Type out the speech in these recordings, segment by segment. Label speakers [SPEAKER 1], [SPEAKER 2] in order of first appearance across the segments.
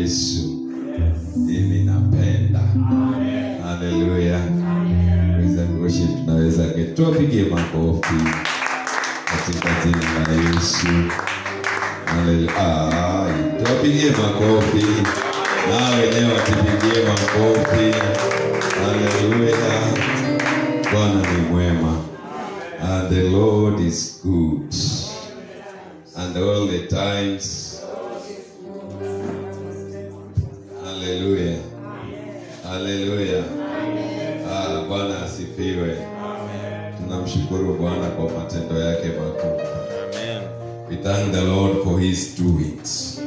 [SPEAKER 1] Yesu. Mimi napenda. Hallelujah. Praise and worship. Tunaweza tupige makofi katika jina la Yesu. Hallelujah. Tupige makofi. Na wenyewe tupigie makofi. Hallelujah. Bwana ni mwema. And the Lord is good. And all the times. Hallelujah. Hallelujah. Bwana asifiwe. Tunamshukuru Bwana kwa matendo yake makuu. Amen. We thank the Lord for his doings.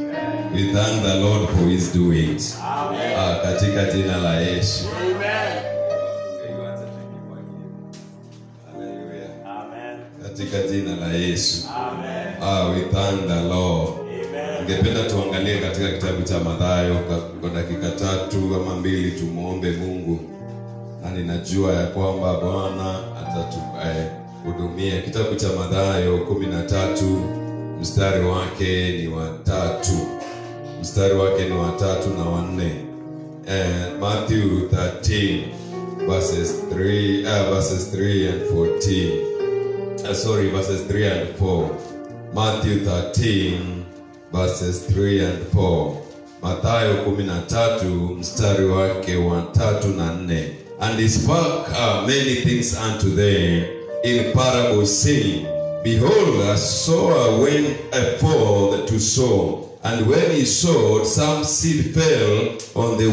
[SPEAKER 1] We thank the Lord for his doings. Amen. Katika jina la Yesu. Amen. Hallelujah. Amen. Katika jina la Yesu. Amen. We thank the Lord. Ningependa tuangalie katika kitabu cha Mathayo kwa dakika 3 ama 2 tumuombe Mungu. Na ninajua ya kwamba Bwana atatuhudumia. Kitabu cha Mathayo 13 mstari wake ni wa 3. Mstari wake ni wa 3 na wa 4. Matthew 13 verses 3 and 14. Verses 3 and 4. Matthew 13 verses 3 and 4. Mathayo 13 mstari wake wa 3 na 4. And he spoke many things unto them in parables, saying, Behold, a sower went forth to sow. And when he sowed, some seed fell on the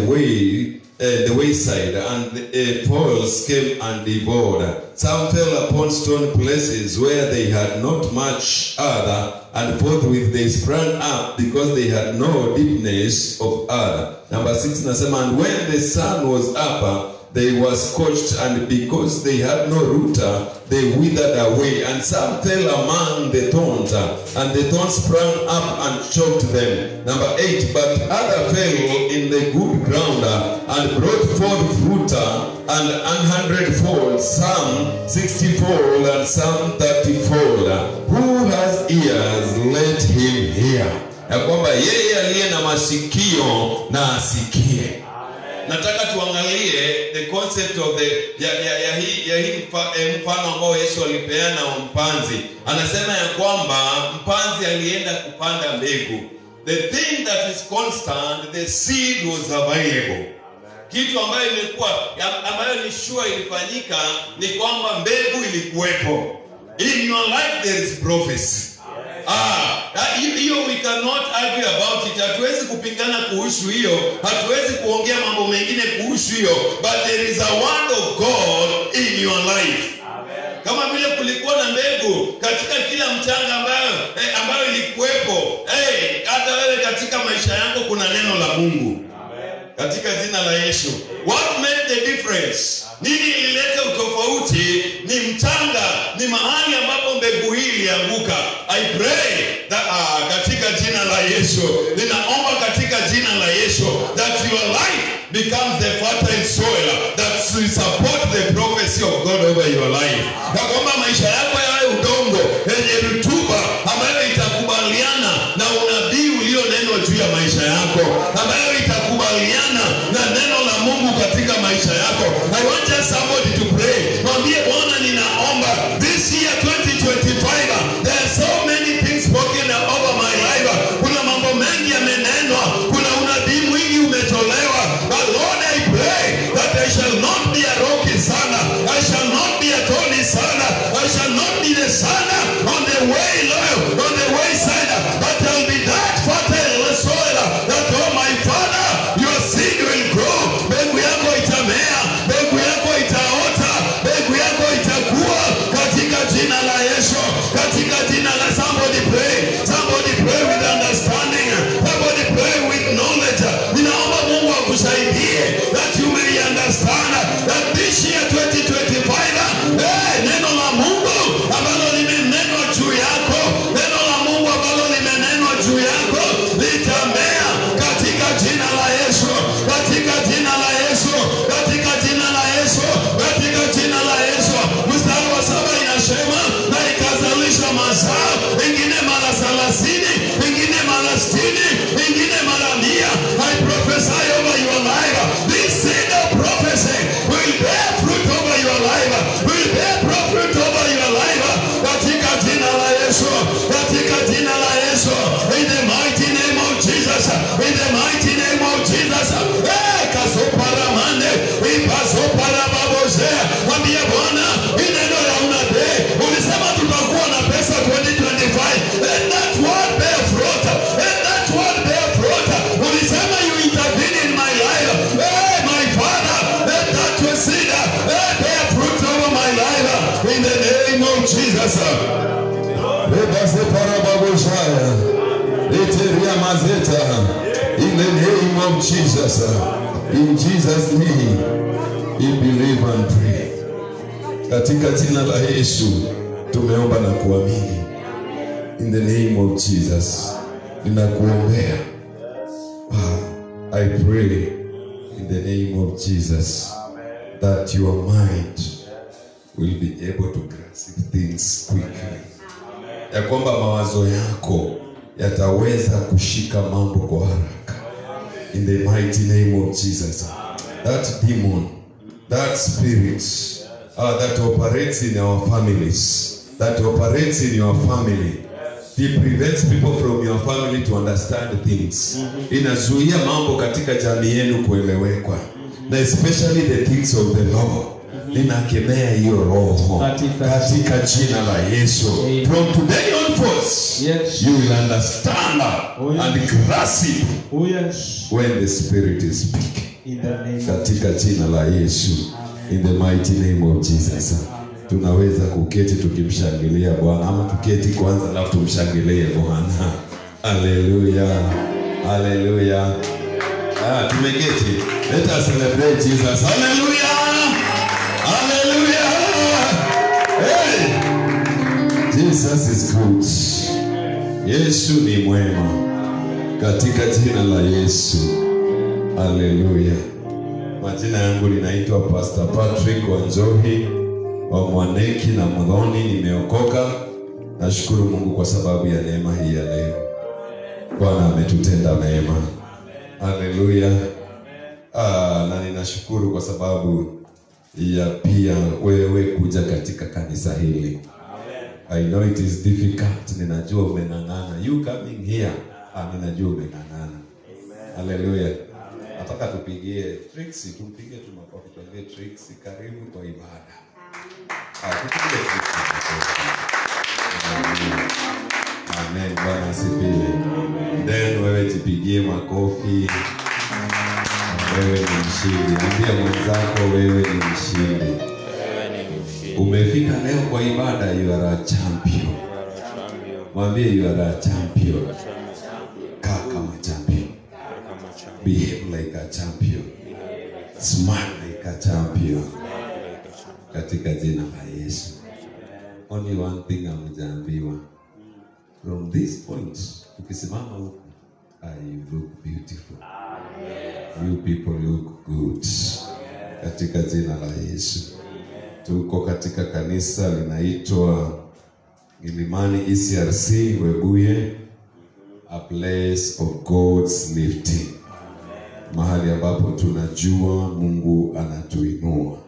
[SPEAKER 1] wayside, and fowls came and devoured. Some fell upon stone places where they had not much earth, and forthwith they sprang up, because they had no deepness of earth. Number 6 nasema, and when the sun was up, they were scorched, and because they had no root, they withered away. And some fell among the thorns, and the thorns sprang up and choked them. Number 8, but other fell in the good ground, and brought forth fruit, and 100-fold, some 60-fold, and some 30-fold. Who has ears, let him hear. Ya kwamba yeye aliye na masikio na asikie. Nataka tuangalie the concept of hii mfano ambao Yesu alipeana wa mpanzi. Anasema ya kwamba mpanzi alienda kupanda mbegu. The thing that is constant, the seed was available. Kitu ambayo ambayo ni sure ilifanyika ni kwamba mbegu ilikuwepo. In your life there is prophecy. Hiyo we cannot argue about it. Hatuwezi kupingana kuhusu hiyo, hatuwezi kuongea mambo mengine kuhusu hiyo, but there is a word of God in your life. Kama vile kulikuwa na mbegu katika kila mchanga ambayo ilikuwepo, hata wewe katika maisha yako kuna neno la Mungu. Katika jina la Yesu. What made the difference? Nini ilileta utofauti? Ni mchanga, ni mahali ambapo mbegu hii ilianguka. I pray that katika jina la Yesu, ninaomba katika jina la Yesu that your life becomes the fertile soil that will support the prophecy of God over your life. Na kwamba maisha yako yawe udongo yenye rutuba ambayo itakubaliana na unabii ulionenwa juu ya maisha yako, ambayo itakubaliana na neno la Mungu katika maisha yako. I want just somebody to pray. Mwambie Bwana, ninaomba this year 2025, there are so many things spoken over my life. Kuna mambo mengi yamenenwa, kuna unabii mwingi umetolewa. But Lord, I pray that I shall not be a rocky son, I shall not be a thorny son, I shall not be the son on the wayside, but I'll be that fertile soil that, oh my Father, your seed the mighty name of Jesus. Kazoparamande, Ipazoparababoze. Mwambie Bwana, neno la unade, ulisema tutakuwa na pesa 2025. Let that word bear fruit. Let that word bear fruit. Ulisema you intervene in my life. My Father, let that seed bear fruit over my life. In the name of Jesus. In the name of Jesus. In Jesus' name, we believe and pray. Katika jina la Yesu tumeomba na kuamini. In the name of Jesus, ninakuombea. I pray in the name of Jesus that your mind will be able to grasp things quickly. Ya kwamba mawazo yako yataweza kushika mambo kwa haraka. In the mighty name of Jesus. That demon, that spirit that operates in our families, that operates in your family, it prevents people from your family to understand things. Inazuia mambo katika jamii yenu kuelewekwa. Na especially the things of the Lord. Ninakemea hiyo roho katika jina la Yesu. From today onwards, you will understand and grasp when the Spirit is speaking. Katika jina la Yesu. In the mighty name of Jesus. Tunaweza kuketi tukimshangilia Bwana, ama tuketi kwanza alafu tumshangilie Bwana. Hallelujah. Hallelujah. Tumeketi. Let us celebrate Jesus. Hallelujah. Hallelujah. Hey. Jesus is good. Yesu ni mwema. Katika jina la Yesu. Hallelujah. Majina yangu linaitwa Pastor Patrick Wanjohi wa Mwaneki na Mudhoni. Nimeokoka. Nashukuru Mungu kwa sababu ya neema hii ya leo. Bwana ametutenda mema. Hallelujah. Na ninashukuru kwa sababu ya pia wewe kuja katika kanisa hili. I know it is difficult. Ninajua umeng'ang'ana. You coming here. Ninajua umeng'ang'ana. Hallelujah. Nataka tupigie Trixie, tumpige tu makofi, tuambie Trixie karibu kwa ibada. Tupige Trixie. Amen. Bwana asifiwe. Then wewe jipigie makofi. Wewe ni mshindi. Ambia mwenzako wewe ni mshindi. Umefika leo kwa ibada, you are a champion. Mwambie you are a champion. Kaa kama champion. Behave like a champion. Smile like a champion. Katika jina la Yesu. Only one thing hamjaambiwa. From this point, ukisimama huku, you look beautiful. You people look good. Katika jina la Yesu. Tuko katika kanisa linaitwa Ilimani ECRC Webuye, a place of God's lifting. Mahali ambapo tunajua Mungu anatuinua.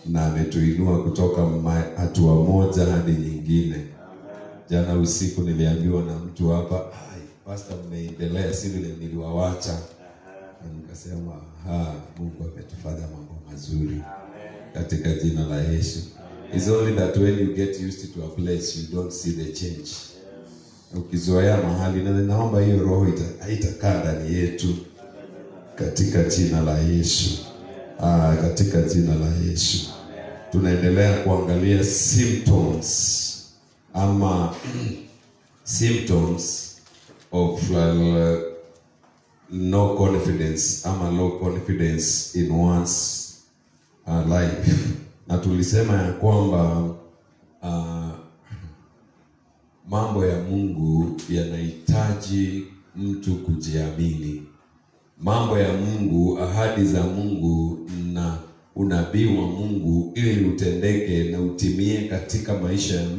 [SPEAKER 1] Na ametuinua kutoka hatua moja hadi nyingine. Jana usiku niliambiwa na mtu hapa, pastor mmeendelea si vile niliwawacha. Na nikasema, Mungu ametufanya mambo mazuri. Katika jina la Yesu. It's only that when you get used to a place, you don't see the change. Ukizoea mahali, na naomba hiyo roho haitakaa ndani yetu. Katika jina la Yesu. Katika jina la Yesu. Tunaendelea kuangalia symptoms ama symptoms of no confidence ama low confidence in one's life. Na tulisema ya kwamba mambo ya Mungu yanahitaji mtu kujiamini. Mambo ya Mungu, ahadi za Mungu na unabii wa Mungu ili utendeke na utimie katika maisha ya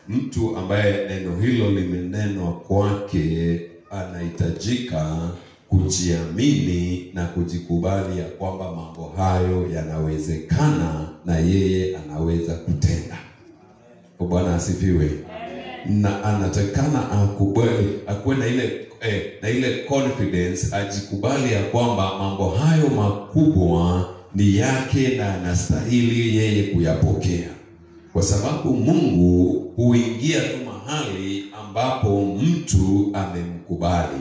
[SPEAKER 1] mtu ambaye neno hilo limenenwa kwake, anahitajika kujiamini na kujikubali ya kwamba mambo hayo yanawezekana na yeye anaweza kutenda. Bwana asifiwe. Na anatakana akubali, akuwe na ile na ile confidence, ajikubali ya kwamba mambo hayo makubwa ni yake na anastahili yeye kuyapokea, kwa sababu Mungu huingia tu mahali ambapo mtu amemkubali.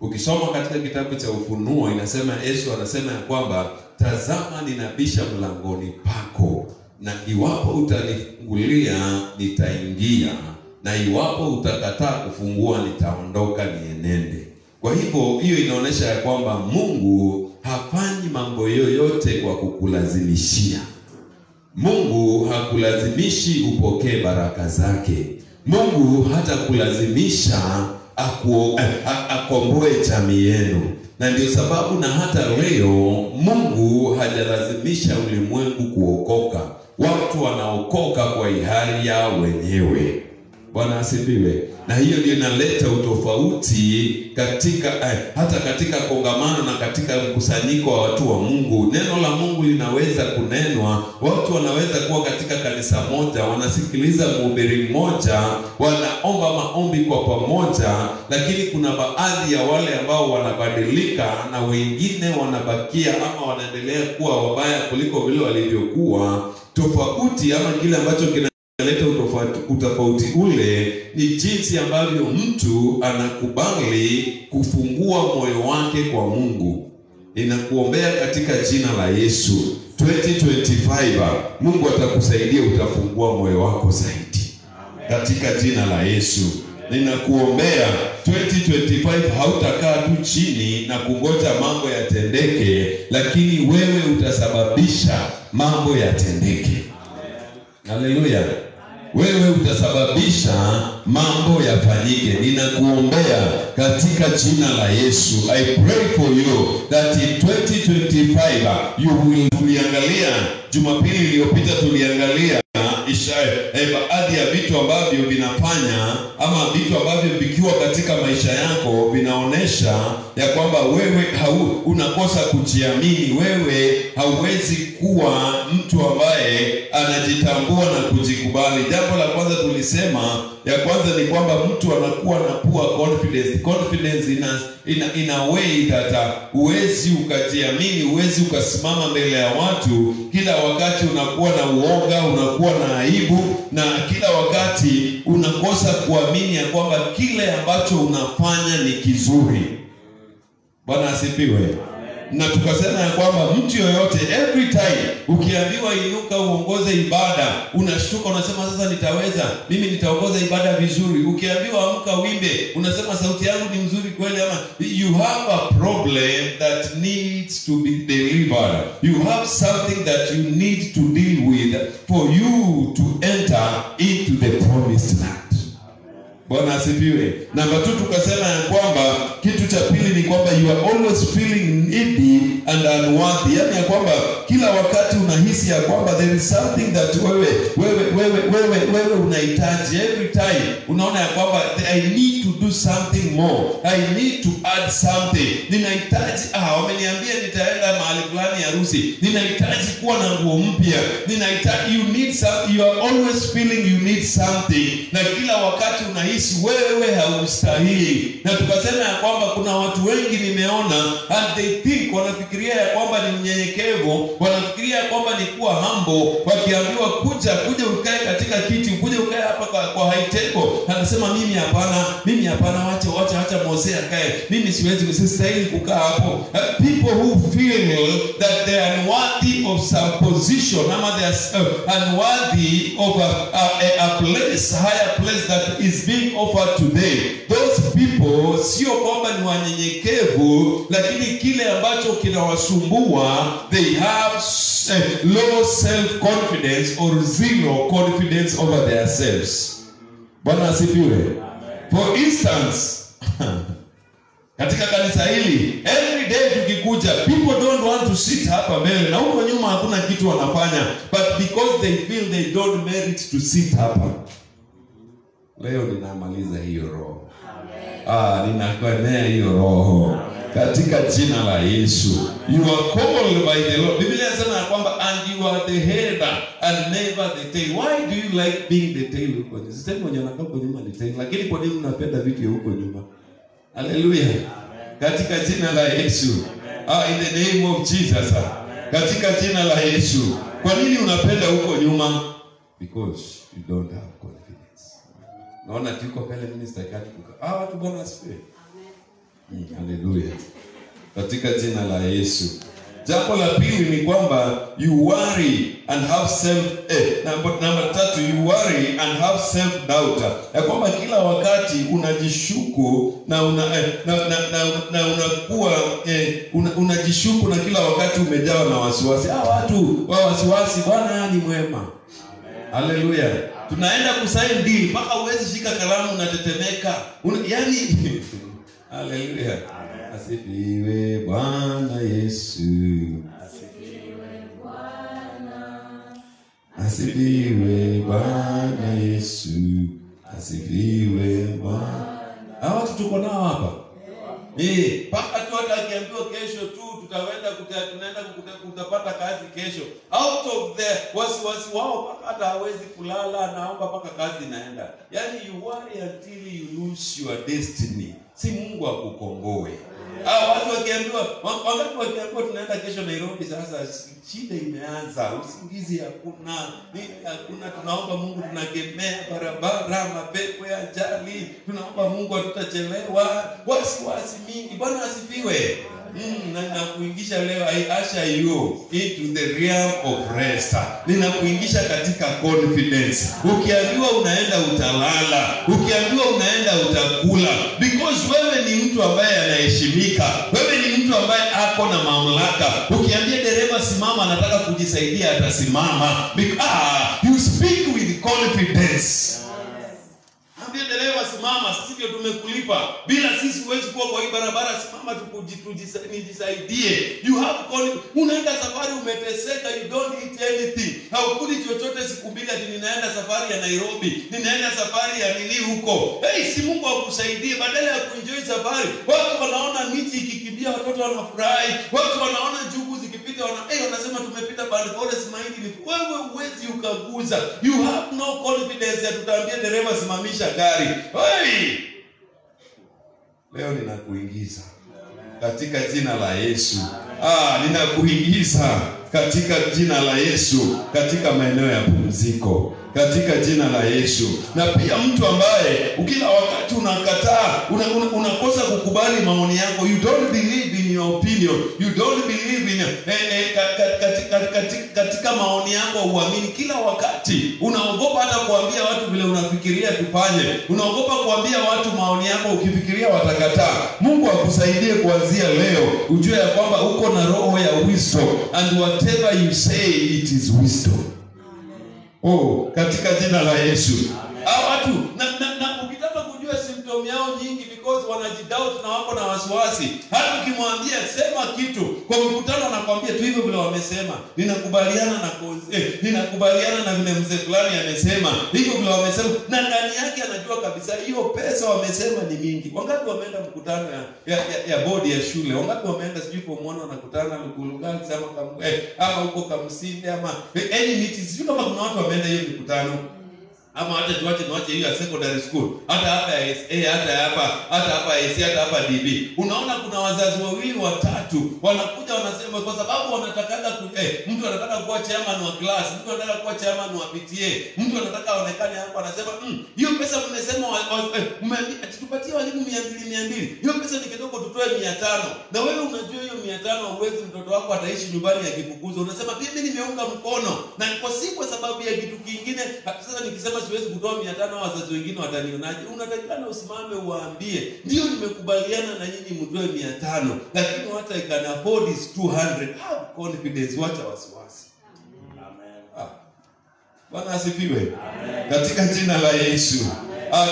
[SPEAKER 1] Ukisoma katika kitabu cha Ufunuo inasema, Yesu anasema ya kwamba tazama ninabisha mlangoni pako, na iwapo utanifungulia nitaingia, na iwapo utakataa kufungua nitaondoka nienende. Kwa hivyo hiyo inaonyesha ya kwamba Mungu hafanyi mambo yoyote kwa kukulazimishia. Mungu hakulazimishi upokee baraka zake. Mungu hata kulazimisha akomboe jamii yenu. Na ndio sababu na hata leo Mungu hajalazimisha ulimwengu kuokoka. Watu wanaokoka kwa hiari yao wenyewe. Bwana asifiwe. Na hiyo ndio inaleta utofauti katika hata katika kongamano na katika mkusanyiko wa watu wa Mungu. Neno la Mungu linaweza kunenwa, watu wanaweza kuwa katika kanisa moja, wanasikiliza mhubiri mmoja, wanaomba maombi kwa pamoja, lakini kuna baadhi ya wale ambao wanabadilika na wengine wanabakia ama wanaendelea kuwa wabaya kuliko vile walivyokuwa. Tofauti ama kile ambacho leta utofauti ule ni jinsi ambavyo mtu anakubali kufungua moyo wake kwa Mungu. Ninakuombea katika jina la Yesu 2025 Mungu atakusaidia, utafungua moyo wako zaidi. Amen. Katika jina la Yesu ninakuombea 2025 hautakaa tu chini na kungoja mambo yatendeke, lakini wewe utasababisha mambo yatendeke. Haleluya. Wewe utasababisha mambo yafanyike. Ninakuombea katika jina la Yesu. I pray for you that in 2025 you will. Tuliangalia Jumapili iliyopita, tuliangalia baadhi ya vitu ambavyo vinafanya ama vitu ambavyo vikiwa katika maisha yako vinaonesha ya kwamba wewe unakosa kujiamini. Wewe hauwezi kuwa mtu ambaye anajitambua na kujikubali. Jambo la kwanza tulisema ya kwanza ni kwamba mtu anakuwa na poor confidence. Confidence in a way that huwezi ukajiamini, huwezi ukasimama mbele ya watu. Kila wakati unakuwa na uoga, unakuwa na aibu, na kila wakati unakosa kuamini ya kwamba kile ambacho unafanya ni kizuri. Bwana asifiwe. Na tukasema ya kwamba mtu yoyote, every time ukiambiwa inuka uongoze ibada, unashtuka, unasema sasa nitaweza, mimi nitaongoza ibada vizuri. Ukiambiwa amka wimbe, unasema sauti yangu ni mzuri kweli ama? You have a problem that needs to be delivered. You have something that you need to deal with for you to enter into the promised land. Bwana asifiwe. Namba 2 tukasema ya kwamba kitu cha pili ni kwamba you are always feeling needy and unworthy. Yaani ya kwamba kila wakati unahisi ya kwamba there is something that wewe unahitaji. Every time unaona ya kwamba I need to do something more. I need to add something. Ninahitaji wameniambia nitaenda mahali fulani harusi. Ninahitaji kuwa na nguo mpya. Ninahitaji, you are always feeling you need something. Na kila wakati unahisi wewe haustahili. Na tukasema ya kwamba kuna watu wengi nimeona and they think, wanafikiria ya kwamba ni mnyenyekevu, wanafikiria ya kwamba ni kuwa humble. Wakiambiwa kuja ukae katika kiti, kuja ukae hapa kwa high table, anasema mimi hapana, wacha Mose akae, mimi sistahili kukaa hapo. People who feel that they are unworthy of some position, ama they are unworthy of a place, higher place that is being offered today. Those people sio kwamba ni wanyenyekevu, lakini kile ambacho kinawasumbua, they have low self confidence or zero confidence over themselves. Bwana asifiwe. For instance, katika kanisa hili every day tukikuja, people don't want to sit hapa mbele, na huko nyuma hakuna kitu wanafanya, but because they feel they don't merit to sit hapa. Leo ninamaliza hiyo roho. Ninakwemea hiyo roho katika jina la Yesu. You are called by the Lord. Biblia inasema kwamba and you are the head and never the tail. Why do you like being the tail? Sisemi mwenye anakaa huko nyuma ni tail, lakini kwa nini unapenda vitu huko nyuma? Haleluya. Katika jina la Yesu. In the name of Jesus. Katika jina la Yesu. Kwa nini unapenda huko nyuma? Because you don't have confidence. Naona tuko pale minister katika. Watu Bwana asifiwe. Haleluya. Katika jina la Yesu. Jambo la pili ni kwamba you worry and have number 3, you worry and have self doubt. Ya kwamba kila wakati unajishuku na unakuwa unajishuku na kila wakati umejawa na wasiwasi. Watu wa wasiwasi, Bwana ni mwema. Haleluya. Tunaenda kusaini deal mpaka uwezi shika kalamu unatetemeka. Yaani haleluya. Asifiwe Bwana Yesu. Asifiwe Bwana. Asifiwe Bwana Yesu. Asifiwe Bwana. Watu tuko nao hapa. Paka tu hata akiambiwa kesho tu tunaenda kutapata kazi kesho. Out of the wasiwasi wao paka hata hawezi kulala, naomba paka kazi inaenda. Yaani you worry until you lose your destiny. Si Mungu akukomboe. Watu wakiambiwa tunaenda kesho Nairobi, sasa shida imeanza, usingizi hakuna, nini hakuna, tunaomba Mungu, tunakemea barabara, mapepo ya ajali, tunaomba Mungu hatutachelewa, wasiwasi mingi. Bwana asifiwe. Ninakuingisha leo, I usher you into the realm of rest. Ninakuingisha katika confidence. Ukiambiwa unaenda utalala, ukiambiwa unaenda utakula, because wewe ni mtu ambaye anaheshimika, wewe ni mtu ambaye ako na mamlaka. Ukiambia dereva simama, anataka kujisaidia, atasimama. You speak with confidence. Ambia dereva simama, sisi ndio tumekulipa. Bila sisi huwezi kuwa kwa hii barabara, simama nijisaidie. You have confidence. Unaenda safari umeteseka, you don't eat anything. Haukuli chochote siku mbili ati ninaenda safari ya Nairobi, ninaenda safari ya nini huko. Si Mungu akusaidie, badala ya kuenjoy safari. Watu wanaona miti ikikimbia, watoto wanafurahi. Watu wanaona njugu zikipita, wanasema tumepita Band Forest mahindi. Wewe huwezi ukaguza. You have no confidence ya tutaambia dereva simamisha gari. Leo ninakuingiza katika jina la Yesu. Ninakuingiza katika jina la Yesu katika maeneo ya pumziko, katika jina la Yesu. Na pia mtu ambaye kila wakati unakataa, unakosa kukubali maoni yako, you don't believe in your opinion, you don't believe in katika maoni yako, uamini kila wakati. Unaogopa hata kuambia watu vile unafikiria tufanye, unaogopa kuambia watu maoni yako, ukifikiria watakataa. Mungu akusaidie kuanzia leo ujue ya kwamba uko na roho ya wisdom, and whatever you say it is wisdom. Katika jina la Yesu. Watu na ukitaka kujua symptom yao nyingi, because wanajidoubt na wako na wasiwasi. Hata ukimwambia sema kitu kwa mkutano, anakuambia tu hivyo vile wamesema. Ninakubaliana na vile mzee fulani amesema, hivyo vile wamesema, na ndani yake anajua kabisa hiyo pesa wamesema ni mingi. Wangapi wameenda mkutano ya bodi ya shule? Wangapi wameenda sijui kwa mwana wanakutana Luguluga ama huko Kamsini ama any meetings? Sijui kama kuna watu wameenda hiyo mikutano. Ama hata tuache hiyo ya secondary school, hata hapa ya SA, hata hapa AC, hata hapa DB. Unaona kuna wazazi wawili watatu wanakuja wanasema, kwa sababu wanataka mtu anataka kuwa chairman wa class, mtu anataka kuwa chairman wa PTA, mtu anataka aonekane hapo, anasema hiyo pesa mmesema tupatie walimu 200. Hiyo pesa ni kidogo, tutoe 500. Na wewe unajua hiyo 500 uwezi, mtoto wako ataishi nyumbani akifukuzwa. Unasema pia mimi nimeunga mkono, na kwa sababu ya kitu kingine. Sasa nikisema siwezi kutoa 500, wazazi wengine watanionaje? Unatakikana usimame uwaambie, ndio nimekubaliana na nyinyi mtoe 500, lakini hata I can afford is 200. Have confidence, wacha wasiwasi. Amen. Bwana asifiwe. Amen. Katika jina la Yesu.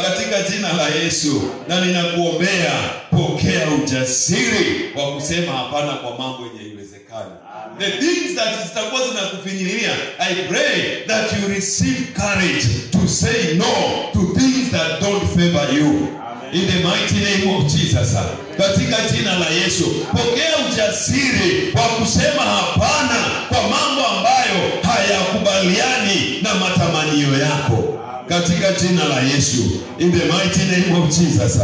[SPEAKER 1] Katika jina la Yesu. Na ninakuombea, pokea ujasiri wa kusema hapana kwa mambo yenye iwezekana. The things that zitakuwa zinakufinyilia, I pray that you receive courage to say no to things that don't favor you. In the mighty name of Jesus. Katika jina la Yesu, pokea ujasiri wa kusema hapana kwa mambo ambayo hayakubaliani na matamanio yako. katika jina la Yesu. In the mighty name of Jesus.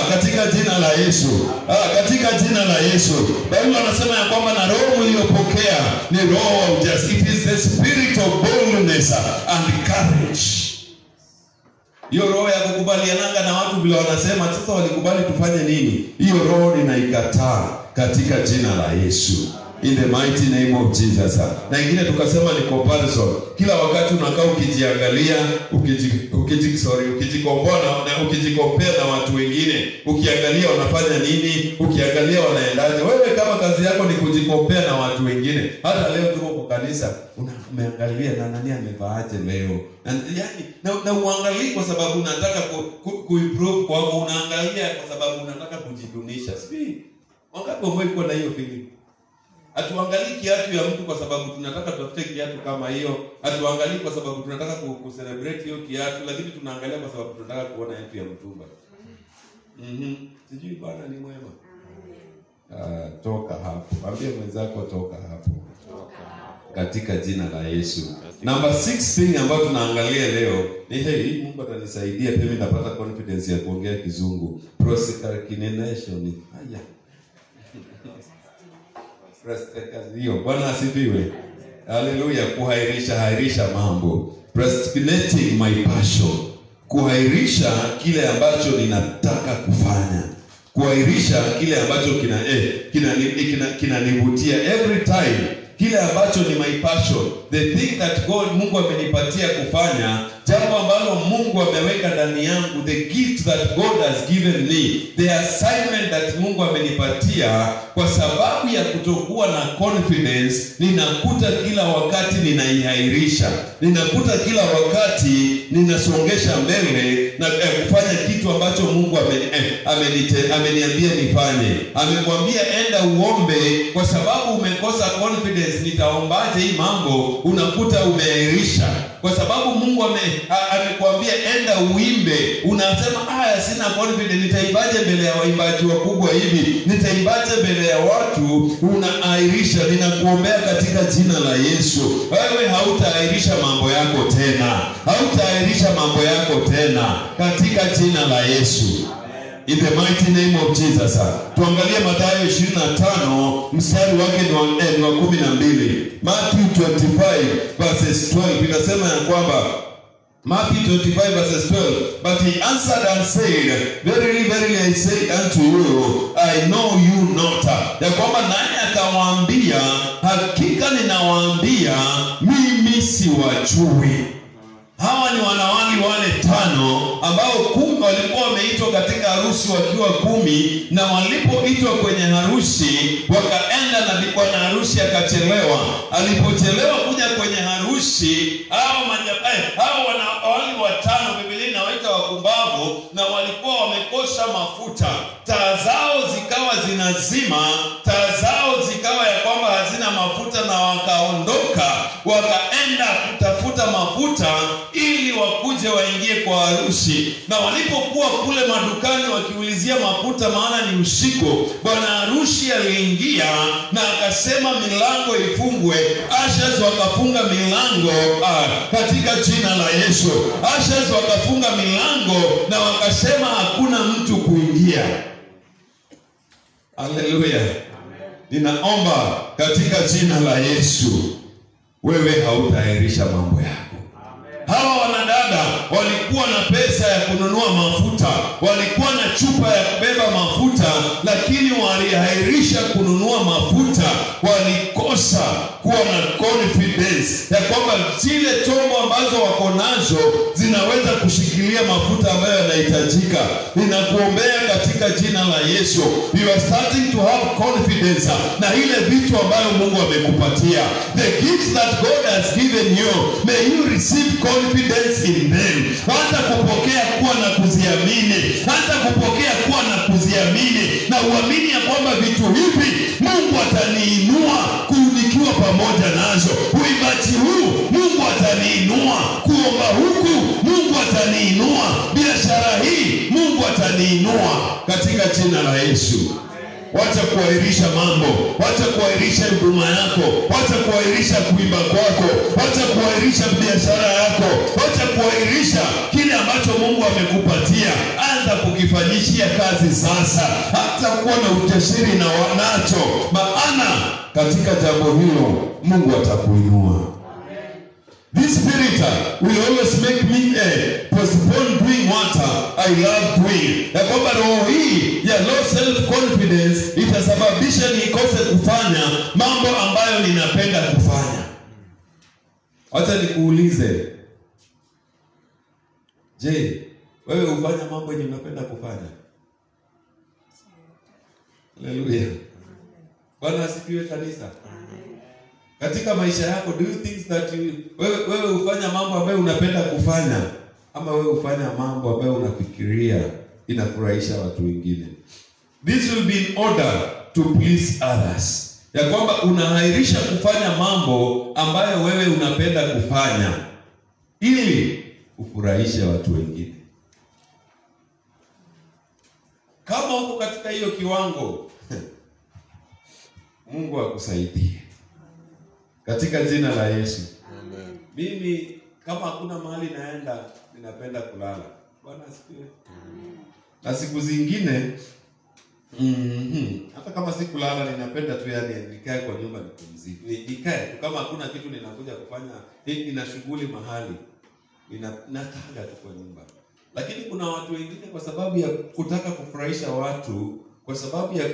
[SPEAKER 1] Katika jina la Yesu. Katika jina la Yesu. Biblia anasema ya kwamba na roho mliyopokea ni roho wa ujasiri. It is the spirit of boldness and courage. Hiyo roho ya kukubaliana na watu vile wanasema sasa walikubali tufanye nini? Hiyo roho ninaikataa katika jina la Yesu. In the mighty name of Jesus. Na ingine tukasema ni comparison. Kila wakati unakaa ukijiangalia, ukijikompara na ukijikompea na watu wengine, ukiangalia wanafanya nini, ukiangalia wanaendaje. Wewe kama kazi yako ni kujikompea na watu wengine, hata leo tuko kwa kanisa, unaangalia na nani amevaaje leo. Na uangalie kwa sababu unataka kuimprove kwako, unaangalia kwa sababu unataka kujidunisha. Sisi wangapi wamekuwa na hiyo feeling? Hatuangalii kiatu ya mtu kwa sababu tunataka tutafute kiatu kama hiyo. Hatuangalii kwa sababu tunataka kucelebrate hiyo kiatu, lakini tunaangalia kwa sababu tunataka kuona yetu ya mtumba. Sijui Bwana ni mwema. Toka hapo. Mwambie mwenzako toka hapo. Katika jina la Yesu. Number 6 thing ambayo tunaangalia leo ni hii Mungu atanisaidia pia mimi napata confidence ya kuongea kizungu. Procrastination. Haya. Hiyo Bwana asifiwe. Haleluya. Kuhairisha mambo. Procrastinating my passion. Kuhairisha kile ambacho ninataka kufanya. Kuhairisha kile ambacho kinanivutia every time. Kile ambacho ni my passion, the thing that Mungu amenipatia kufanya, jambo ambalo Mungu ameweka ndani yangu, the gift that God has given me, the assignment that Mungu amenipatia. Kwa sababu ya kutokuwa na confidence, ninakuta kila wakati ninaihairisha, ninakuta kila wakati ninasongesha mbele na kufanya kitu ambacho Mungu ameniambia nifanye. Amemwambia enda uombe, kwa sababu umekosa confidence nitaombaje hii mambo, unakuta umeairisha. Kwa sababu Mungu amekwambia enda uimbe, unasema sina confidence, nitaimbaje mbele ya waimbaji wakubwa hivi, nitaimbaje mbele ya watu, unaairisha. Ninakuombea katika jina la Yesu, wewe hautaairisha mambo yako tena, hautaairisha mambo yako tena katika jina la Yesu. In the mighty name of Jesus. Tuangalie Mathayo 25 mstari wake ni wa 12. Matthew 25 verses 12 inasema ya kwamba Matthew 25 verses 12, but he answered and said, verily, verily, I say unto you, I know you not. Ya kwamba naye akawaambia, hakika ninawaambia, mimi siwajui. Hawa ni wanawali wale 5 ambao walikuwa wameitwa katika harusi wakiwa 10, na walipoitwa kwenye harusi wakaenda na bwana harusi akachelewa. Alipochelewa kuja kwenye harusi, hao wanawali 5 Biblia inawaita wapumbavu, na walikuwa wamekosa mafuta. Taa zao zikawa zinazima, taa zao zikawa ya kwamba hazina mafuta, na wakaondoka wakaenda kutafuta mafuta ili wakuje waingie kwa harusi. Na walipokuwa kule madukani wakiulizia mafuta, maana ni usiku, bwana harusi aliingia na akasema milango ifungwe. Ushers wakafunga milango katika jina la Yesu. Ushers wakafunga milango na wakasema hakuna mtu kuingia. Haleluya. Ninaomba katika jina la Yesu, wewe hautaahirisha mambo yako. Hawa wanadada walikuwa na pesa ya kununua mafuta, walikuwa na chupa ya kubeba mafuta, lakini walihairisha kununua mafuta. Walikosa kuwa na confidence ya kwamba zile chombo ambazo wako nazo zinaweza kushikilia mafuta ambayo yanahitajika. Ninakuombea katika jina la Yesu, you are starting to have confidence na ile vitu ambayo Mungu amekupatia. The gifts that God has given you, may you receive confidence in them. Hata kupokea kuwa na kuziamini, hata kupokea kuwa na kuziamini, na uamini ya kwamba vitu hivi Mungu ataniinua nikiwa pamoja nazo. Uimbaji huu Mungu ataniinua, kuomba huku Mungu ataniinua, biashara hii Mungu ataniinua katika jina la Yesu. wacha kuahirisha mambo, wacha kuahirisha huduma yako, wacha kuahirisha kuimba kwako, wacha kuahirisha biashara yako, wacha kuahirisha kile ambacho Mungu amekupatia. Anza kukifanyishia kazi sasa, hata kuwa na ujasiri na wanacho, maana katika jambo hilo Mungu atakuinua. This spirit will always make me postpone doing what I love doing. Ya kwamba roho hii ya low self confidence itasababisha nikose kufanya mambo ambayo ninapenda kufanya. Acha nikuulize, je, wewe ufanya mambo yenye unapenda kufanya? Haleluya. Bwana asifiwe kanisa. Katika maisha yako, do you think that wewe ufanya mambo ambayo unapenda kufanya, ama wewe ufanya mambo ambayo unafikiria inafurahisha watu wengine? This will be in order to please others. Ya kwamba unahairisha kufanya mambo ambayo wewe unapenda kufanya ili ufurahishe watu wengine. Kama uko katika hiyo kiwango, Mungu akusaidie. Katika jina la Yesu. Amen. Mimi kama hakuna mahali naenda, ninapenda kulala. Bwana asifiwe. Amen. Na siku zingine hata kama si kulala, ninapenda tu yani nikae kwa nyumba nipumzike. Nikae tu, kama hakuna kitu ninakuja kufanya, nina shughuli mahali, ninakaa tu kwa nyumba. Lakini kuna watu wengine kwa sababu ya kutaka kufurahisha watu, kwa sababu ya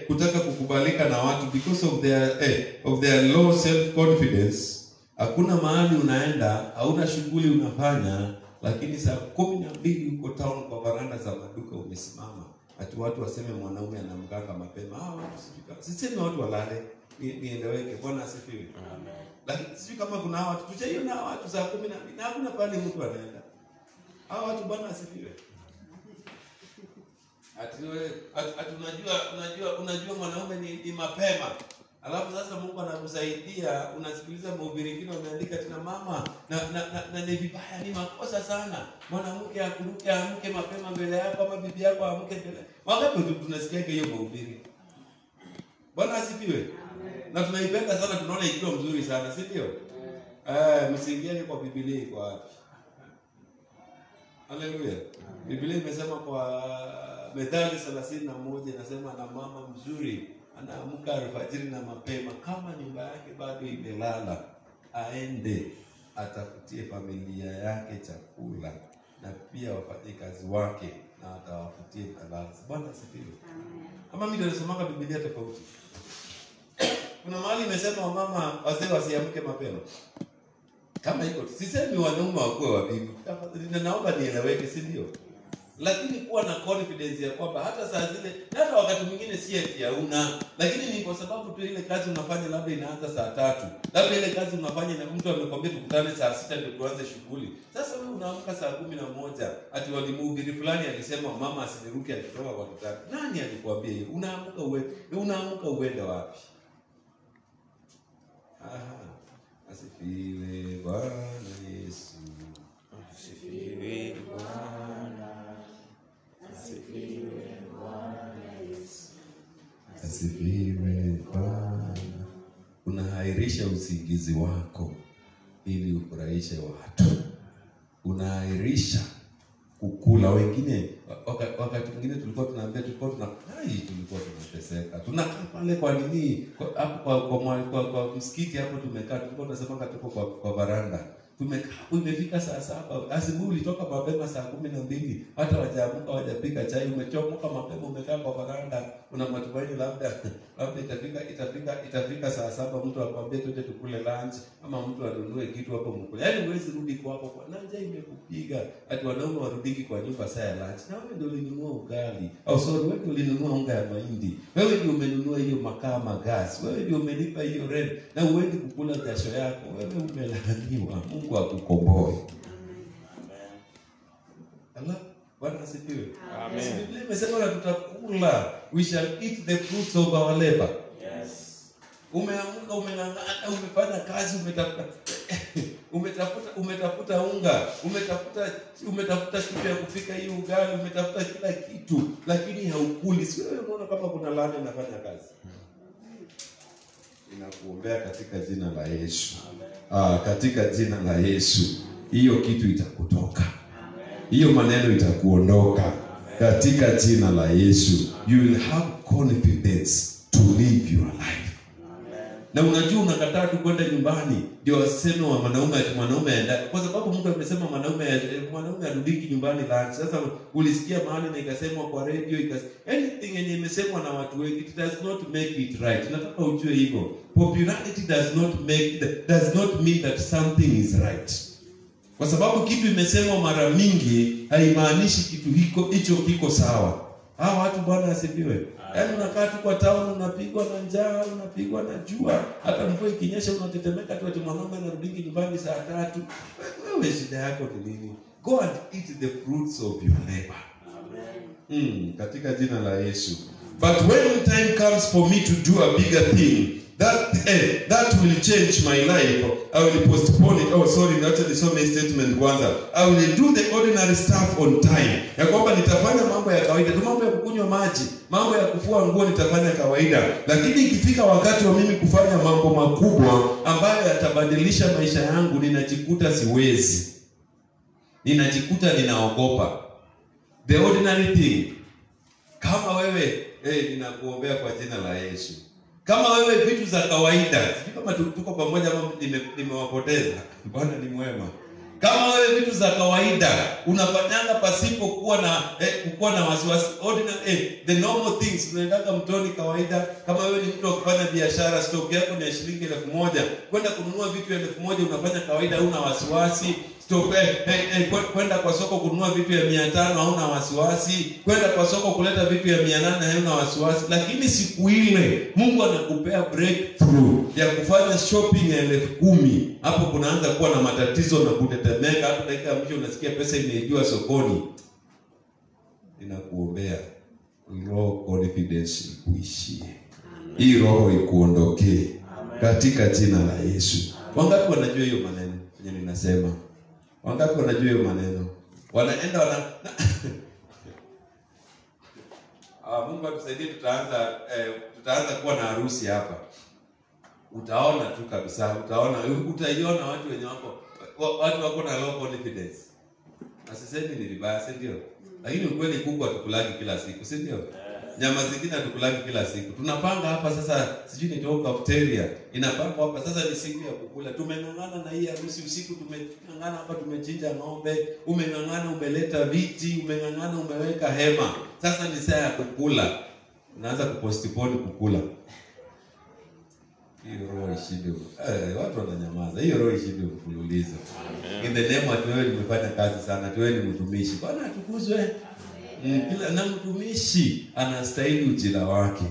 [SPEAKER 1] kutaka kukubalika na watu, because of their low self confidence, hakuna mahali unaenda, hauna shughuli unafanya, lakini saa 12 uko town kwa varanda za maduka umesimama, ati watu waseme mwanaume anamganga mapema. Watu sisemi watu walale, niendeweke. Bwana asifiwe. Amen. Lakini sisi kama kuna watu tuchaiona watu saa 12 na hakuna pale mtu anaenda. Hao watu Bwana asifiwe. Unajua mwanaume ni mapema. Alafu sasa Mungu anakusaidia, unasikiliza mahubiri mengine umeandika tena mama na ni vibaya, ni makosa sana mwanamke amke mapema mbele yako, ama bibi yako amke mbele. Wangapi tunasikia hiyo mahubiri? Bwana asifiwe. Amen. Na tunaipenda sana, tunaona ikiwa mzuri sana, si ndio? Msiingieni kwa Biblia kwa wapi? Haleluya. Biblia imesema kwa Methali 31 inasema, na mama mzuri anaamka alfajiri na mapema, kama nyumba yake bado imelala, aende atafutie familia yake chakula, na pia wafanyakazi wake, na atawafutie malazi. Bwana asifiwe. Ama mimi ndio nasomanga Biblia tofauti. Kuna mahali imesema mama wazee wasiamke mapema. Kama iko, sisemi wanaume wakuwe wavivu. Naomba nieleweke, si ndio? Lakini kuwa na confidence ya kwamba hata saa zile, hata wakati mwingine si eti hauna, lakini ni kwa sababu tu ile kazi unafanya labda inaanza saa 3. Labda ile kazi unafanya na mtu amekwambia tukutane saa 6 ndio tuanze shughuli. Sasa wewe unaamka saa 11, ati walimhubiri fulani alisema mama asiniruke akitoka kwa kitanda. Nani alikwambia hiyo? Unaamka uende wapi? Asifiwe Bwana Yesu. Asifiwe Bwana. Asifiwe Bwana Yesu. Asifiwe Bwana. Unahairisha usingizi wako ili ufurahishe watu. Unahairisha kukula. Wengine wakati mwingine tulikuwa tunateseka. Tunakaa pale kwa nini? Hapo kwa msikiti hapo tumekaa, tulikuwa tunasema tuko kwa varanda. Tumekaa, imefika saa 7. Asubuhi ulitoka mapema saa 12, hata wajaamka wajapika chai, umechomoka mapema umekaa kwa varanda, una matumaini labda itafika saa 7 mtu akwambie twende tukule lunch, ama mtu anunue kitu hapo mkule. Yaani huwezi rudi kwako kwa njaa imekupiga. Ati wanaume warudiki kwa nyumba saa ya lunch. Na wewe ndio ulinunua ugali. Wewe ndio ulinunua unga ya mahindi. Wewe ndio umenunua hiyo makaa magasi. Wewe ndio umelipa hiyo rent. Na uende kukula jasho yako. Wewe umelaaniwa. Mungu akukomboe. Amen. Bwana asifiwe. Amen. Biblia imesema na tutakula, we shall eat the fruits of our labor. Yes. Umeamka, umeng'ang'ana, umefanya kazi, umetafuta. umetafuta unga, umetafuta kitu ya kupika hii ugali, umetafuta kila kitu, lakini haukuli. Sio wewe unaona kama kuna laana inafanya kazi. Ninakuombea katika jina la Yesu. Katika jina la Yesu, hiyo kitu itakutoka. Hiyo maneno itakuondoka katika jina la Yesu. You will have confidence to live your life. Na unajua unakataa tu kwenda nyumbani ndio waseme wa mwanaume aenda, kwa sababu mtu amesema mwanaume arudiki nyumbani lunch. Sasa ulisikia mahali na ikasemwa kwa radio, anything yenye imesemwa na watu wengi, it does not make it right. Nataka ujue hivyo. Popularity does not mean that something is right. Kwa sababu kitu imesemwa mara mingi haimaanishi kitu hicho kiko sawa. Hao watu Bwana asifiwe. Yaani unakaa tu kwa town, unapigwa na njaa, unapigwa na jua, hata mvua ikinyesha unatetemeka tu ati mwanaume anarudi nyumbani saa 3. Wewe shida yako ni nini? Go and eat the fruits of your labor. Amen. Katika jina la Yesu. But when time comes for me to do a bigger thing, that will change my life, I will postpone it. Acha nisome statement kwanza. I will do the ordinary stuff on time. Ya kwamba nitafanya mambo ya kawaida, tu mambo ya kukunywa maji, mambo ya kufua nguo nitafanya kawaida. Lakini ikifika wakati wa mimi kufanya mambo makubwa ambayo yatabadilisha maisha yangu, ninajikuta siwezi. Ninajikuta ninaogopa. The ordinary thing. Kama wewe, ninakuombea kwa jina la Yesu. Kama wewe vitu za kawaida, sijui kama tuko pamoja ama nimewapoteza. Bwana ni mwema. Kama wewe vitu za kawaida unafanyanga pasipo kuwa na wasiwasi, ordinary, the normal things, unaendanga mtoni kawaida. Kama wewe ni mtu wa kufanya biashara, stock yako ni shilingi 1000, kwenda kununua vitu 1000 unafanya kawaida, huna wasiwasi. Kwenda kwa soko kununua vitu ya 500 hauna wasiwasi. Kwenda kwa soko kuleta vitu ya 800 hauna wasiwasi. Lakini siku ile Mungu anakupea breakthrough ya kufanya shopping ya 10,000, hapo kunaanza kuwa na matatizo na kutetemeka. Hata dakika ya mwisho unasikia pesa imeibiwa sokoni. Ninakuombea roho confidence ikuishie. Hii roho ikuondokee katika jina la Yesu. Wangapi wanajua hiyo maneno yenye ninasema? Wangapi wanajua hiyo maneno? Wanaenda Mungu atusaidie, tutaanza kuwa na harusi hapa. Utaona tu kabisa, utaiona watu wenye wako na low confidence. Asisemi ni vibaya, si ndio? Lakini ukweli kubwa tukulagi kila siku, si ndio? Nyama zingine tukulagi kila siku. Tunapanga hapa sasa, sijui ni talk cafeteria. Inapanga hapa sasa ni siku ya kukula. Tumengangana na hii harusi usiku, tumengangana hapa, tumechinja ng'ombe, umengangana umeleta viti, umengangana umeweka hema. Sasa ni saa ya kukula. Unaanza kupostpone kukula. Hiyo roho ishinde. Watu wananyamaza. Hiyo roho ishinde kufululiza. In the name of wewe nimefanya kazi sana, wewe ni mtumishi. Bwana atukuzwe. Kila na mtumishi anastahili ujira wake.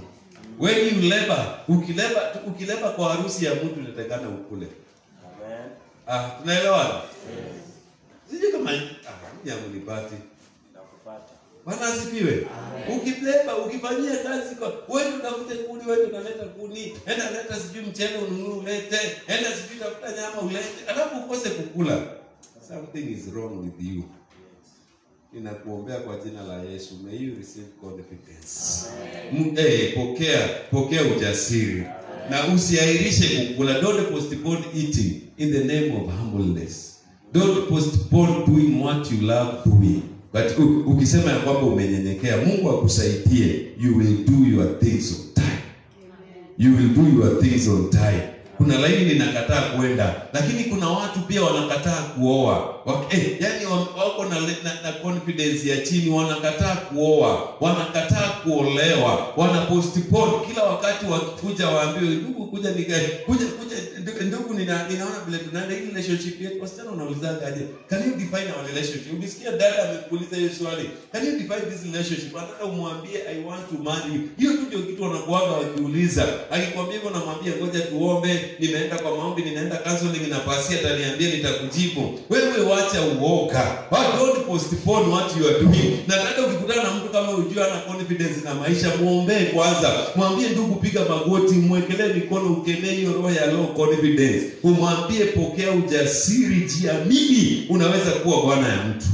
[SPEAKER 1] When you labor, ukileba kwa harusi ya mtu inatakana ukule. Amen. Tunaelewana? Sije kama mnipati. Nakupata. Bwana asifiwe. Ukifanyia kazi kwa wewe unatafute kuni, wewe unaleta kuni, enda leta sijui mchele ununue ulete, enda sijui tafuta nyama ulete, alafu ukose kukula. Something is wrong with you. Ninakuombea kwa jina la Yesu. May you receive confidence. Pokea ujasiri. Na usiahirishe kukula. Don't postpone eating in the name of humbleness. Don't postpone doing what you love doing. But ukisema ya kwamba umenyenyekea, Mungu akusaidie, you will do your things on time. You will do your things on time. Kuna laini ninakataa kwenda, lakini kuna watu pia wanakataa kuoa. Yani wako na confidence ya chini, wanakataa kuoa, wanakataa kuolewa, wanapostpone kila wakati. Wakikuja waambiwe ndugu kuja ndugu ninaona vile tunaenda hii relationship yetu. Wasichana unaulizaga aje, can you define our relationship? Ukisikia dada amekuuliza hiyo swali, can you define this relationship? Nataka umwambie I want to marry you. Hiyo tu ndio kitu wanakuaga wakiuliza. Akikwambia hivyo namwambia ngoja tuombe, nimeenda kwa maombi, ninaenda counseling na pasi ataniambia nitakujibu. Wewe wacha uoga. Don't postpone what you are doing. Na hata ukikutana na mtu kama unajua ana confidence na maisha, muombe kwanza. Mwambie ndugu, piga magoti, mwekelee mikono, ukemee hiyo roho ya low confidence. Umwambie pokea ujasiri, jiamini, unaweza kuwa bwana ya mtu.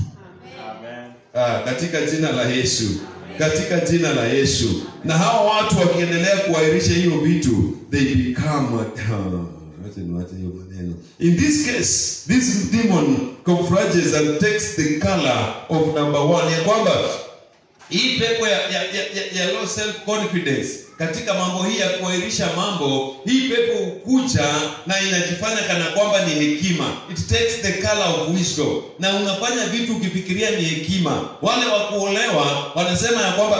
[SPEAKER 1] Amen. Katika jina la Yesu. Katika jina la Yesu. Na hao watu wakiendelea kuahirisha hiyo vitu, they become in this case, this demon confrages and takes the color of number 1. Ya kwamba hii pepo ya low self confidence katika mambo hii ya kuahirisha mambo, hii pepo ukuja na inajifanya kana kwamba ni hekima. It takes the color of wisdom. Na unafanya vitu ukifikiria ni hekima. Wale wa kuolewa wanasema ya kwamba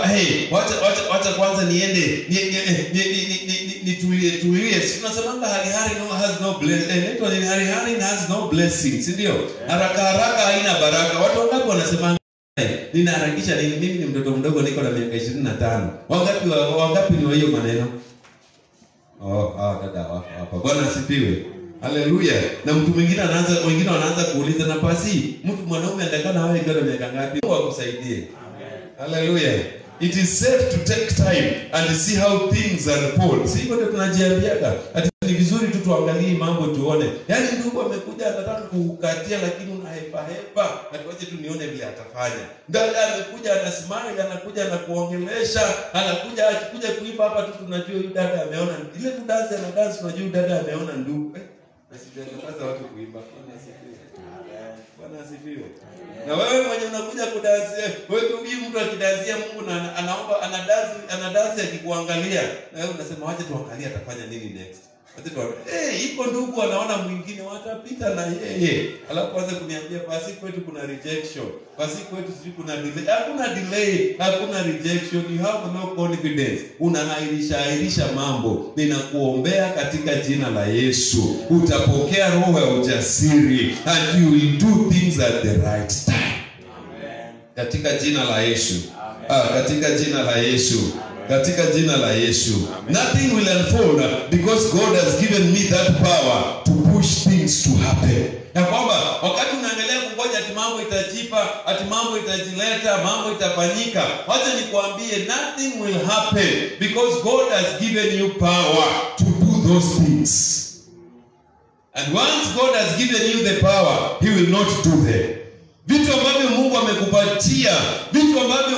[SPEAKER 1] wacha kwanza niende nitulie. Tunasema hari no has no blessing. Hari has no blessing, si ndio? Haraka haina baraka. Watu wangapi wanasema ninaharakisha nini? Mimi ni mtoto mdogo, niko na miaka 25. Wangapi ni hiyo maneno? Dada hapa. Bwana asifiwe. Haleluya. Na mtu mwingine wengine wanaanza kuuliza na pasi, mtu mwanaume atakana wewe kwa miaka ngapi? Mungu akusaidie. Amen. Haleluya. It is safe to take time and see how things unfold. Sio ndio tunajiambiaga. Ni vizuri tu tuangalie mambo tuone. Yaani ndugu amekuja anataka kukatia lakini unahepa. Atuache tu nione vile atafanya. Dada amekuja anasimama, anakuja na kuongelesha, akikuja kuipa hapa tu tunajua huyu dada ameona. Ile tu dance na dance tunajua huyu dada ameona ndugu. Basi tunataka watu kuimba. Bwana asifiwe. Na wewe mwenye unakuja kudansia, wewe huyu mtu akidansia Mungu na anaomba anadansi akikuangalia, na wewe unasema wacha tuangalie atafanya nini next. Iko ndugu anaona mwingine watapita na yeye. Alafu kwanza kuniambia basi kwetu kuna rejection. Basi kwetu sisi kuna delay. Hakuna rejection. You have no confidence. Unahairisha mambo. Ninakuombea katika jina la Yesu. Utapokea roho ya ujasiri and you will do things at the right time. Amen. Katika jina la Yesu. Katika jina la Yesu. Katika jina la Yesu. Nothing will unfold because God has given me that power to push things to happen. Na kwamba wakati unaendelea kungoja ati mambo itajipa, ati mambo itajileta, mambo itafanyika, wacha nikwambie nothing will happen because God has given you power to do those things. And once God has given you the power, he will not do them. Vitu ambavyo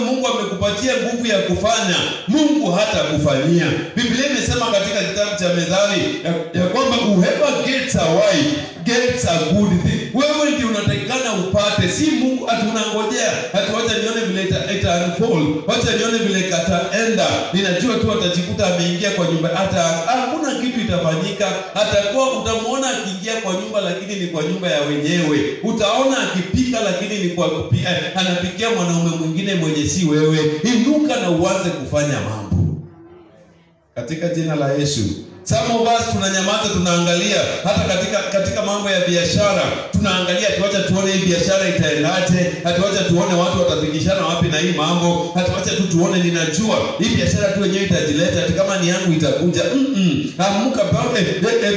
[SPEAKER 1] Mungu amekupatia nguvu ya kufanya, Mungu hata kufanyia. Biblia imesema katika kitabu cha Methali ya kwamba whoever gets a wife gets a good thing. Wewe ndio unatakikana upate, si Mungu atunangojea. Wacha nione vile ita unfold, wacha nione vile kataenda. Ninajua tu atajikuta ameingia kwa nyumba, hata hakuna kitu itafanyika. Atakuwa utamuona akiingia kwa nyumba lakini ni kwa nyumba ya wenyewe. Utaona akipika lakini ni kwa kupika, anapikia mwanaume mwingine mwenye si wewe. Inuka na uanze kufanya mambo katika jina la Yesu. Some of us tunanyamaza, tunaangalia hata katika mambo ya biashara. Tunaangalia tuacha tuone hii biashara itaendaje, tuacha tuone watu watapigishana wapi na hii mambo, tuacha tu tuone, ninajua hii biashara tu yenyewe itajileta, hata kama ni yangu itakuja. Amka pale.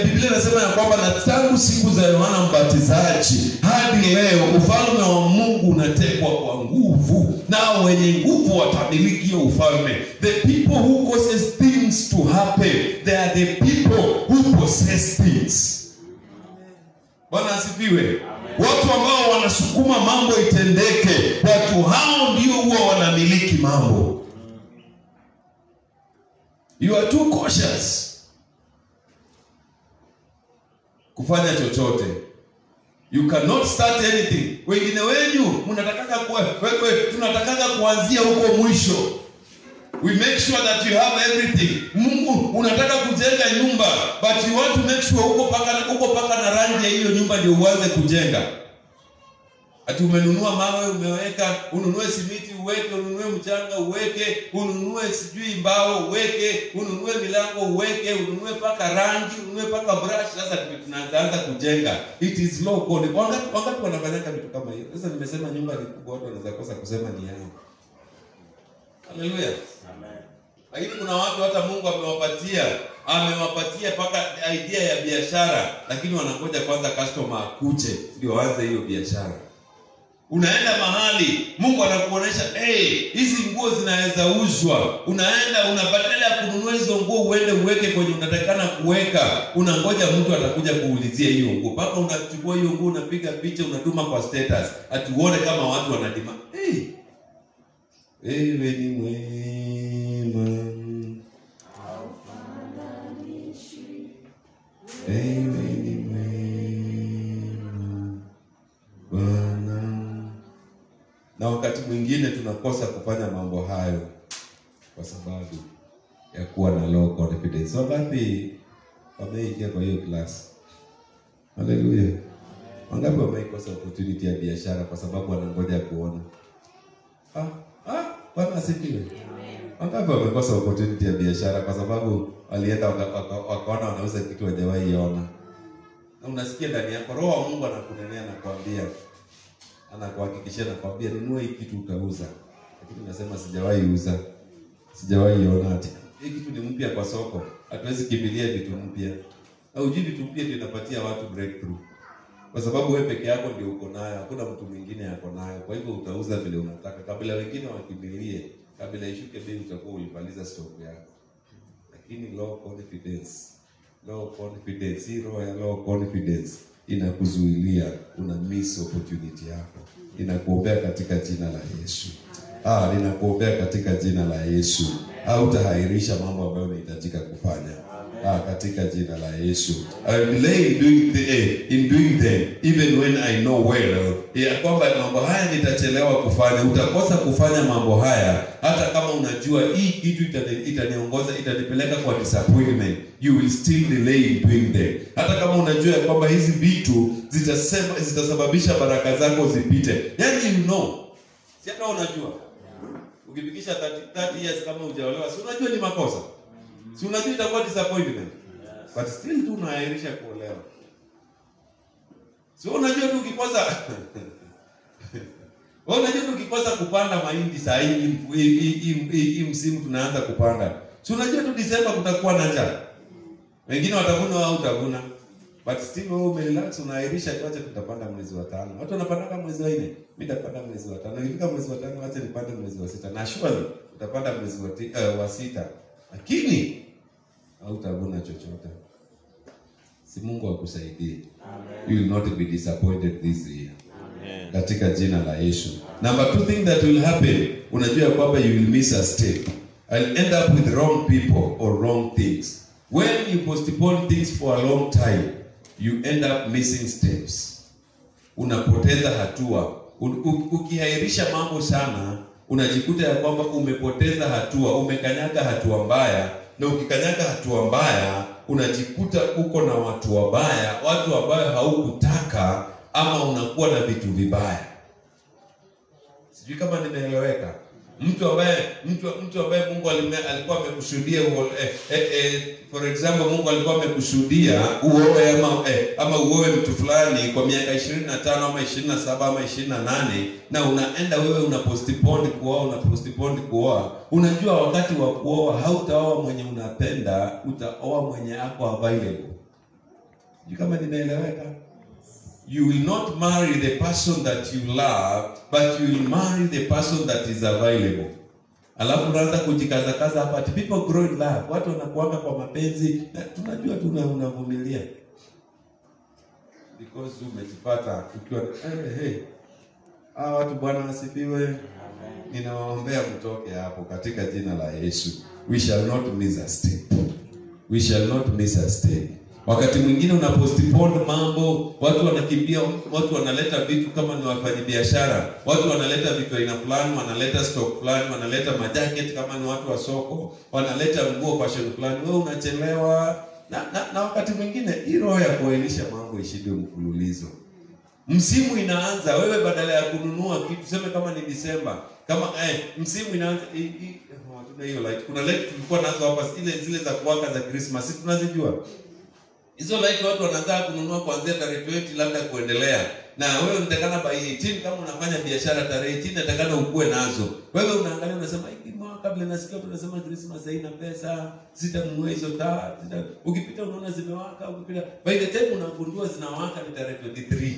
[SPEAKER 1] Biblia inasema ya kwamba na tangu siku za Yohana Mbatizaji hadi leo ufalme wa Mungu unatekwa kwa nguvu, nao wenye nguvu watamiliki hiyo ufalme. The people who causes things to happen, they are the people who possess things. Bwana asifiwe. Watu ambao wanasukuma mambo itendeke, watu hao ndio huwa wanamiliki mambo. You are too cautious kufanya chochote. You cannot start anything. Wengine wenu tunataka kuanzia huko mwisho. We make sure that you have everything. Mungu unataka kujenga nyumba, but you want to make sure uko paka na rangi ya hiyo nyumba ndio uanze kujenga. Ati umenunua mawe umeweka, ununue simiti uweke, ununue mchanga uweke, ununue sijui mbao uweke, ununue milango uweke, ununue paka rangi, ununue paka brush. Sasa tunaanza kujenga. It is low code. Wangapi wanafanya vitu kama hiyo? Sasa nimesema nyumba ni kubwa, watu wanaweza kosa kusema ni yao. Haleluya. Amen. Lakini kuna watu hata Mungu amewapatia paka idea ya biashara, lakini wanangoja kwanza customer akuje ndio waanze hiyo biashara. Unaenda mahali Mungu anakuonesha hizi nguo zinaweza uzwa, unaenda unabadala ya kununua hizo nguo uende uweke kwenye unatakana kuweka, unangoja mtu atakuja kuulizia hiyo nguo, paka unachukua hiyo nguo unapiga picha unatuma kwa status atuone kama watu wanadima. Ewe ni mwema, ewe ni mwema Bwana. Na wakati mwingine tunakosa kufanya mambo hayo kwa sababu ya kuwa na low confidence. Wangapi wameingia kwa hiyo class? Haleluya. Wangapi wameikosa opportunity ya biashara kwa sababu wanangoja kuona? Bwana asifiwe. Wangapi wamekosa opportunity ya biashara kwa sababu walienda wakaona wanauza kitu hawajawahi ona? Na unasikia ndani yako roho wa Mungu anakunenea na kuambia, anakuhakikishia na kuambia nunua hii kitu utauza. Lakini unasema sijawahi ona ati. Hii kitu ni mpya kwa soko. Hatuwezi kimbilia vitu mpya. Au vitu mpya tunapatia watu breakthrough. Kwa sababu wewe peke yako ndio uko nayo, hakuna mtu mwingine yako nayo. Kwa hivyo utauza vile unataka. Kabla wengine wakimbilie, kabla ishuke bei utakuwa ulimaliza stock yako. Lakini low confidence, hero ya low confidence inakuzuilia, una miss opportunity yako. Ninakuombea katika jina la Yesu. Ninakuombea katika jina la Yesu. Utahairisha mambo ambayo unahitajika kufanya. Katika jina la Yesu. I delay in doing them even when I know well. Kwamba mambo haya nitachelewa kufanya. Utakosa kufanya mambo haya hata kama unajua hii kitu itaniongoza, itanipeleka kwa disappointment. You will still delay in doing them. Hata kama unajua kwamba hizi vitu zitasababisha baraka zako zipite. Yani you know. Si hata unajua. Ukifikisha 30 years kama hujaolewa, si unajua ni makosa. Si unajua itakuwa disappointment. Yes. But still tu unaahirisha kuolewa. Si unajua tu ukikosa unajua tu ukikosa kupanda mahindi saa hii msimu tunaanza kupanda. Si unajua tu Disemba kutakuwa na njaa. Wengine watavuna au utavuna. But still wewe umerelax unaahirisha tuache tutapanda mwezi wa 5. Watu wanapanda mwezi wa 4. Mimi nitapanda mwezi wa 5. Nikifika mwezi wa 5 acha nipande mwezi wa 6. Na surely utapanda mwezi wa 6. Lakini hautavuna chochote. Si Mungu akusaidie. You will not be disappointed this year. Amen. Katika jina la Yesu. Number 2 thing that will happen, unajua kwamba you will miss a step. I'll end up with wrong people or wrong things. When you postpone things for a long time, you end up missing steps. Unapoteza hatua. Ukihairisha mambo sana, unajikuta ya kwamba umepoteza hatua, umekanyaga hatua mbaya, na ukikanyaga hatua mbaya, unajikuta uko na watu wabaya, watu ambao haukutaka, ama unakuwa na vitu vibaya. Sijui kama nimeeleweka. Mtu ambaye Mungu alikuwa amekushuhudia for example Mungu alikuwa amekushuhudia uoe ama uoe mtu fulani kwa miaka 25 ama 27 ama 28, na unaenda wewe unapostpone kuoa. Unajua wakati wa kuoa hautaoa mwenye unapenda, utaoa mwenye ako available. Sijui kama nimeeleweka. You will not marry the person that you love, but you will marry the person that is available. Alafu unaanza kujikaza hapa, people grow in love. Watu wanakuanga kwa mapenzi, na tunajua unavumilia. Because umejipata ukiwa watu Bwana asifiwe. Ninawaombea mtoke hapo katika jina la Yesu. We shall not miss a step. We shall not miss a step. Wakati mwingine unapostpone mambo, watu wanakimbia, watu wanaleta vitu kama ni wafanyabiashara. Watu wanaleta vitu aina fulani, wanaleta stock fulani, wanaleta majacket kama ni watu wa soko, wanaleta nguo fashion fulani. Wewe unachelewa. Na wakati mwingine hii roho ya kuainisha mambo ishinde mfululizo. Msimu inaanza, wewe badala ya kununua kitu, sema kama ni Disemba, kama msimu inaanza tuna hiyo light. Kuna light tulikuwa nazo hapa zile za kuwaka za Christmas, tunazijua. Hizo light watu wanaanza kununua kuanzia tarehe 20 labda kuendelea. Na wewe unatakana by 18 kama unafanya biashara tarehe 18 unatakana ukue nazo. Wewe unaangalia unasema hiki mwaka
[SPEAKER 2] kabla nasikia tunasema Christmas haina pesa, sitanunua hizo taa. Ukipita unaona zimewaka, ukipita by the time unagundua zinawaka ni tarehe 23.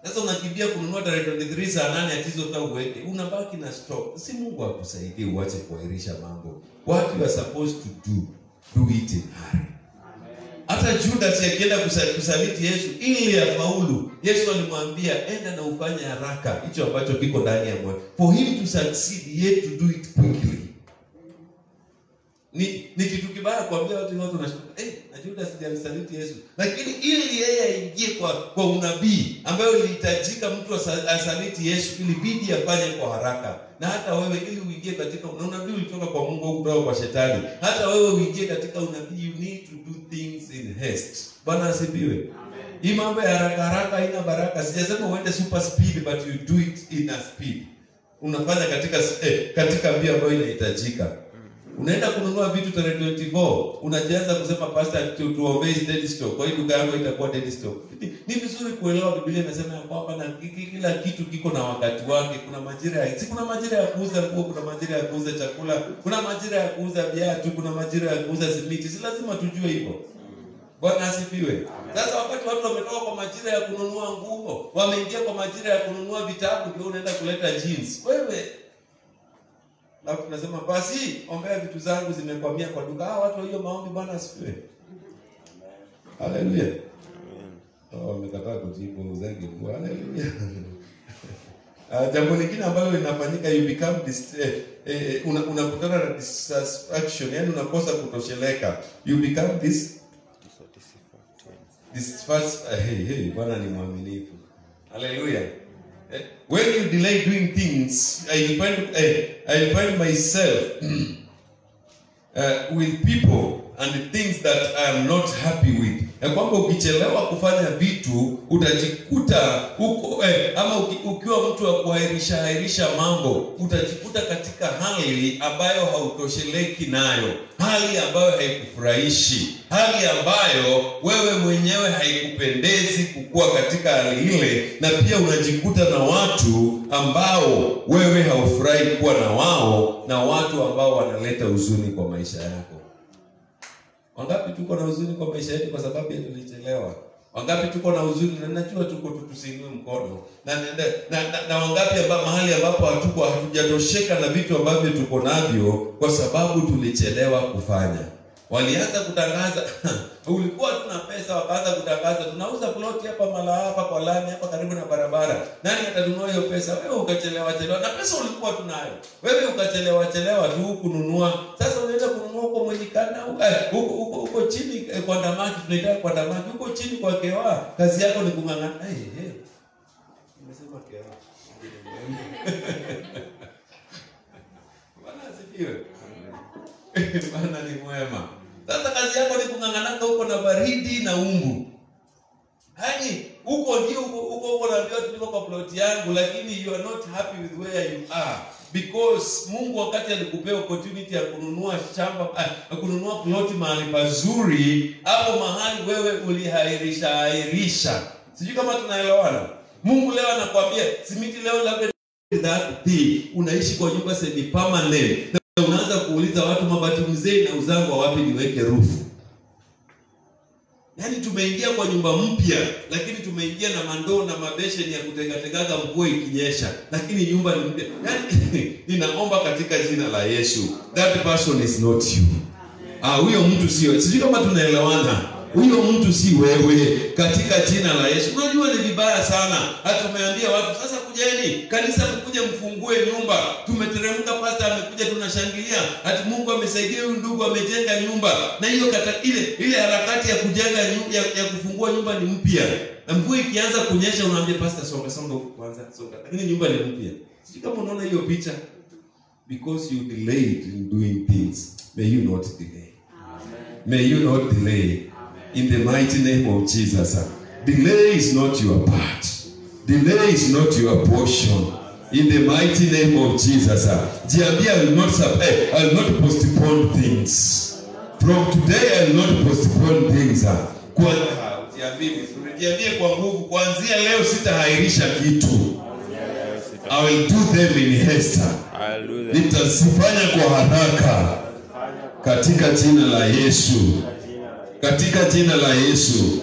[SPEAKER 2] Sasa unakimbia kununua tarehe 23 saa 8 atizo taa uweke. Unabaki na stock. Si Mungu akusaidie uache kuahirisha mambo. What you are supposed to do it in hurry. Hata Judas akienda kusaliti Yesu ili afaulu, Yesu alimwambia enda na ufanye haraka hicho ambacho kiko ndani ya moyo. For him to succeed, he had to do it quickly. Ni kitu kibaya kuambia watu wanashtuka, na Judas alisaliti Yesu. Lakini ili yeye aingie kwa unabii ambayo ilihitajika mtu asaliti Yesu, ilibidi afanye kwa haraka. Na hata wewe ili uingie katika unabii ulitoka kwa Mungu au kutoka kwa shetani. Hata wewe uingie katika unabii, you need to do things in haste. Bwana asifiwe. Amen. Hii mambo ya haraka haina baraka. Sijasema uende super speed, but you do it in a speed. Unafanya katika mbio ambayo inahitajika. Unaenda kununua vitu tarehe 24, unajianza kusema pastor tuombee dead stock. Kwa hiyo duka yako itakuwa dead stock. Ni vizuri kuelewa Biblia inasema kwamba na kila kitu kiko na wakati wake. Kuna majira ya kuuza nguo, kuna majira ya kuuza chakula, kuna majira ya kuuza viatu, kuna majira ya kuuza simiti. Si lazima tujue hivyo. Bwana asifiwe. Sasa wakati watu wametoka kwa majira ya kununua nguo, wameingia kwa majira ya kununua vitabu, ndio unaenda kuleta jeans. Wewe na tunasema basi ombea vitu zangu zimekwamia kwa duka. Watu hiyo maombi Bwana asifiwe. Haleluya. Amen. Wamekataa kujibu uzangi. Haleluya. Jambo lingine ambalo linafanyika, you become unakutana na dissatisfaction, yani unakosa kutosheleka. You become this Bwana ni mwaminifu. Haleluya. When you delay doing things, I find myself with people and things that I am not happy with. Na kwamba ukichelewa kufanya vitu utajikuta ama ukiwa mtu wa kuahirisha mambo, utajikuta katika hali ambayo hautosheleki nayo, hali ambayo haikufurahishi, hali ambayo wewe mwenyewe haikupendezi kukua katika hali ile, na pia unajikuta na watu ambao wewe haufurahi kuwa na wao, na watu ambao wanaleta huzuni kwa maisha yako. Wangapi tuko na huzuni kwa maisha yetu kwa sababu ya tulichelewa? Wangapi tuko na huzuni na najua tuko tutusinue mkono. Na wangapi ambao mahali ambapo hatujatosheka na vitu ambavyo tuko navyo kwa sababu tulichelewa kufanya. Walianza kutangaza ulikuwa tuna pesa, wakaanza kutangaza tunauza ploti hapa hapa kwa lami hapa karibu na barabara. Nani atanunua hiyo pesa? Wewe ukachelewa na pesa ulikuwa tunayo. Wewe ukachelewa tu kununua. Sasa unaenda kununua huko Mwenyekana huko chini kwa Ndamaki, tunaita kwa Ndamaki huko chini kwa Kewa. Kazi yako ni kung'ang'ana. Nimesema Kewa. Bwana asifiwe. Bwana ni mwema. Sasa kazi yako ni kung'ang'ana huko na baridi na umbu. Yaani huko ndio huko na ndio tuliko kwa plot yangu, lakini you are not happy with where you are, because Mungu wakati alikupea opportunity ya kununua shamba, kununua plot mahali pazuri, hapo mahali wewe ulihairisha. Sijui kama tunaelewana. Mungu leo anakuambia simiti leo labda that day unaishi kwa nyumba semi permanent. Unaanza kuuliza watu mabati mzee na uzangu wapi niweke rufu. Yaani tumeingia kwa nyumba mpya, lakini tumeingia na mandoo na mabesheni ya kutegategaga mvua ikinyesha, lakini nyumba ni mpya. Yaani ninaomba katika jina la Yesu, that person is not you. Huyo mtu sio. Sijui kama tunaelewana. Huyo mtu si wewe katika jina la Yesu. Unajua ni vibaya sana. Hata tumeambia watu sasa kujeni kanisa mkuje mfungue nyumba. Tumeteremka pastor amekuja tunashangilia. Hata Mungu amesaidia huyu ndugu amejenga nyumba. Na hiyo ile harakati ya kujenga ya kufungua nyumba ni mpya. Na mvua ikianza kunyesha unaambia pastor songa kwanza songa. Lakini nyumba ni mpya. Sijui kama unaona hiyo picha. Because you delayed in doing things, may you not delay. Amen. May you not delay. In the mighty name of Jesus. Delay is not your part. Delay is not your portion. In the mighty name of Jesus. Jiambia, I will not postpone things. From today, I will not postpone things. Jiambie kwa nguvu, kuanzia leo sitahairisha kitu. I will do them in haste.
[SPEAKER 3] Hallelujah.
[SPEAKER 1] Nitazifanya kwa haraka katika jina la Yesu. Katika jina la Yesu.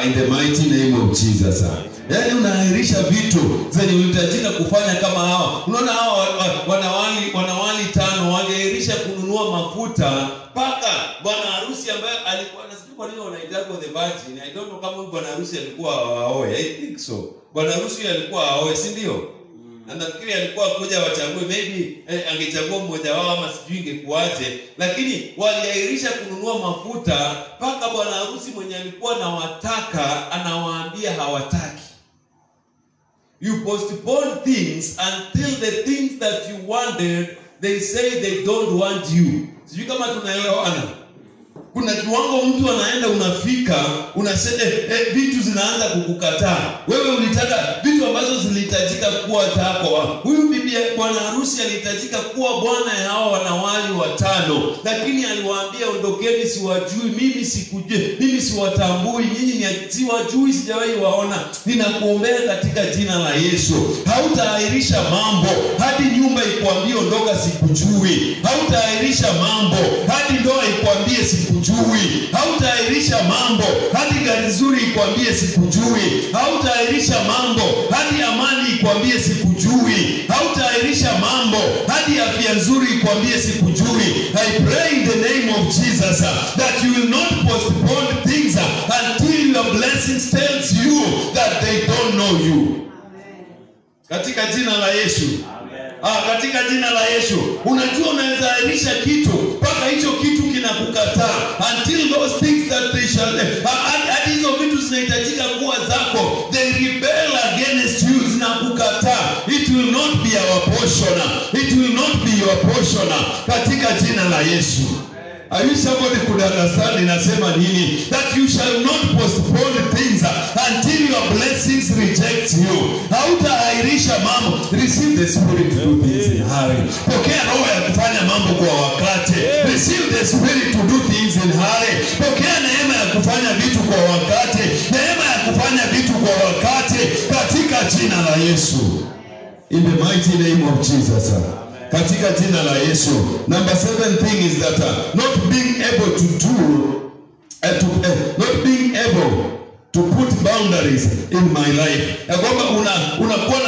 [SPEAKER 1] In the mighty name of Jesus. Yaani unaahirisha vitu zenye unahitajika kufanya kama hawa. Unaona hawa wanawali 5 wangeahirisha kununua mafuta mpaka bwana harusi ambaye alikuwa nasikia kwa nini wanaitaka the virgin. I don't know kama bwana harusi alikuwa aoe. I think so. Bwana harusi alikuwa aoe, si ndio? Na nafikiri alikuwa kuja wachague, maybe angechagua mmoja wao ama sijui ingekuaje, lakini waliahirisha kununua mafuta mpaka bwana harusi mwenye alikuwa na wataka anawaambia hawataki. You postpone things until the things that you wanted, they say they don't want you. Sijui kama tunaelewana. Kuna kiwango mtu anaenda unafika, unasema vitu zinaanza kukukataa. Wewe ulitaka vitu ambazo zilihitajika kuwa zako. Huyu bibi bwana harusi alihitajika kuwa bwana ya hao wanawali 5, lakini aliwaambia ondokeni, siwajui, mimi sikujui, mimi siwatambui, nyinyi ni siwajui, sijawahi waona. Ninakuombea katika jina la Yesu, hautaahirisha mambo hadi nyumba ikwambie ondoka, sikujui. Hautaahirisha mambo hadi ndoa ikwambie sikujui. Hautaahirisha mambo hadi gari nzuri ikwambie sikujui. Hautaahirisha mambo hadi amani ikwambie sikujui. Hautaahirisha mambo hadi afya nzuri ikwambie sikujui. I pray in the name of Jesus that you will not postpone things until your blessings tells you that they don't know you. Katika jina la Yesu. Katika jina la Yesu. Unajua unaweza ahirisha kitu mpaka hicho kitu kinakukataa, until those things that they shall hadi hizo vitu zinahitajika kuwa zako, they rebel against you, zinakukataa. It will not be our portion. It will not be your portion katika jina la Yesu. I wish somebody could understand inasema nini? That you shall not postpone things until your blessings reject you. Hautaahirisha mambo. Receive the spirit to do things in hurry. Pokea roho ya kufanya mambo kwa wakati. Receive the spirit to do things in hurry. Pokea neema ya kufanya vitu kwa wakati. Neema ya kufanya vitu kwa wakati katika jina la Yesu. In the mighty name of Jesus. Katika jina la Yesu. Number 7 thing is that not being able to do not being able to put boundaries in my life. Ya kwamba unakuwa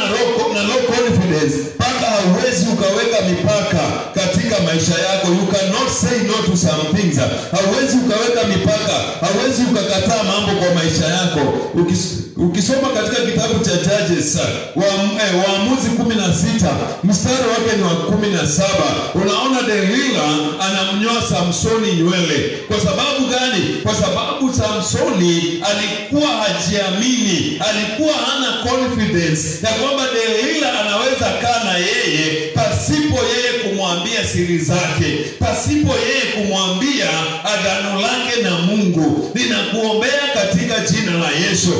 [SPEAKER 1] na low confidence mpaka hauwezi ukaweka mipaka katika maisha yako. You cannot say no to some things. Hauwezi ukaweka mipaka, hauwezi ukakataa mambo kwa maisha yako. Ukisoma katika kitabu cha Judges Waamuzi 16 mstari wake ni wa 17, unaona Delila anamnyoa Samsoni nywele. Kwa sababu gani? Kwa sababu Samsoni alikuwa hajiamini, alikuwa hana confidence ya kwamba Delila anaweza kaa na yeye pasipo yeye kumwambia siri zake, pasipo yeye kumwambia agano lake na Mungu. Ninakuombea katika jina la Yesu.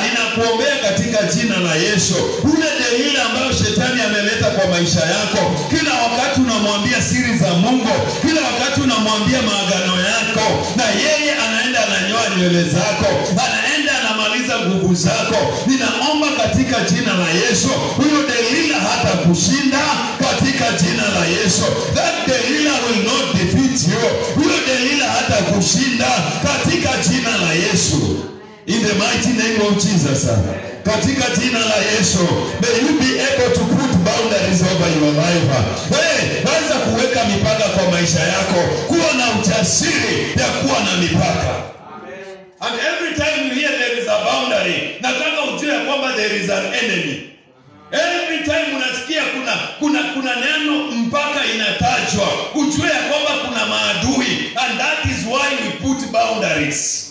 [SPEAKER 1] Ninakuombea katika jina la Yesu. Ule Delila ambayo shetani ameleta kwa maisha yako, kila wakati unamwambia siri za Mungu, kila wakati unamwambia maagano yako, na yeye anaenda ananyoa nywele zako, anaenda anamaliza nguvu zako. Ninaomba katika jina la Yesu, huyo Delila hata kushinda katika jina la Yesu. That Delila will not defeat you. Huyo Delila hata kushinda katika jina la Yesu. In the mighty name of Jesus. Katika jina la Yesu. May you be able to put boundaries over your life. Anza kuweka mipaka kwa maisha yako. Kuwa na ujasiri ya kuwa na mipaka. And every time you hear there is a boundary, nataka ujue kwamba there is an enemy. Every time unasikia kuna neno mpaka inatajwa, ujue kwamba kuna maadui, and that is why we put boundaries.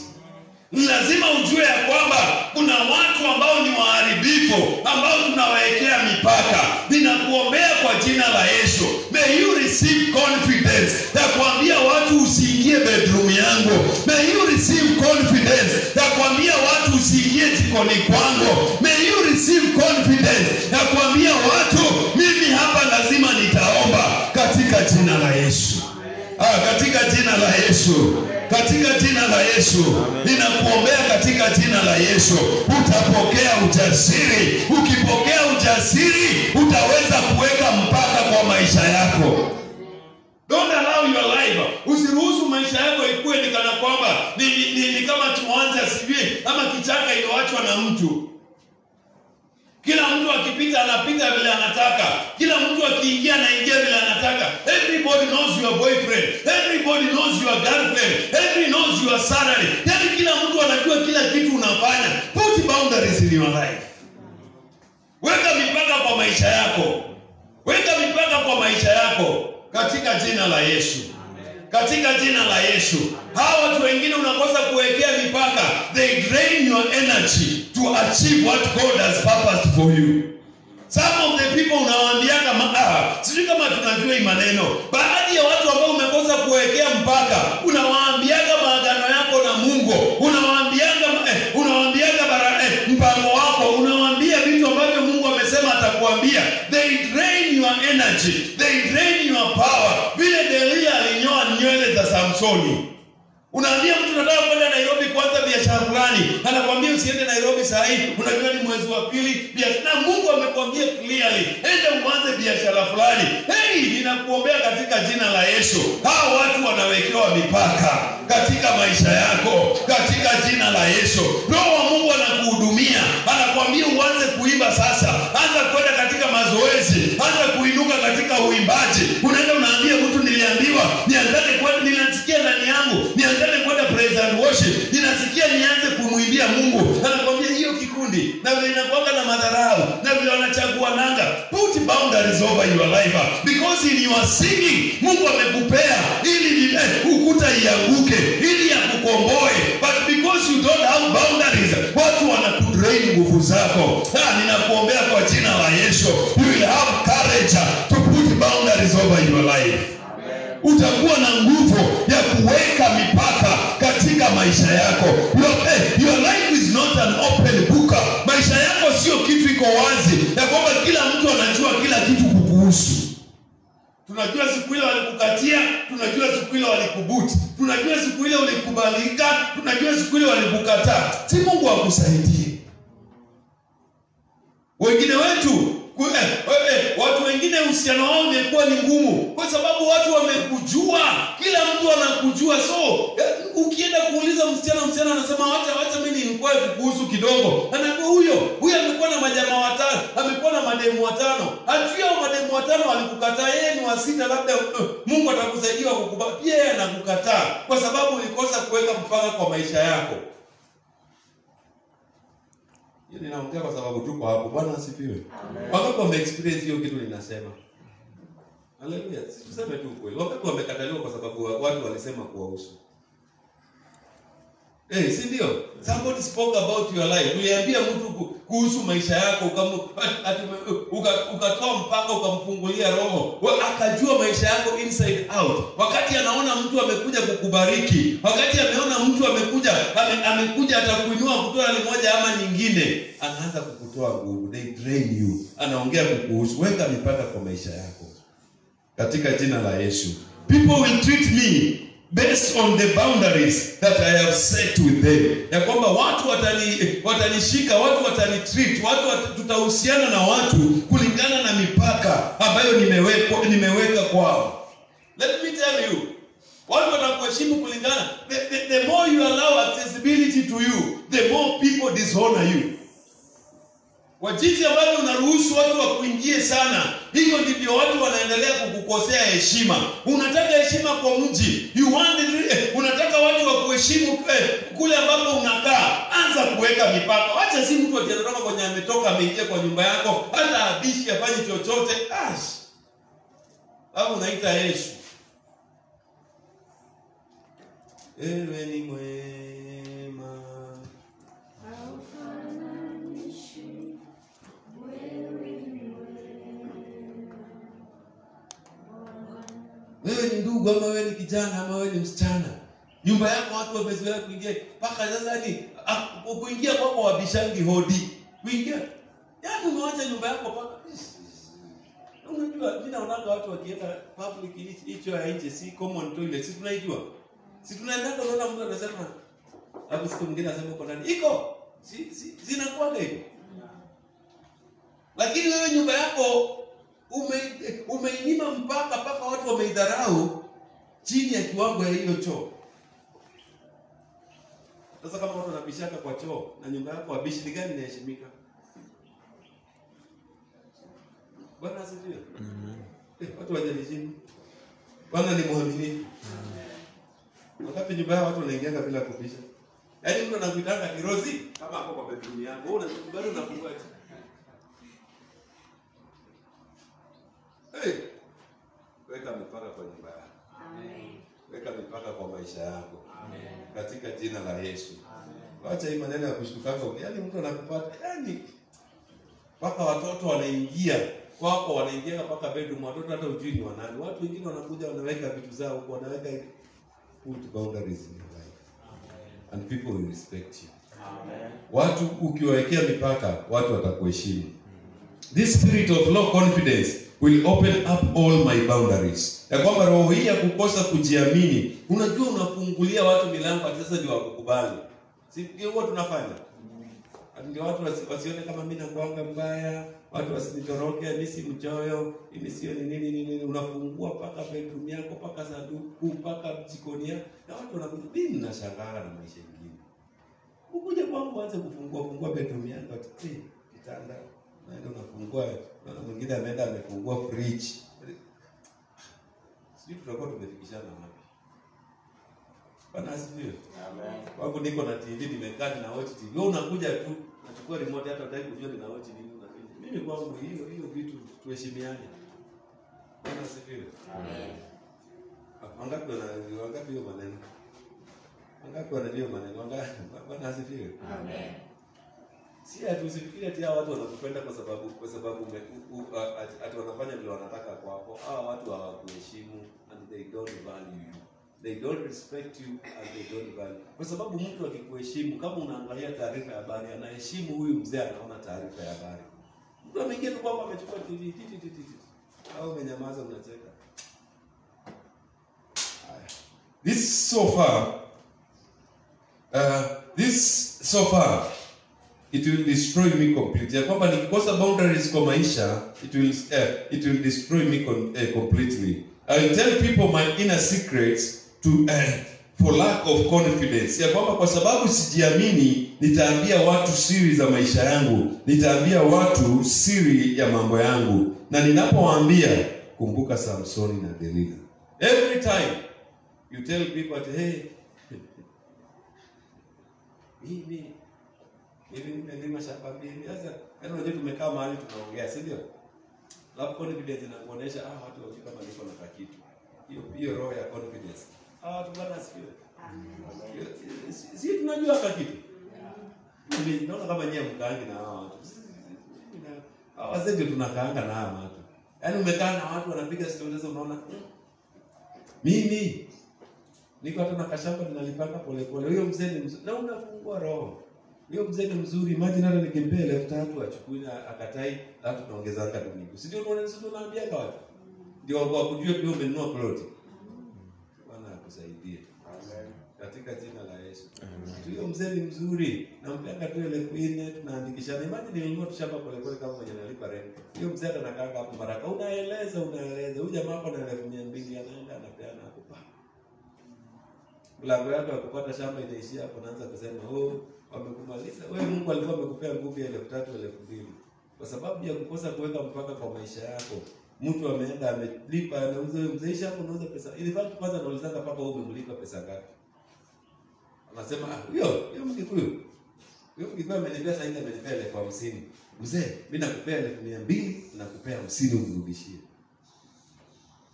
[SPEAKER 1] Lazima ujue ya kwamba kuna watu ambao ni waharibifu ambao tunawaekea mipaka. Ninakuombea kwa jina la Yesu. May you receive confidence ya kuambia watu usiingie bedroom yangu. May you receive confidence ya kuambia watu usiingie jikoni kwangu. May you receive confidence ya kuambia watu mimi hapa lazima nitaomba katika jina la Yesu. Katika jina la Yesu.
[SPEAKER 3] katika jina la Yesu. Ninakuombea katika jina la Yesu, utapokea ujasiri. Ukipokea ujasiri, utaweza kuweka mpaka kwa maisha yako. Don't allow your life. Usiruhusu maisha yako ikuwe ni kana kwamba ni kama kiwanja sijui ama kichaka iliyoachwa na mtu. Kila mtu akipita anapita vile anataka. Kila mtu akiingia anaingia vile anataka. Everybody knows your boyfriend. Everybody knows your girlfriend. Everybody knows your salary. Yaani kila mtu anajua kila kitu unafanya. Put boundaries in your life. Weka mipaka kwa maisha yako. Weka mipaka kwa maisha yako katika jina la Yesu. Katika jina la Yesu. Hawa watu wengine unakosa kuwekea mipaka. They drain your energy to achieve what God has purposed for you. Some of the people unawaambianga sijui kama tunajua hii maneno. Baadhi ya watu ambao umekosa kuwekea mpaka, unawaambianga maagano yako na Mungu. Unawaambianga mpango wako, unawaambia vitu ambavyo Mungu amesema atakuambia. They drain your energy. They drain your power. Vile Delila alinyoa nywele za Samsoni. Unaambia mtu nataka kwenda Nairobi kwanza biashara fulani. Anakuambia usiende Nairobi saa hii. Unajua ni mwezi wa pili. Na Mungu amekwambia clearly, enda uanze biashara fulani. Ninakuombea katika jina la Yesu. Hao watu wanawekewa mipaka katika maisha yako katika jina la Yesu. Roho wa Mungu anakuhudumia. Anakuambia uanze kuimba sasa. Anza kwenda katika mazoezi. Anza kuinuka katika uimbaji. Unaenda unaambia mtu niliambiwa nianze kwenda, ninasikia ndani yangu nianze kwenda praise and worship. Ninasikia nianze kumwimbia Mungu. Anakuambia hiyo kikundi na vile inakuwa na madharau na vile wanachagua nanga. Put boundaries over your life because in your singing Mungu amekupea ili ukuta ianguke, ili akukomboe. But because you don't have boundaries, watu wanakudrain nguvu zako. Ninakuombea kwa jina la Yesu, you will have courage to put boundaries over your life. Utakuwa na nguvu ya kuweka mipaka katika maisha yako. Your life is not an open book. Maisha yako sio kitu iko wazi ya kwamba kila mtu anajua kila kitu kukuhusu. Tunajua siku ile walikukatia, tunajua siku ile walikubuti, tunajua siku ile ulikubalika, tunajua siku ile walikukataa. Si Mungu akusaidie. Wengine wetu watu wengine uhusiano wao umekuwa ni ngumu kwa sababu watu wamekujua. Kila mtu anakujua. So ukienda kuuliza msichana anasema wacha mimi inquire kuhusu kidogo. Anakuwa huyo amekuwa na majamaa watano, amekuwa na mademu watano. Hajui mademu watano walikukataa, yeye ni wa sita, labda Mungu atakusaidia kukubali. Pia yeye anakukataa kwa sababu ulikosa kuweka mpaka kwa maisha yako. Ninaongea kwa sababu tuko hapo. Bwana asifiwe. Wangapi wame-experience hiyo kitu ninasema? Haleluya. Tuseme tu kweli. Wangapi wamekataliwa kwa sababu watu walisema kuwahusu? Si ndio? Somebody spoke about your life. Uliambia mtu kuhusu maisha yako, ukatoa mpaka, ukamfungulia roho. Akajua maisha yako inside out. Wakati anaona mtu amekuja kukubariki, wakati ameona mtu amekuja atakuinua kutoa hali moja ama nyingine, anaanza kukutoa nguvu. They drain you. Anaongea kukuhusu. Weka mipaka kwa maisha yako katika jina la Yesu. People will treat me based on the boundaries that I have set with them. Ya kwamba watu watanishika, watu watanitreat, tutahusiana na watu kulingana na mipaka ambayo nimeweka kwao. Let me tell you, watu watakuheshimu kulingana. The more you allow accessibility to you, the more people dishonor you. Kwa jinsi ambavyo unaruhusu watu wakuingie sana, hivyo ndivyo watu wanaendelea kukukosea heshima. Unataka heshima kwa mji, unataka watu wakuheshimu kule ambapo unakaa. Anza kuweka mipaka. Acha si mtu atatoka kwenye ametoka ameingia kwa nyumba yako, hata abishi afanye chochote. Au unaita Yesu. Ewe ni mwema. Wewe ni ndugu ama wewe ni kijana ama wewe ni msichana. Nyumba yako watu wamezoea kuingia. Paka sasa ni kuingia kwako wabishangi hodi. Kuingia. Yaani umeacha nyumba yako paka. Unajua mimi naona watu wakienda public hicho ya nje si common toilet. Si tunaijua.
[SPEAKER 2] Si tunaenda unaona mtu anasema hapo, siku mwingine anasema uko ndani. Iko. Zinakuwa hivyo. Lakini wewe nyumba yako umeinyima mpaka watu wameidharau chini ya kiwango ya hiyo choo. Sasa kama watu wanabishaka kwa choo na nyumba yako wabishi, ni gani inaheshimika? Bwana asifiwe. Watu wajalishini. Bwana ni muaminifu. Wakati nyumba yao watu wanaingianga bila kubisha. Yaani mtu anakuitanga kirozi kama hapo kwa bedroom yako. Wewe bado unafungua eti. Weka mipaka kwa nyumba yako. Amen. Weka mipaka kwa maisha yako. Amen. Katika jina la Yesu. Amen. Acha hii maneno ya kushtukaka. Yaani mtu anakupata, yaani mpaka watoto wanaingia kwako, wanaingia mpaka bedroom, watoto hata ujui ni wanani. Watu wengine wanakuja wanaweka vitu zao huko, wanaweka put boundaries in your life. Amen. And people will respect you. Amen. Watu ukiwawekea mipaka, watu watakuheshimu. This spirit of low confidence will open up all my boundaries. Ya kwamba roho hii ya kukosa kujiamini, unajua unafungulia watu milango sasa ndio wakukubali. Si ndio huwa tunafanya? Ndio watu wasione kama mimi nakuanga mbaya, watu wasinitoroke, mimi si mchoyo, mimi sio nini. Unafungua paka bedroom yako, paka sanduku, paka jikoni yako, na watu wanakuja. Mimi ninashangaa na maisha mengine. Ukuje kwangu anze kufungua bedroom yako, kitanda, na ndio unafungua, na mwingine ameenda amefungua fridge. Sisi tutakuwa tumefikishana wapi? Bwana asifiwe. Amen. Wangu niko na TV nimekaa na watch TV. Wewe unakuja tu, nachukua remote hata utaki kujua ni na watch nini unafanya. Mimi kwangu hiyo vitu tuheshimiane. Bwana asifiwe. Amen. Wangapi hiyo maneno? Wangapi wanajua maneno? Bwana asifiwe. Amen. Si atusifikiri ati hao watu wanakupenda kwa sababu ati wanafanya vile wanataka kwako. Hao watu hawakuheshimu and they don't value you. They don't respect you and they don't value. Kwa sababu mtu akikuheshimu, kama unaangalia taarifa ya habari, anaheshimu huyu mzee, anaona taarifa ya habari. Mtu ameingia tu kwamba amechukua TV au umenyamaza unacheka. This so far it will destroy me completely. Ya kwamba nikikosa boundaries kwa maisha, it will destroy me completely. I will tell people my inner secrets for lack of confidence. Ya kwamba kwa sababu sijiamini, nitaambia watu siri za maisha yangu, nitaambia watu siri ya mambo yangu. Na ninapowaambia, kumbuka Samsoni na Delila. Every time you tell people that, hey, mimi nimelima shamba mbili. Sasa kama unajua tumekaa mahali tunaongea, si ndio? Lack confidence inakuonesha watu wajui kama niko na kitu. Hiyo roho ya confidence. Watu bwana asifiwe. Amen. Si tunajua kitu. Mimi naona kama nyie mkaangi na hao watu. Wazee tunakaanga na hao watu. Yaani umekaa na watu wanapiga stories sasa unaona mimi niko hata na kashamba ninalipaka pole. Huyo mzee ni mzuri. Na unafungua roho. Huyo mzee ni mzuri. Imagine hata nikimpea 3,000 achukue akatai, hata tunaongeza hata duniku. Si ndio unaambia kwa watu? Ndio wakujue pia umenunua plot. Bwana akusaidie. Amen. Katika jina la Yesu. Amen. Huyo mzee ni mzuri. Nampeleka tu 4,000 tunaandikishana. Imagine nilinunua tushamba pole kama mwenye nalipa rent. Huyo mzee anakanga hapo baraka. Unaeleza. Huyu jamaa hapo na 200 anaenda anapeana hapo pa. Mlango yako ya kupata shamba inaishia hapo, naanza kusema wamekumaliza. Wewe Mungu alikuwa amekupea nguvu ya 3,000 2,000. Kwa sababu ya kukosa kuweka mpaka kwa maisha yako. Mtu ameenda amelipa, anauza mzaisha hapo, anauza pesa. Ili fact kwanza anaulizanga papa wewe umemlipa pesa ngapi? Anasema huyo Mkikuyu. Huyo Mkikuyu amenilipia sasa hivi amenilipia 50,000. Mzee, mimi nakupea 200, nakupea 50 umrudishie.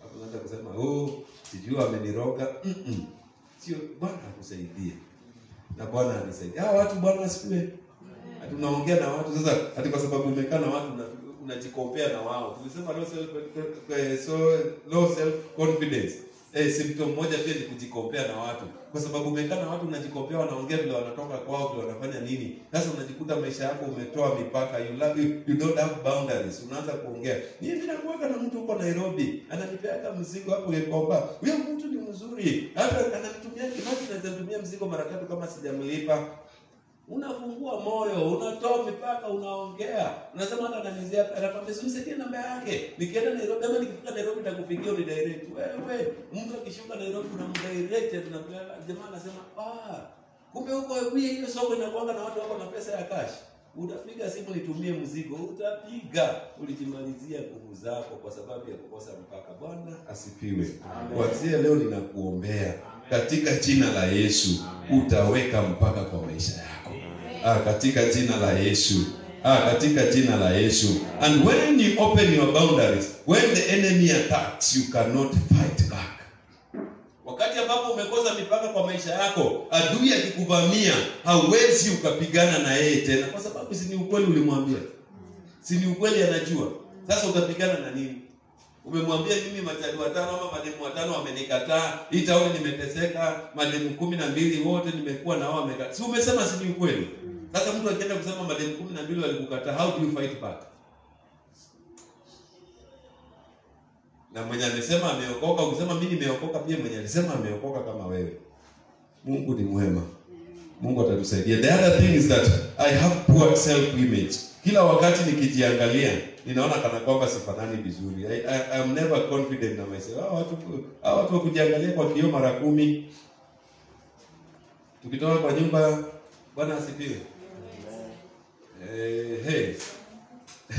[SPEAKER 2] Hapo anaanza kusema sijui ameniroga. Sio, Bwana akusaidie. Na Bwana anisaidie. Watu Bwana asifiwe. Tunaongea na watu sasa hata kwa sababu umekaa na watu unajikompea na wao. Tulisema low self confidence. symptom moja pia ni kujikompea na watu. Kwa sababu umekaa na watu unajikompea, wanaongea vile wanatoka kwao, vile wanafanya nini. Sasa unajikuta maisha yako umetoa mipaka, you don't have boundaries. Unaanza kuongea. Mimi nakuaga na mtu huko Nairobi, ananipeaga mzigo hapo Gikomba. Huyo mtu ni mzuri. Hata ananitumia kimaji, naweza tumia mzigo mara 3 kama sijamlipa. Unafungua moyo, unatoa mipaka, unaongea. Unasema hata ananizia, anakwambia nisaidie namba yake. Nikienda Nairobi ama nikifika Nairobi nitakupigia ni direct. Wewe, mtu akishuka Nairobi unamdirect, tunapeana. Jamaa anasema, kumbe huko hiyo soko inakuanga na watu wako na pesa ya cash. Utapiga simu nitumie mzigo, utapiga. Ulijimalizia nguvu zako kwa sababu ya kukosa mpaka. Bwana asifiwe. Kuanzia leo ninakuombea katika jina la Yesu, utaweka mpaka kwa maisha yako. Katika jina la Yesu. Katika jina la Yesu. And when you open your boundaries, when the enemy attacks, you cannot fight back. Wakati ambapo umekosa mipaka kwa maisha yako, adui akikuvamia, hauwezi ukapigana na yeye tena, kwa sababu si ni ukweli ulimwambia. Si ni ukweli anajua. Sasa utapigana na nini? Umemwambia mimi machadi 5 ama mademu 5 wamenikataa, hii taoni nimeteseka, mademu 12 wote nimekuwa na wao wamekataa. Si umesema si ni ukweli? Sasa mtu akienda kusema mademu 12 walikukataa, how do you fight back? Na mwenye alisema ameokoka, ukisema mimi nimeokoka, pia mwenye alisema ameokoka kama wewe. Mungu ni mwema. Mungu atatusaidia. The other thing is that I have poor self image. Kila wakati nikijiangalia, ninaona kana kwamba sifanani vizuri. I am never confident na myself. Watu wakujiangalia kwa kioo mara 10. Tukitoka kwa nyumba, Bwana asifiwe. Hey.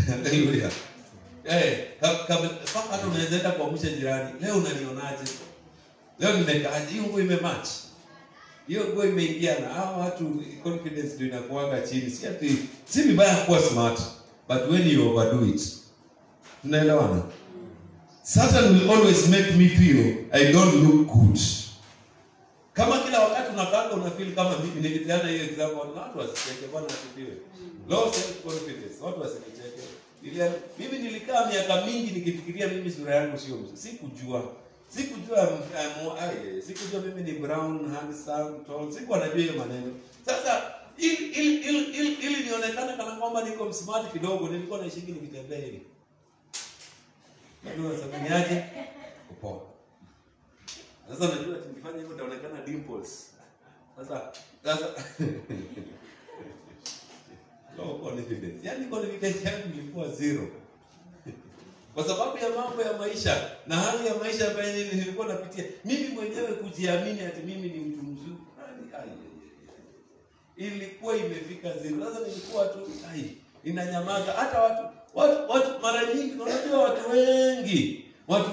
[SPEAKER 2] Hallelujah. Hata unaweza kuamsha jirani. Leo unanionaje? Leo nimekaaje? Hiyo nguo imematch. Hiyo nguo imeingiana. Hao watu confidence ndio inakuaga chini. Si vibaya kuwa smart, but when you overdo it. Tunaelewana? Satan will always make me feel I don't look good. Kama kila wakati unakanga una feel kama mimi nilipeana hiyo example na watu wasicheke. Bwana asifiwe. Low self confidence, watu wasicheke. Mimi nilikaa miaka mingi nikifikiria mimi sura yangu sio mzuri. Sikujua mimi ni brown, handsome, tall. Sikuwa najua hiyo maneno. Sasa ili nionekane kana kwamba niko smart kidogo, nilikuwa naishi nikitembea hivi. Ndio sababu upo. Sasa najua nikifanya hivyo itaonekana dimples. Sasa low confidence. Yaani confidence yangu ilikuwa 0. Kwa sababu ya mambo ya maisha na hali ya maisha ambayo nilikuwa napitia, mimi mwenyewe kujiamini ati mimi ni mtu mzuri, ilikuwa imefika 0. Sasa nilikuwa tu inanyamaza. Hata watu mara nyingi, unajua watu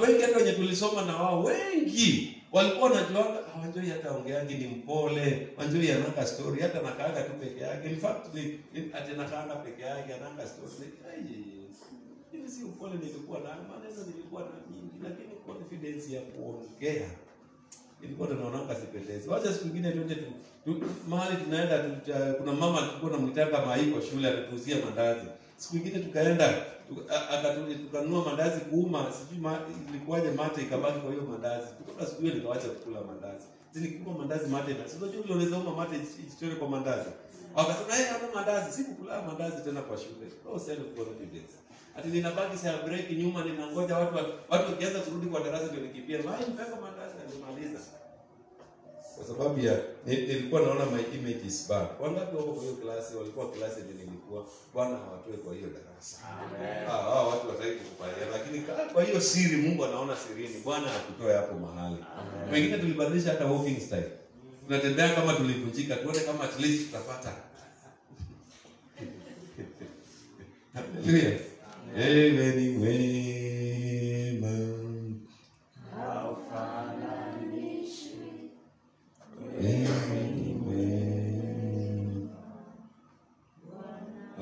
[SPEAKER 2] wengi hata wenye tulisoma na wao wengi walikuwa wanajua hawajui hata ongeangi, ni mpole, wanjui anaka story, hata nakaaga tu peke yake. In fact ati nakaaga peke yake anaka story. Hivi si upole nilikuwa na maneno nilikuwa na mingi, lakini confidence ya kuongea nilikuwa naona sipendezi. Wacha siku nyingine tuende mahali tunaenda, kuna mama tulikuwa tunamtaka maiko shule atatuuzia mandazi. Siku nyingine tukaenda tukanunua mandazi kuuma, sijui ilikuwaje mate ikabaki kwa hiyo mandazi. Tukaona siku hiyo nikaacha kukula mandazi. Nilikula mandazi mate na sio unajua unaweza uma mate ichore kwa mandazi. Wakasema hapa mandazi, sikukula mandazi tena kwa shule. Low self confidence. Ati ninabaki saa break nyuma, ninangoja watu wakianza kurudi kwa darasa ndio nikimbia. Mpaka mandazi nimaliza. Kwa sababu ya nilikuwa naona my image is bad. Wangapi wako kwa hiyo klasi, walikuwa klasi yenye nilikuwa, Bwana hawatoe kwa hiyo darasa. Amen. Watu wataki kukubaliana, lakini kwa hiyo siri Mungu anaona sirini. Bwana akutoe hapo mahali. Wengine tulibadilisha hata walking style. Tunatembea kama tulivunjika, tuone kama at least tutapata. Hallelujah. Anyway,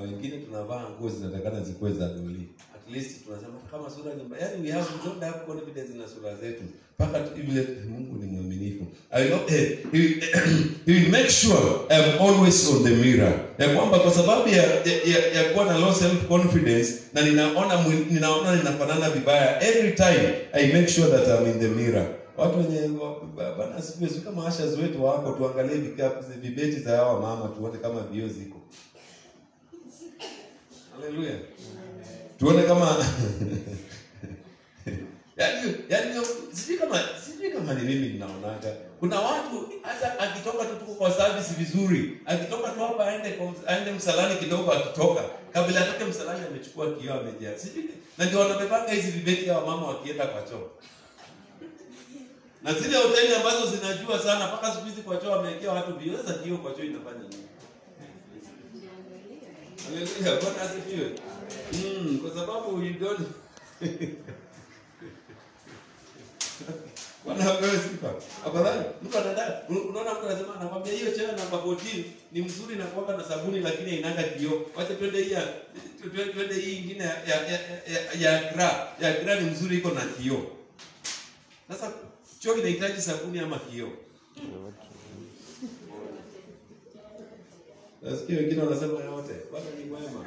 [SPEAKER 2] wengine tunavaa nguo zinatakana zikuwe za doli. At least tunasema kama sura nyumba. Yaani don't have confidence na sura zetu. Paka vile Mungu ni mwaminifu. He will make sure I'm always on the mirror. Ya kwamba kwa sababu ya kuwa na low self confidence na ninaona ninafanana vibaya, every time I make sure that I'm in the mirror. Watu wenye bana sipe kama ashas wetu wako, tuangalie vibeti za hawa mama tuone kama vio ziko. Haleluya. Tuone kama yaani sijui kama ni mimi ninaonaga. Kuna watu hata akitoka tu kwa service vizuri, akitoka tu hapa aende msalani kidogo, akitoka kabla atoke msalani amechukua kioo amejaa. Sijui na ndio wanabebanga hizi vibeti ya mama wakienda kwa choo. Na zile hoteli ambazo zinajua sana mpaka siku hizi kwa choo wamewekea watu vioo za kioo kwa choo inafanya nini? Haleluya, Bwana asifiwe. Kwa sababu you don't wanapewa sifa. Afadhali mtu anadai, unaona mtu anasema anakwambia hiyo chana namba 14 ni mzuri na kuoga na sabuni lakini hainaga kioo. Wacha twende hii nyingine ya gra ni mzuri iko na kioo. Sasa choo inahitaji sabuni ama kioo? Nasikia wengine wanasema yote. Bwana ni mwema.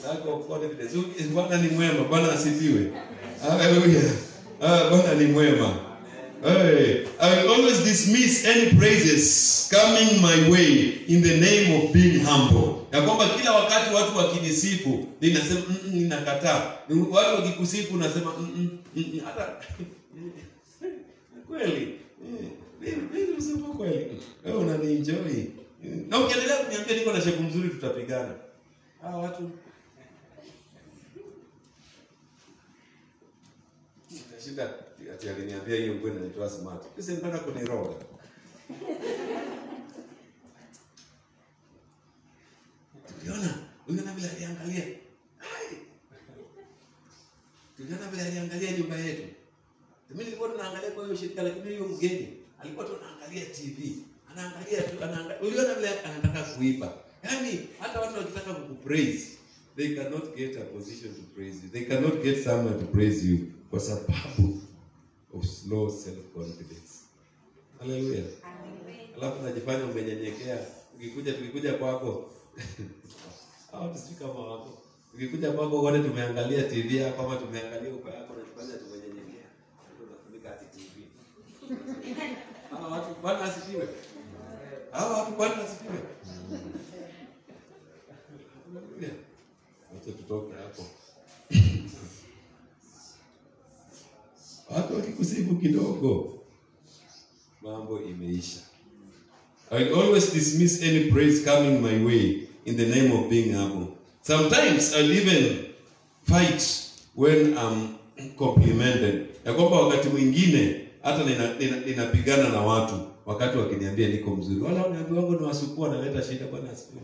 [SPEAKER 2] Sako kwa evidence. Bwana ni mwema. Bwana asifiwe. Haleluya. Bwana ni mwema. Hey, I will always dismiss any praises coming my way in the name of being humble. Ya kwamba kila wakati watu wakinisifu, ninasema ninakataa. Watu wakikusifu nasema hata kweli. Mimi msifu kweli. Wewe unanienjoy. Na ukiendelea kuniambia niko na shepu mzuri tutapigana. Watu shida ati aliniambia hiyo ngwe inaitwa smart. Sasa nipenda kuniroga. Unaona vile aliangalia. Tuliona vile aliangalia nyumba yetu. Mimi nilikuwa tunaangalia kwa hiyo shirika lakini hiyo mgeni alikuwa tunaangalia TV. Anaangalia tu uliona vile anataka kuiba. Yaani hata watu wakitaka kukupraise, they cannot get a position to praise you. They cannot get someone to praise you kwa sababu of slow self-confidence. Hallelujah. Alafu najifanya umenyenyekea. Tukikuja kwako. Tusiki kama wako. Tukikuja kwako wote tumeangalia TV hapa kama tumeangalia uko yako na tufanya tumenyenyekea. Tunafunika TV. Watu Bwana asifiwe. Watu Bwana asifiwe. Wacha tutoke hapo. Watu wakikusifu kidogo mambo imeisha. I will always dismiss any praise coming my way in the name of being humble. Sometimes I'll even fight when I'm complimented. Ya kwamba wakati mwingine hata ninapigana na watu wakati wakiniambia niko mzuri. Wala wanaambia wangu ni wasukua naleta shida. Bwana asifiwe.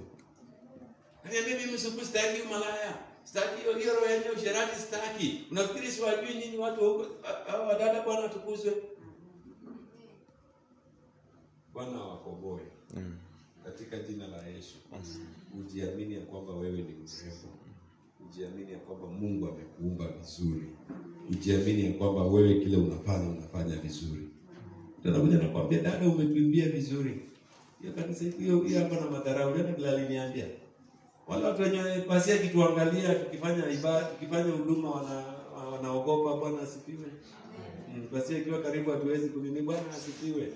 [SPEAKER 2] Ananiambia mimi msuku sitaki malaya. Sitaki hiyo roho yenyewe usherati sitaki. Unafikiri si wajui nyinyi watu huko hao wadada Bwana atukuzwe. Bwana wakoboe. Katika jina la Yesu. Ujiamini ya kwamba wewe ni mrembo. Ujiamini ya kwamba Mungu amekuumba vizuri. Ujiamini ya kwamba wewe kile unafanya vizuri. Tunakuja nakwambia dada umetuimbia vizuri. Hiyo kanisa hiyo hapa na madharau dada bila aliniambia. Wala watu wenye pasia kituangalia tukifanya ibada, tukifanya huduma wanaogopa. Bwana asifiwe. Pasia ikiwa karibu hatuwezi kunini. Bwana asifiwe.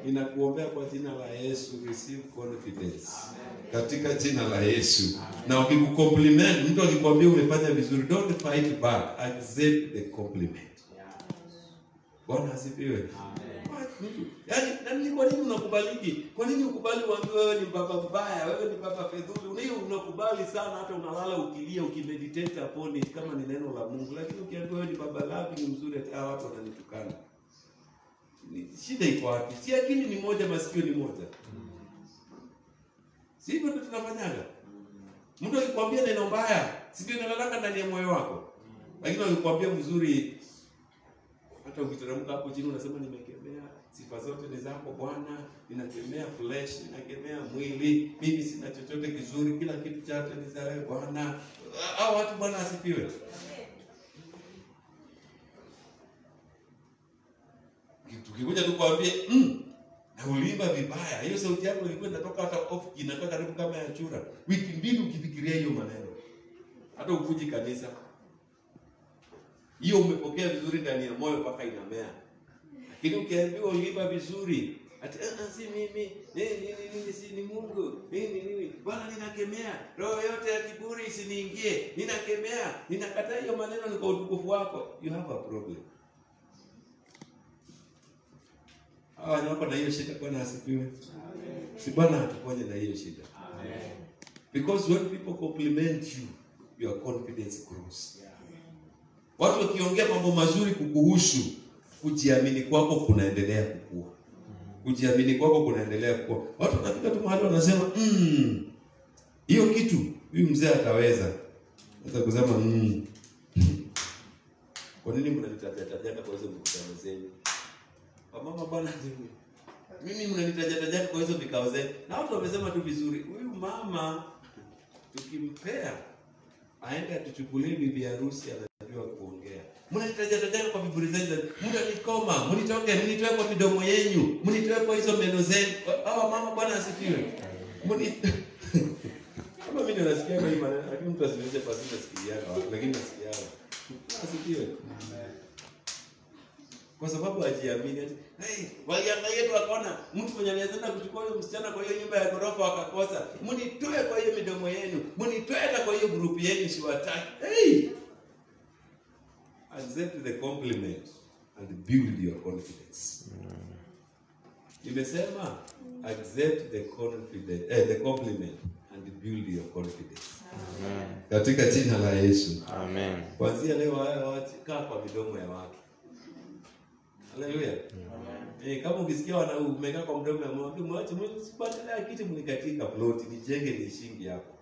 [SPEAKER 2] Ninakuombea kwa jina la Yesu, receive confidence. Katika jina la Yesu. Na ukikucompliment, mtu akikwambia umefanya vizuri, don't fight back, accept the compliment. Bwana asifiwe. Yaani kwa nini unakubaliki? Kwa nini ukubali uambiwe wewe ni baba mbaya, wewe ni baba fedhuli? Unaiyo unakubali sana hata unalala ukilia ukimeditate upon it kama ni neno la Mungu. Lakini ukiambiwa wewe ni baba lapi ni mzuri hata watu wananitukana. Shida iko wapi? Si akili ni moja, masikio ni moja. Si hivyo ndio tunafanyaga. Mtu akikwambia neno mbaya, si ndio inalalaka ndani ya moyo wako. Lakini akikwambia mzuri, hata ukiteremka hapo chini unasema nimekemea sifa zote ni zako Bwana, ninakemea flesh, ninakemea mwili, mimi sina chochote kizuri, kila kitu chake ni za wewe Bwana. Hao watu Bwana asifiwe. Tukikuja tukwambie na ulimba vibaya, hiyo sauti yako ilikuwa inatoka hata off, inatoka karibu kama ya chura. Wiki mbili ukifikiria hiyo maneno, hata ukuji kanisa hiyo umepokea vizuri ndani ya moyo mpaka inamea. Kile ukiambiwa uliiba vizuri, ati si mimi, si ni Mungu. Nini? Bwana ninakemea roho yote ya kiburi isiniingie. Ninakemea, ninakataa hiyo maneno ni kwa utukufu wako. You have a problem. Wako na hiyo shida. Bwana asifiwe. Amen. Si Bwana atuponye na hiyo shida. Amen. Because when people compliment you, your confidence grows. Yeah. Watu wakiongea mambo mazuri kukuhusu, kujiamini kwako kunaendelea kukua. Kujiamini kwako kunaendelea kukua. Watu wanafika tu mahali wanasema, hiyo kitu huyu mzee ataweza. Hata kusema kwa nini mnanitaja kwa hizo mikutano zenu? Mama bwana mimi mnanitaja kwa hizo mikao zenu. Na watu wamesema tu vizuri, huyu mama tukimpea aende atuchukulie bibi harusi anajua kuongea. Mnanitaja kwa viburi zenu. Mnanikoma, mnitoe kwa midomo yenu, mnitoe kwa hizo meno zenu. Mama bwana asifiwe. Kama mimi nasikia hii maneno, lakini mtu asiweze pasi nasikia lakini nasikia. Asifiwe. Kwa sababu hajiamini ati waliangalia tu akaona mtu mwenye anaweza kuchukua huyo msichana kwa hiyo nyumba ya ghorofa akakosa. Mnitoe kwa hiyo midomo yenu, mnitoe hata kwa hiyo group yenu siwataki. Accept the compliment and build your confidence. Nimesema accept the compliment and build your confidence. Amen. Katika jina la Yesu. Amen. Kuanzia leo kaa kwa midomo ya watu. Haleluya. Amen. Kama ukisikia umekaa kwa mdomo ya mwambie mwache msipatane kiti mnikatika plot nijenge nishingi hapo.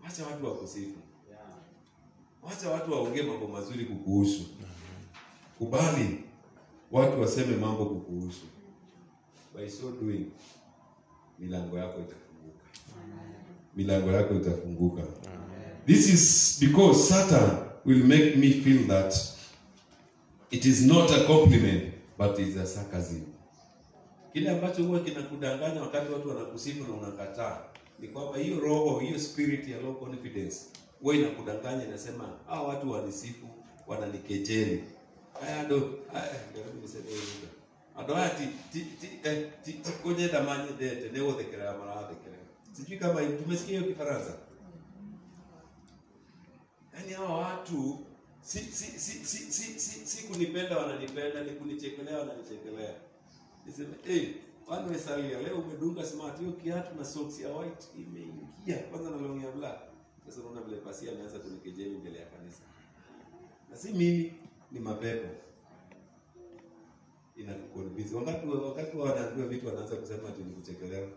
[SPEAKER 2] Acha watu wakusifu. Acha watu waongee mambo mazuri kukuhusu. Kubali watu waseme mambo kukuhusu. By so doing milango yako itafunguka. Milango yako itafunguka. This is because Satan will make me feel that it is not a compliment but it is a sarcasm. Kile ambacho huwa kinakudanganya wakati watu wanakusifu na unakataa ni kwamba hiyo roho, hiyo spirit ya low confidence huwa inakudanganya, inasema watu wanisifu, wananikejeli. Ndio niseme hivi. Adawati kwenye damani ndio dekera marade kile. Sijui kama tumesikia hiyo Kifaransa. Yaani hawa watu si kunipenda wananipenda, ni kunichekelea wananichekelea. Niseme wanu wesalia leo umedunga smart hiyo kiatu na socks ya white imeingia kwanza na long ya black. Sasa unaona vile pasi ameanza kunikejeli mbele ya kanisa. Na si mimi, ni mapepo. Inakukonbizi. Wakati wanaambiwa vitu wanaanza kusema ati ni kuchekelewa.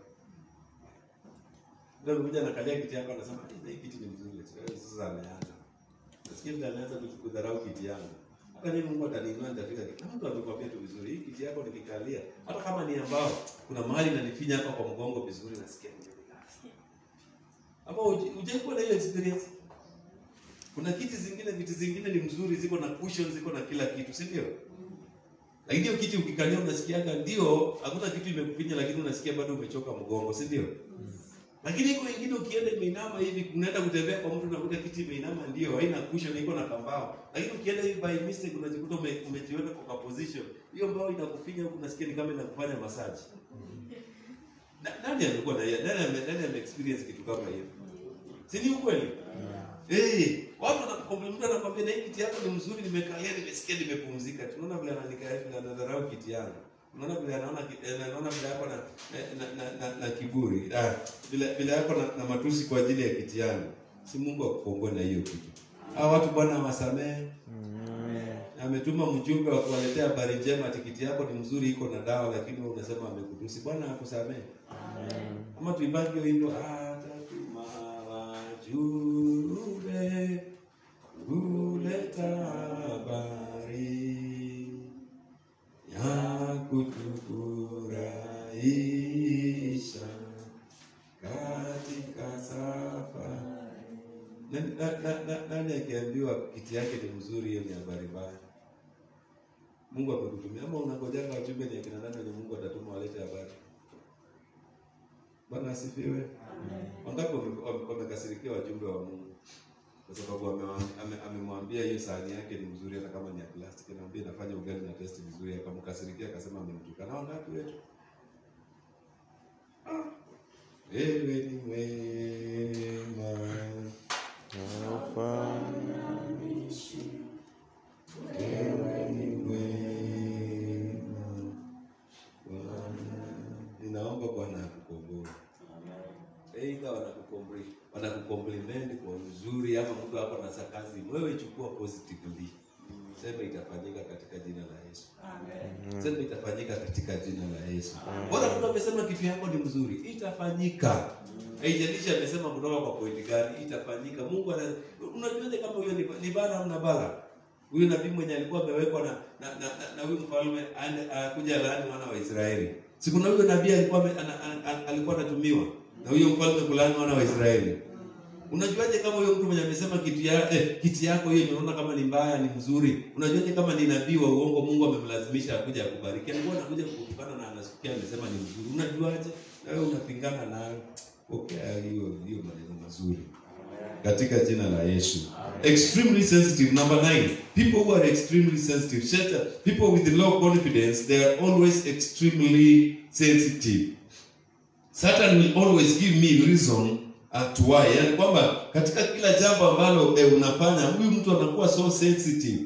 [SPEAKER 2] Ndio mmoja anakalia kiti yako anasema hii kiti ni mzuri. Sasa ameanza. Nasikia ndio anaanza kudharau kiti yangu. Hata mimi Mungu ataniinua nitafika kiti. Mtu amekwambia tu vizuri, hii kiti yako nikikalia. Hata kama ni ambao kuna mahali inanifinya hapa kwa mgongo vizuri nasikia nimekaa. Hapo hujaikuwa na hiyo experience. Kuna viti zingine ni mzuri, ziko na cushion, ziko na kila kitu, si ndio? Lakini hiyo kiti ukikalia unasikiaga ndio, hakuna kitu imekufinya lakini unasikia bado umechoka mgongo, si ndio? Lakini iko nyingine ukienda imeinama hivi, unaenda kutembea kwa mtu unakuta kiti imeinama ndio, haina cushion, iko na kambao. Lakini ukienda hivi by mistake unajikuta umejiweka kwa position. Hiyo mbao inakufinya huko unasikia ni kama inakufanya massage. Nani alikuwa na hiyo? Nani ame experience kitu kama hiyo? Si ni ukweli? Watu wanakukomplimentia na kwambia na hii kiti yako ni mzuri, nimekalia, nimesikia, nimepumzika. Tunaona vile ananikalia na anadharau kiti yangu. Unaona vile anaona vile yako na kiburi. Vile yako na matusi kwa ajili ya kiti yangu. Si Mungu akukomboe na hiyo kitu. Watu Bwana wasamehe. Ametuma mjumbe wa kuwaletea habari njema, tikiti yako ni mzuri, iko na dawa, lakini wewe unasema amekutusi. Bwana akusamehe. Amen. Kama tuibaki hiyo wimbo atatuma wajumbe kuleta habari ya kutufurahisha katika safari. Nani akiambiwa kiti yake ni mzuri, hiyo ni habari mbaya. Mungu amekutumia ama unangojanga wajumbe ni akina nani Mungu atatuma walete habari? Bwana asifiwe. Amen. Wangapi wamekasirikia wajumbe wa Mungu?
[SPEAKER 1] kwa sababu amemwambia hiyo sahani yake ni mzuri hata kama ni ya plastic, anamwambia inafanya ugali na taste vizuri, akamkasirikia akasema amemtukana. Na wangapi wetu? Wewe ni mwema, haufanishi. Wewe ni mwema Bwana. Ninaomba Bwana akukomboe. Aidha wanakukompliment kwa uzuri, ama mtu hapo na sakazi, wewe chukua positively. Sema itafanyika katika jina la Yesu. Amen. Sema itafanyika katika jina la Yesu. Bora mtu amesema kitu yako ni mzuri, itafanyika. Haijalishi amesema kutoka kwa point gani, itafanyika. Mungu unajuaje kama huyo ni bala au bala? Huyu nabii mwenye alikuwa amewekwa na huyu mfalme kuja laani wana wa Israeli. Siku na huyo nabii alikuwa anatumiwa na huyo mfalme kulani wana wa Israeli. Unajuaje kama huyo mtu mwenye amesema kiti yako hiyo unaona kama ni mbaya ni mzuri? Unajuaje kama ni nabii wa uongo Mungu amemlazimisha akuja akubariki? Alikuwa anakuja kukutana na anasikia amesema ni mzuri. Unajuaje? Na wewe unapingana nayo. Hiyo maneno mazuri. Katika jina la Yesu. Extremely sensitive. Number 9. People who are extremely sensitive. People with low confidence, they are always extremely sensitive. Satan will always give me reason to why. Yani kwamba katika kila jambo ambalo unafanya, huyu mtu anakuwa so sensitive.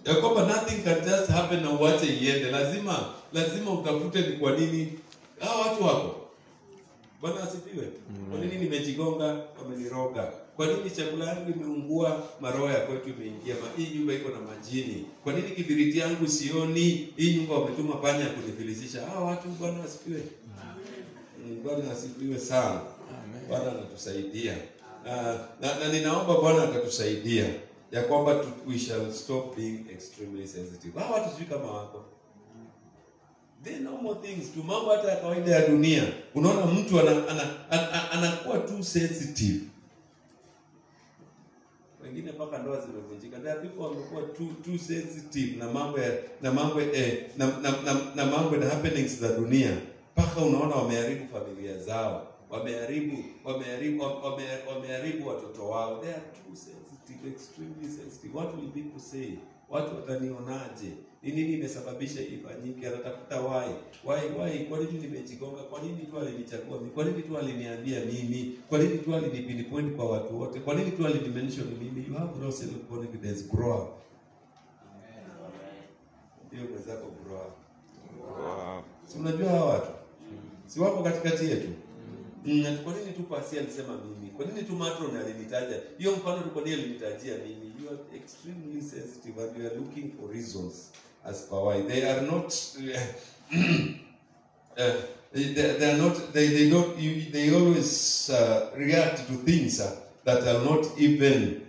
[SPEAKER 1] Ya kwamba nothing can just happen na uache iende. Lazima utafute ni kwa nini hao watu wako. Bwana asifiwe. Kwa nini nimejigonga wameniroga? Kwa nini chakula yangu imeungua, maroho ya kwetu imeingia? Hii nyumba iko na majini. Kwa nini kibiriti yangu sioni? Hii nyumba wametuma panya kunifilisisha. Hao watu Bwana asifiwe. Amen. Bwana asifiwe sana. Amen. Bwana anatusaidia. Na ninaomba Bwana atatusaidia ya kwamba we shall stop being extremely sensitive. Hao watu sio kama wako. They know more things. Tu mambo hata ya kawaida ya dunia. Unaona mtu anakuwa too sensitive. Wengine mpaka ndoa zimevunjika. There are people wamekuwa too sensitive na mambo na happenings za dunia. Mpaka unaona wameharibu familia zao. Wameharibu watoto wao. They are too sensitive, extremely sensitive. What will people say? Watu watanionaje? Ni nini imesababisha ifanyike? Anatafuta why. Kwa nini nimejigonga? Kwa nini tu alinichagua mimi? Kwa nini tu aliniambia mimi? Kwa nini tu alinipinpoint kwa watu wote? Kwa nini tu alinimention mimi? You have no self confidence. Grow up. Ndio mwenzako grow up. Si unajua hawa watu? Si wako katikati yetu? Kwa nini tu Pasi alisema mimi? Kwa nini tu Matron alinitaja? Hiyo mfano tu kwa nini alinitajia mimi? You are extremely sensitive and you are looking for reasons as per why. They are not they always react to things that are not even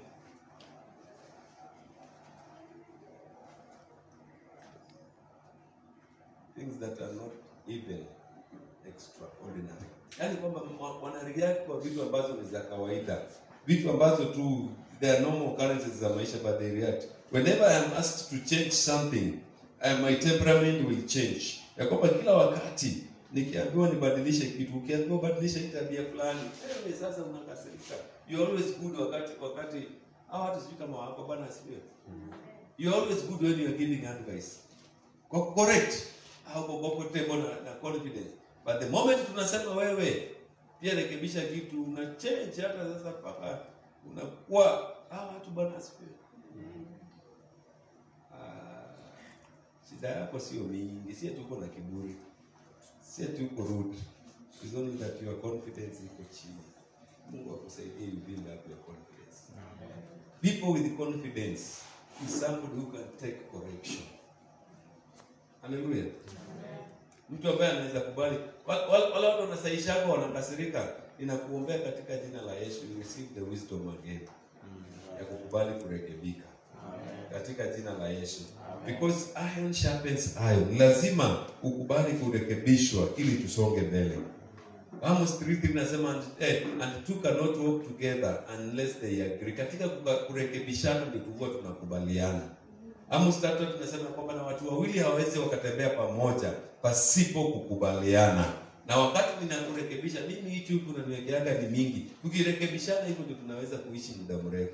[SPEAKER 1] extraordinary. Yaani kwamba wanareact kwa vitu ambazo ni za kawaida. Vitu ambazo tu they are normal occurrences za maisha, but they react. Whenever I am asked to change something, my temperament will change. Ya kwamba kila wakati nikiambiwa nibadilishe kitu, ukiambiwa badilisha tabia fulani, wewe sasa unakasirika. You always good wakati hao watu sio kama wako Bwana asifiwe. You always good when you are giving advice. Correct. Au comfortable na confidence. But the moment tunasema wewe pia rekebisha kitu, una change hata sasa paka unakuwa watu Bwana asifiwe. Shida yako sio mingi, si tuko na kiburi. Si tuko rude. It's only that your confidence iko chini. Mungu akusaidie you build up your confidence. Amen. People with confidence is somebody who can take correction. Hallelujah. Mtu ambaye anaweza kubali wale watu wanasaisha hapo wanakasirika, ninakuombea katika jina la Yesu you receive the wisdom again. Ya kukubali kurekebika. Katika jina la Yesu. Because iron sharpens iron. Lazima ukubali kurekebishwa ili tusonge mbele. Amos 3:3 nasema and two cannot walk together unless they agree. Katika kurekebishana ndipo tunakubaliana. Amos 3 tunasema kwamba na watu wawili hawawezi wakatembea pamoja pasipo kukubaliana. Na wakati ninakurekebisha mimi hii chupu unaniwekeaga ni mingi. Tukirekebishana hivyo ndio tunaweza kuishi muda mrefu.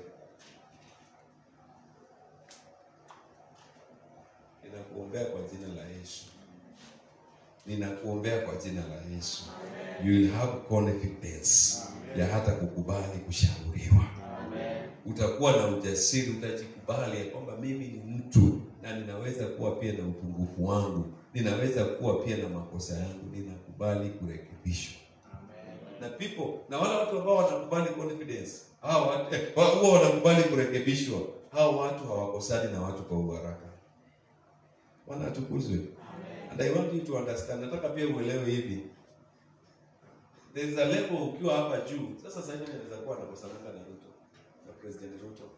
[SPEAKER 2] ninakuombea kwa jina la Yesu. Ninakuombea kwa jina la Yesu. You will have confidence ya hata kukubali kushauriwa. Utakuwa na ujasiri, utajikubali ya kwamba mimi ni mtu na ninaweza kuwa pia na upungufu wangu, ninaweza kuwa pia na makosa yangu, ninakubali kurekebishwa. Na wale watu ambao wanakubali confidence, hao watu wanakubali kurekebishwa, hao watu hawakosani na watu kwa haraka. Bwana atukuzwe. And I want you to understand, nataka pia uelewe hivi. There is a level ukiwa hapa juu. Sasa hivi anaweza kuwa anakosananga na Ruto, na President Ruto.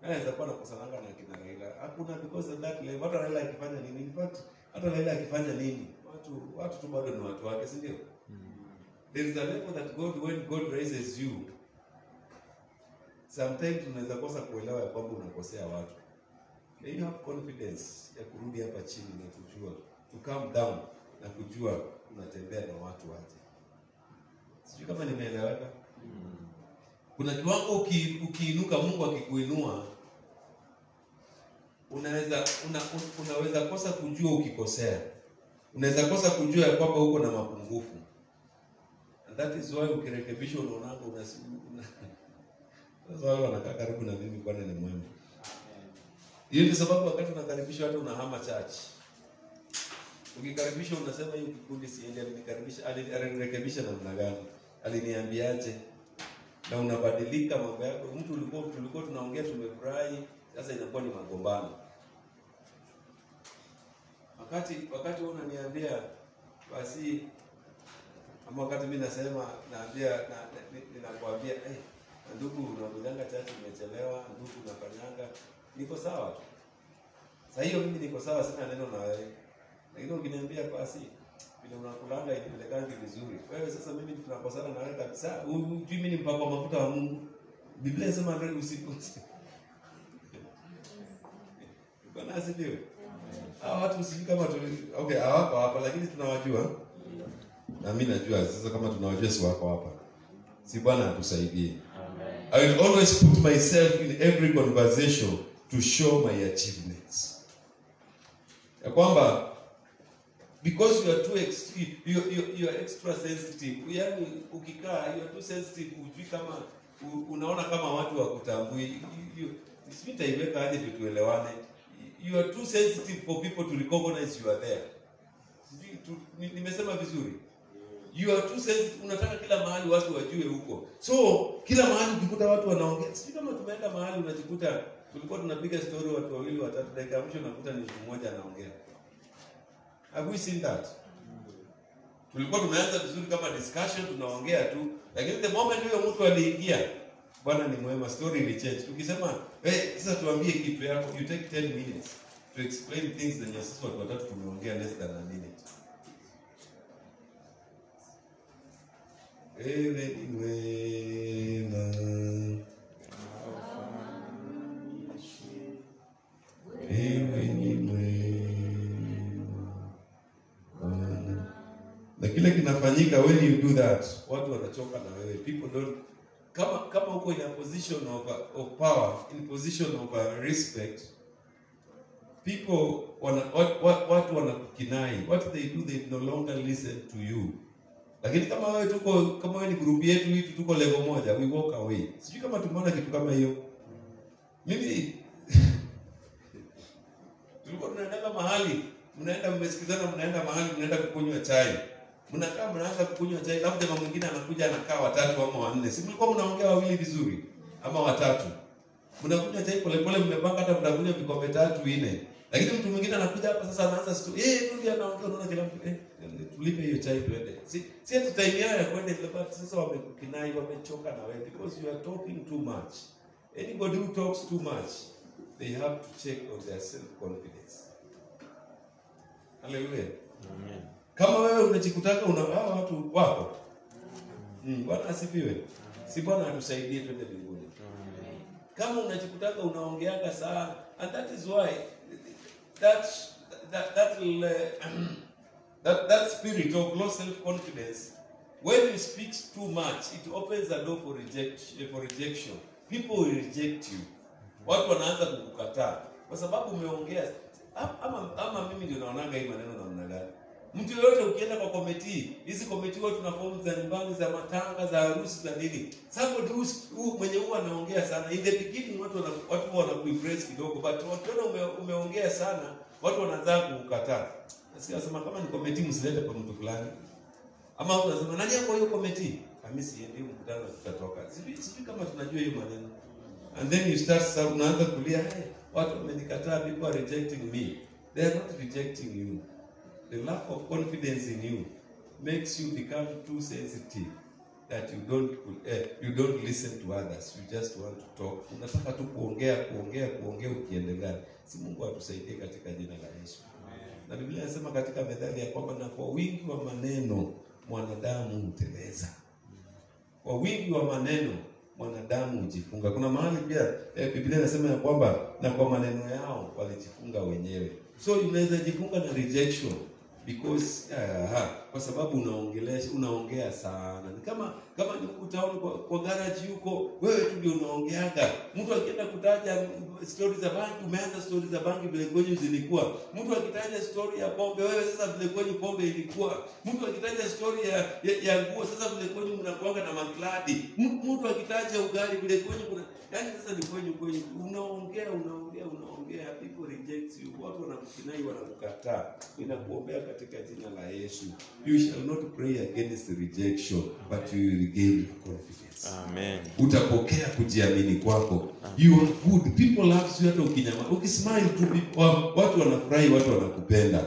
[SPEAKER 2] Anaweza kuwa anakosananga na kina Raila. Hakuna, because of that level. Hata Raila akifanya nini? In fact, hata Raila akifanya nini? Watu tu bado ni watu wake, si ndio? There is a level that when God raises you, sometimes unaweza kosa kuelewa ya kwamba unakosea watu. May you have confidence ya kurudi hapa chini na kujua, to calm down na kujua unatembea na watu waje. Sijui kama nimeeleweka. Kuna kiwango ukiinuka, Mungu akikuinua, unaweza kosa kujua ukikosea. Unaweza kosa kujua ya kwamba uko na mapungufu. And that is why ukirekebishwa unaonanga sasa wao wanakaa karibu na mimi, kwani ni mwema. Hiyo ni sababu wakati unakaribishwa hata unahama church. Ukikaribishwa unasema hiyo kikundi siende, alinirekebisha namna gani? Aliniambiaje? Na unabadilika mambo yako. Mtu tulikuwa tunaongea tumefurahi, sasa inakuwa ni magombano. Wakati wewe unaniambia basi, ama wakati mimi nasema ninakwambia ndugu unaonganga chachi umechelewa, ndugu unafanyanga, niko sawa tu. Sasa hiyo mimi niko sawa, sina neno na wewe. Lakini ukiniambia basi vile unakulanga inapelekangi vizuri, wewe sasa mimi tunakosana na wewe kabisa. Hujui mimi ni mpako wa mafuta wa Mungu. Biblia inasema ndio usiku. Bwana asifiwe. Hao watu usijui kama hawako hapa, lakini tunawajua. Na mimi najua sasa kama tunawajua si wako hapa. Si Bwana atusaidie. I will always put myself in every conversation to show my achievements. Ya kwamba because you are too extreme, you are extra sensitive. Yani ukikaa you are too sensitive, ujui kama unaona kama watu wakutambui. Sitaiweka hadi tuelewane. You are too sensitive for people to recognize you are there. Nimesema vizuri. You are too sensitive, unataka kila mahali watu wajue huko. So kila mahali ukikuta watu wanaongea, sisi kama tumeenda mahali unajikuta tulikuwa tunapiga story watu wawili watatu, dakika mwisho unakuta ni mtu mmoja anaongea. Have we seen that? Tulikuwa tumeanza vizuri kama discussion, tunaongea tu, lakini the moment huyo mtu aliingia, Bwana ni mwema, story will change. Tukisema sasa tuambie kitu yako, you take 10 minutes to explain things, and sisi watu watatu tumeongea less than a minute. Ewe ni mwema, ewe ni mwema. Na kile kinafanyika when you do that, watu wanachoka na wewe. People don't, kama uko in a position of power, in position of respect, people watu wanakukinai. What they do, they no longer listen to you. Lakini kama wewe ni group yetu hii, tuko level moja, we walk away. Sijui kama tumeona kitu kama hiyo. Mimi tulikuwa tunaenda mahali, mnaenda mmesikizana, mnaenda mahali, mnaenda kukunywa chai. Mnakaa mnaanza kukunywa chai, labda jamaa mwingine anakuja anakaa watatu ama wanne. Si mlikuwa mnaongea wawili vizuri ama watatu. Mnakunywa chai pole pole, mmepanga hata mtakunywa vikombe 3 4. Lakini mtu mwingine anakuja hapa sasa anaanza story. Ndio anaongea, unaona kila mtu tulipe hiyo chai tuende. Si ati time yao ya kwenda, but sasa wamekukinai, wamechoka na wewe because you are talking too much. Anybody who talks too much, they have to check on their self-confidence. Hallelujah. Amen. Kama wewe unajikutaka hao watu wako. Bwana asifiwe. Si Bwana atusaidie twende mbinguni. Kama unajikutaka unaongeanga sana, and that is why that spirit of low self-confidence, when you speak too much, it opens a door for rejection. People will reject you. Watu wanaanza kukukataa kwa sababu umeongea. ama mimi ndio naonaga hii maneno namna gani? Mtu yote ukienda kwa committee, hizi committee watu tuna form za nyumbani, za matanga, za harusi, za nini. Somebody who mwenye huwa anaongea sana. In the beginning watu wanakuimpress kidogo, but wakiona umeongea sana, watu wanaanza kukukataa. Sasa nasema kama ni committee msilete kwa mtu fulani. Ama watu wanasema nani yako hiyo committee? Mimi siendi mkutano tutatoka. Sijui kama tunajua hiyo maneno. And then you start unaanza kulia, hey, watu wamenikataa, people are rejecting me. They are not rejecting you. The lack of confidence in you makes you become too sensitive that you don't listen to others. You just want to talk. Unataka tu kuongea ukiendelea. Si Mungu atusaidie katika jina la Yesu. Na Biblia inasema katika Methali ya kwamba na kwa wingi wa maneno mwanadamu huteleza. Kwa wingi wa maneno mwanadamu hujifunga. Kuna mahali pia Biblia inasema ya kwamba na kwa maneno yao walijifunga wenyewe. So unaweza jifunga na rejection because kwa sababu unaongea sana. Ni kama ni utaona kwa garage huko, wewe tu ndio unaongeaga. Mtu akienda kutaja stories za banki, umeanza stories za banki vile kwenye zilikuwa. Mtu akitaja story ya pombe, wewe sasa vile kwenye pombe ilikuwa. Mtu akitaja story ya nguo, sasa vile kwenye mnakuanga na makladi. Mtu akitaja ugali vile kwenye kuna, yani sasa ni kwenye unaongea, people reject you. Watu wanakukinai, wanakukataa. Ninakuombea katika jina la Yesu. You shall not pray against rejection, but you will gain confidence.
[SPEAKER 4] Amen.
[SPEAKER 2] Utapokea kujiamini kwako. You are good. People love you hata ukinyama. Ukismile to people, watu wanafurahi, watu wanakupenda.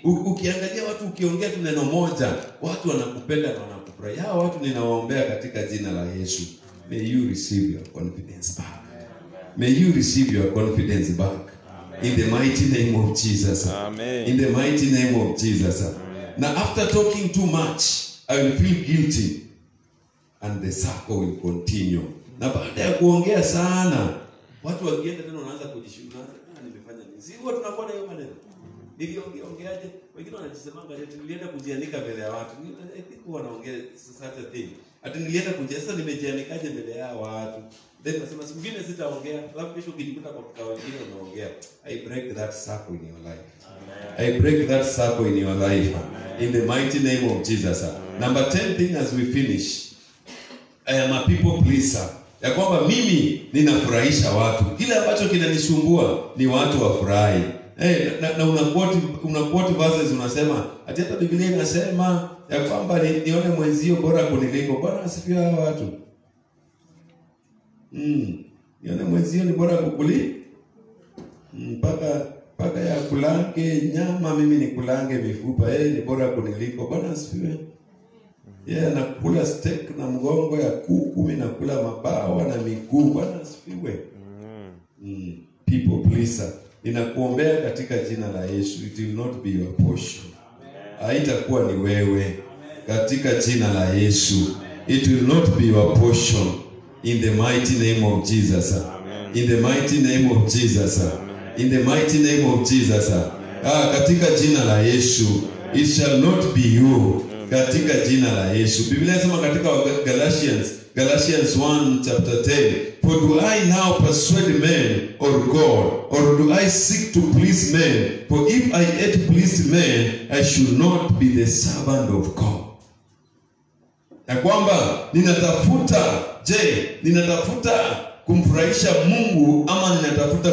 [SPEAKER 2] Ukiangalia watu ukiongea tu neno moja, watu wanakupenda na wanakufurahi. Hao watu ninawaombea katika jina la Yesu. May you receive your confidence back. May you receive your confidence back. In the mighty name of Jesus.
[SPEAKER 4] Amen.
[SPEAKER 2] In the mighty name of Jesus. Amen. Now after talking too much, I will feel guilty. And the circle will continue. Na baada ya kuongea sana, watu wakienda tena wanaanza kujishuhudia. Nimefanya nini? Si huwa tunakuwa na hiyo maneno. Niliongeaje? Wengine wanajisemanga ati nilienda kujianika mbele ya watu. I think wanaongea such a thing. Ati nilienda sasa nimejianikaje mbele ya watu. Then nasema siku nyingine sitaongea. Alafu kesho ukijikuta kwa kikao kingine unaongea. I break that circle in your life. Amen. I break that circle in your life. Amen. In the mighty name of Jesus. Amen. Number 10 thing as we finish. I am a people pleaser. Ya kwamba mimi ninafurahisha watu. Kile ambacho kinanisumbua ni watu wafurahi. Na una quote verses unasema ati hata Biblia inasema ya kwamba nione mwenzio bora kuniliko. Bwana asifiwe hao watu. Nione mwenzio ni bora kukuli. Paka ya kulange nyama mimi ni kulange mifupa. Ni bora kuniliko. Bwana asifiwe. Nakula steak na mgongo ya kuku, mimi nakula mabawa na miguu. Bwana asifiwe. People pleaser. Ninakuombea katika jina la Yesu. It will not be your portion. Haitakuwa ni wewe. Katika jina la Yesu. It will not be your portion. In the mighty name of Jesus. In the mighty name of Jesus. In the mighty name of Jesus. Katika jina la Yesu. It shall not be you. Katika jina la Yesu. Biblia inasema katika Galatians 1 chapter 10. For do I now persuade men or God, or do I seek to please men? For if I had pleased men, I should not be the servant of God. Ya kwamba ninatafuta kumfurahisha Mungu ama ninatafuta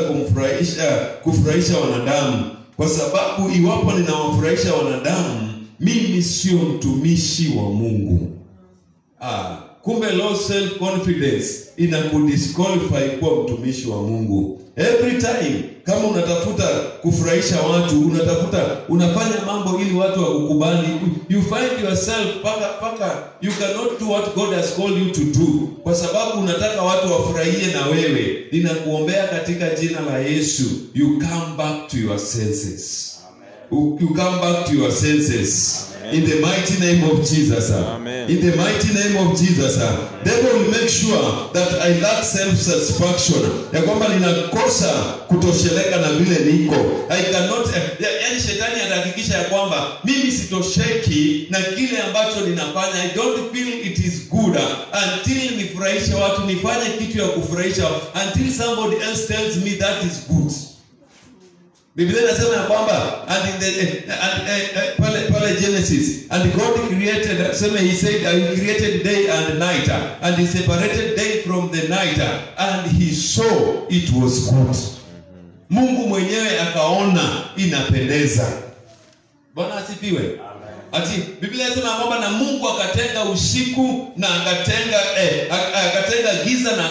[SPEAKER 2] kufurahisha wanadamu? Kwa sababu iwapo ninawafurahisha wanadamu, mimi sio mtumishi wa Mungu. Kumbe low self confidence inakudisqualify kuwa mtumishi wa Mungu. Every time kama unatafuta kufurahisha watu, unafanya mambo ili watu wakukubali, you find yourself paka you cannot do what God has called you to do, kwa sababu unataka watu wafurahie na wewe. Ninakuombea katika jina la Yesu, you come back to your senses. Amen. You come back to your senses. Amen. In the mighty name of Jesus. Amen. In the mighty name of Jesus. Devil will make sure that I lack self-satisfaction. Ya kwamba ninakosa kutosheleka na vile niko. I cannot, yani shetani atahakikisha ya kwamba mimi sitosheki na kile ambacho ninafanya. I don't feel it is good until nifurahishe watu, nifanye kitu ya kufurahisha until somebody else tells me that is good. Biblia inasema ya kwamba pale Genesis, and God created, he said, I created day and night, and he separated day from the night, and he saw it was good. Mungu mwenyewe akaona inapendeza. Bwana asifiwe. Ati Biblia inasema kwamba na Mungu akatenga usiku na akatenga giza na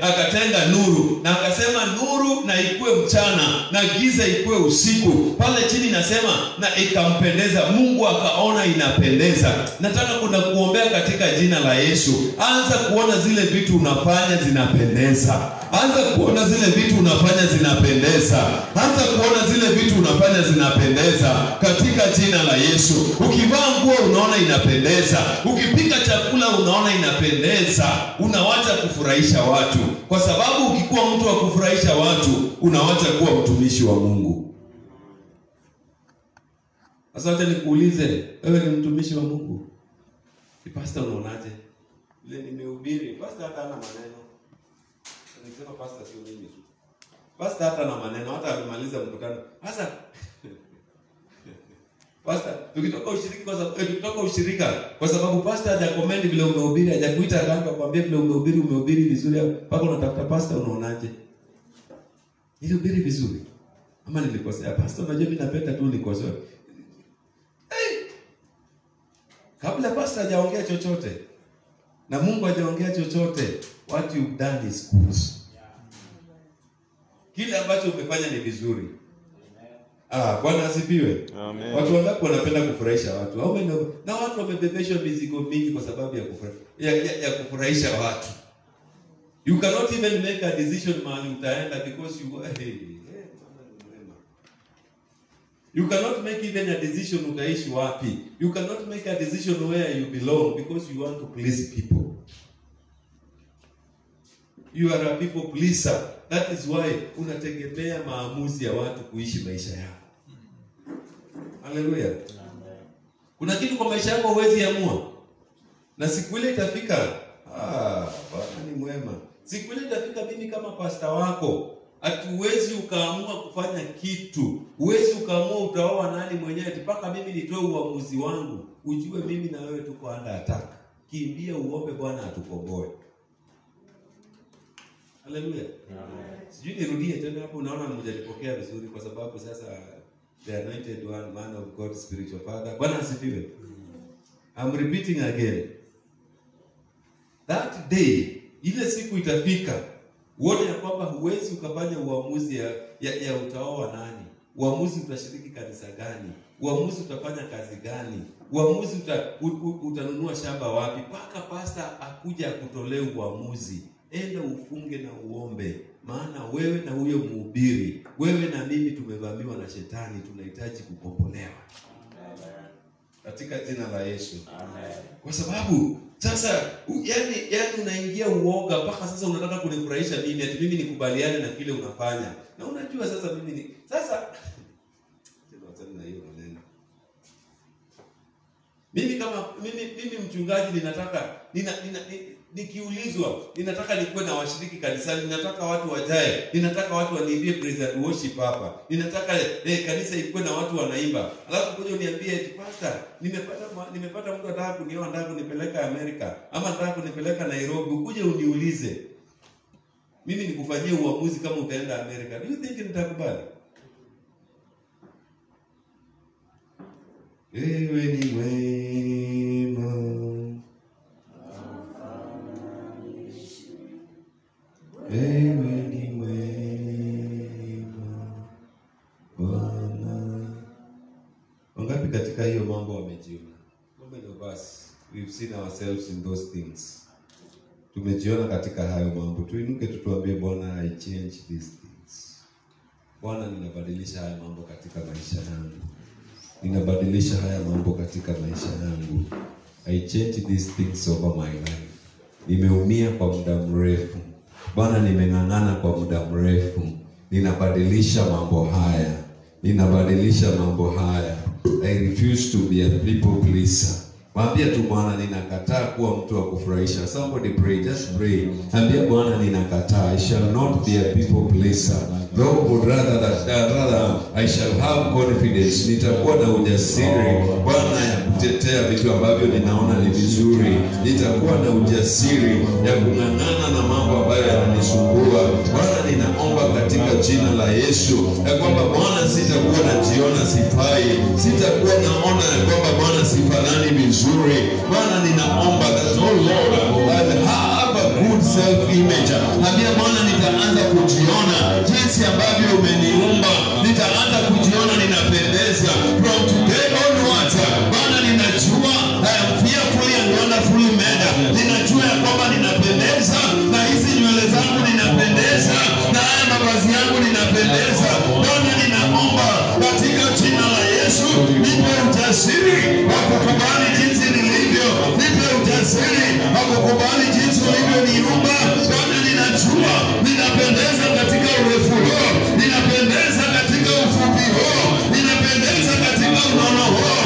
[SPEAKER 2] akatenga nuru, na akasema nuru na ikuwe mchana na giza ikuwe usiku. Pale chini nasema na ikampendeza. Mungu akaona inapendeza. Nataka kuna kuombea katika jina la Yesu. Anza kuona zile vitu unafanya zinapendeza. Anza kuona zile vitu unafanya zinapendeza. Anza kuona zile vitu unafanya zinapendeza katika jina la Yesu. Ukivaa nguo unaona inapendeza. Ukipika chakula unaona inapendeza. Unawacha kufurahisha watu. Kwa sababu ukikuwa mtu wa kufurahisha watu, unawacha kuwa mtumishi wa Mungu. Sasa acha nikuulize, wewe ni mtumishi wa Mungu? Pastor unaonaje? Ile nimehubiri, pastor hata hana maneno. Nikisema pastor sio mimi tu. Pastor hata na maneno, hata amemaliza mkutano. Sasa pastor, tukitoka ushirika kwa sababu pastor hajakomend vile umehubiri, hajakuita kanga kwambia vile umehubiri vizuri, mpaka unatafuta pastor unaonaje? Nilihubiri vizuri ama nilikosea? Pastor, unajua mimi napenda tu nikosoe. Kabla pastor hajaongea chochote na Mungu hajaongea chochote, what you've done is good. Kile ambacho umefanya ni vizuri. Bwana asifiwe.
[SPEAKER 4] Amen.
[SPEAKER 2] Watu wangapi wanapenda kufurahisha watu? Na watu wamebebeshwa mizigo mingi kwa sababu ya kufurahisha watu. You cannot even make a decision man utaenda because you cannot make even a decision utaishi wapi. You cannot make a decision where you belong because you want to please people. You are a people pleaser. That is why unategemea maamuzi ya watu kuishi maisha yao. Hallelujah. Kuna kitu kwa maisha yako huwezi amua. Na siku ile itafika, Bwana ni mwema. Siku ile itafika, mimi kama pastor wako, hatuwezi ukaamua kufanya kitu. Huwezi ukaamua utaoa nani mwenyewe mpaka mimi nitoe uamuzi wangu. Ujue mimi na wewe tuko under attack. Kimbia uombe Bwana atukomboe. Hallelujah. Sijui nirudie tena hapo, unaona mmojalipokea vizuri kwa sababu sasa the anointed one, man of God, spiritual father. Bwana asifiwe. I'm repeating again. That day, ile siku itafika, uone ya kwamba huwezi ukafanya uamuzi ya utaoa nani. Uamuzi utashiriki kanisa gani. Uamuzi utafanya kazi gani. Uamuzi utanunua shamba wapi. Paka pastor akuja akutolee uamuzi. Enda ufunge na uombe. Maana wewe na huyo mhubiri, wewe na mimi tumevamiwa na shetani, tunahitaji kukombolewa. Katika jina la Yesu. Amen. Kwa sababu sasa yani unaingia uoga mpaka sasa unataka kunifurahisha mimi, ati mimi nikubaliane na kile unafanya. Na unajua sasa mimi ni sasa na hiyo maneno. Mimi kama mimi mchungaji nikiulizwa ninataka nikuwe na washiriki kanisani, ninataka watu wajae, ninataka watu waniimbie praise and worship hapa, ninataka kanisa ikuwe na watu wanaimba, alafu kuja uniambie eti pastor, nimepata mtu anataka kunioa, anataka kunipeleka Amerika ama anataka kunipeleka Nairobi, ukuje uniulize mimi nikufanyie uamuzi kama utaenda Amerika. Do you think nitakubali? Wewe ni mwema, wewe ni mwema Bwana. Wangapi katika hiyo mambo wamejiona? How many of us we've seen ourselves in those things? Tumejiona katika hayo mambo. Tuinuke tutuambie Bwana, I change these things. Bwana, ninabadilisha haya mambo katika maisha yangu. Ninabadilisha haya mambo katika maisha yangu. I change these things over my life. Nimeumia kwa muda mrefu. Bwana, nimeng'ang'ana kwa muda mrefu. Ninabadilisha mambo haya. Ninabadilisha mambo haya. I refuse to be a people pleaser.
[SPEAKER 1] Mwambie tu Bwana, ninakataa kuwa mtu wa kufurahisha. Somebody pray, just pray. Ambia Bwana, ninakataa. I shall not be a people pleaser. Though would rather I shall have confidence. Nitakuwa na ujasiri Bwana ya kutetea vitu ambavyo ninaona ni vizuri. Nitakuwa na ujasiri ya kung'ang'ana na mambo ambayo yananisumbua. Bwana, ninaomba katika jina la Yesu ya kwamba Bwana, sitakuwa najiona sifai. Sitakuwa naona ya kwamba Bwana sifanani vizuri. Bwana, ninaomba that oh Lord, I'll have a good self-image. Ambia Bwana, nitaanza kujiona jinsi ambavyo umeniumba. Nitaanza kujiona ninapendeza. From today onwards, Bwana, ninajua I am fearfully and wonderfully made. Ninajua ya kwamba ninapendeza, na hizi nywele zangu ninapendeza, na haya mavazi yangu ninapendeza. Bwana, ninaomba katika jina la Yesu, nipe ujasiri wa kukubali jinsi nilivyo. Nipe ujasiri wa kukubali jinsi ulivyoniumba. Bwana, ninajua ninapendeza katika urefu huo, ninapendeza katika ufupi huo, ninapendeza katika unono huo.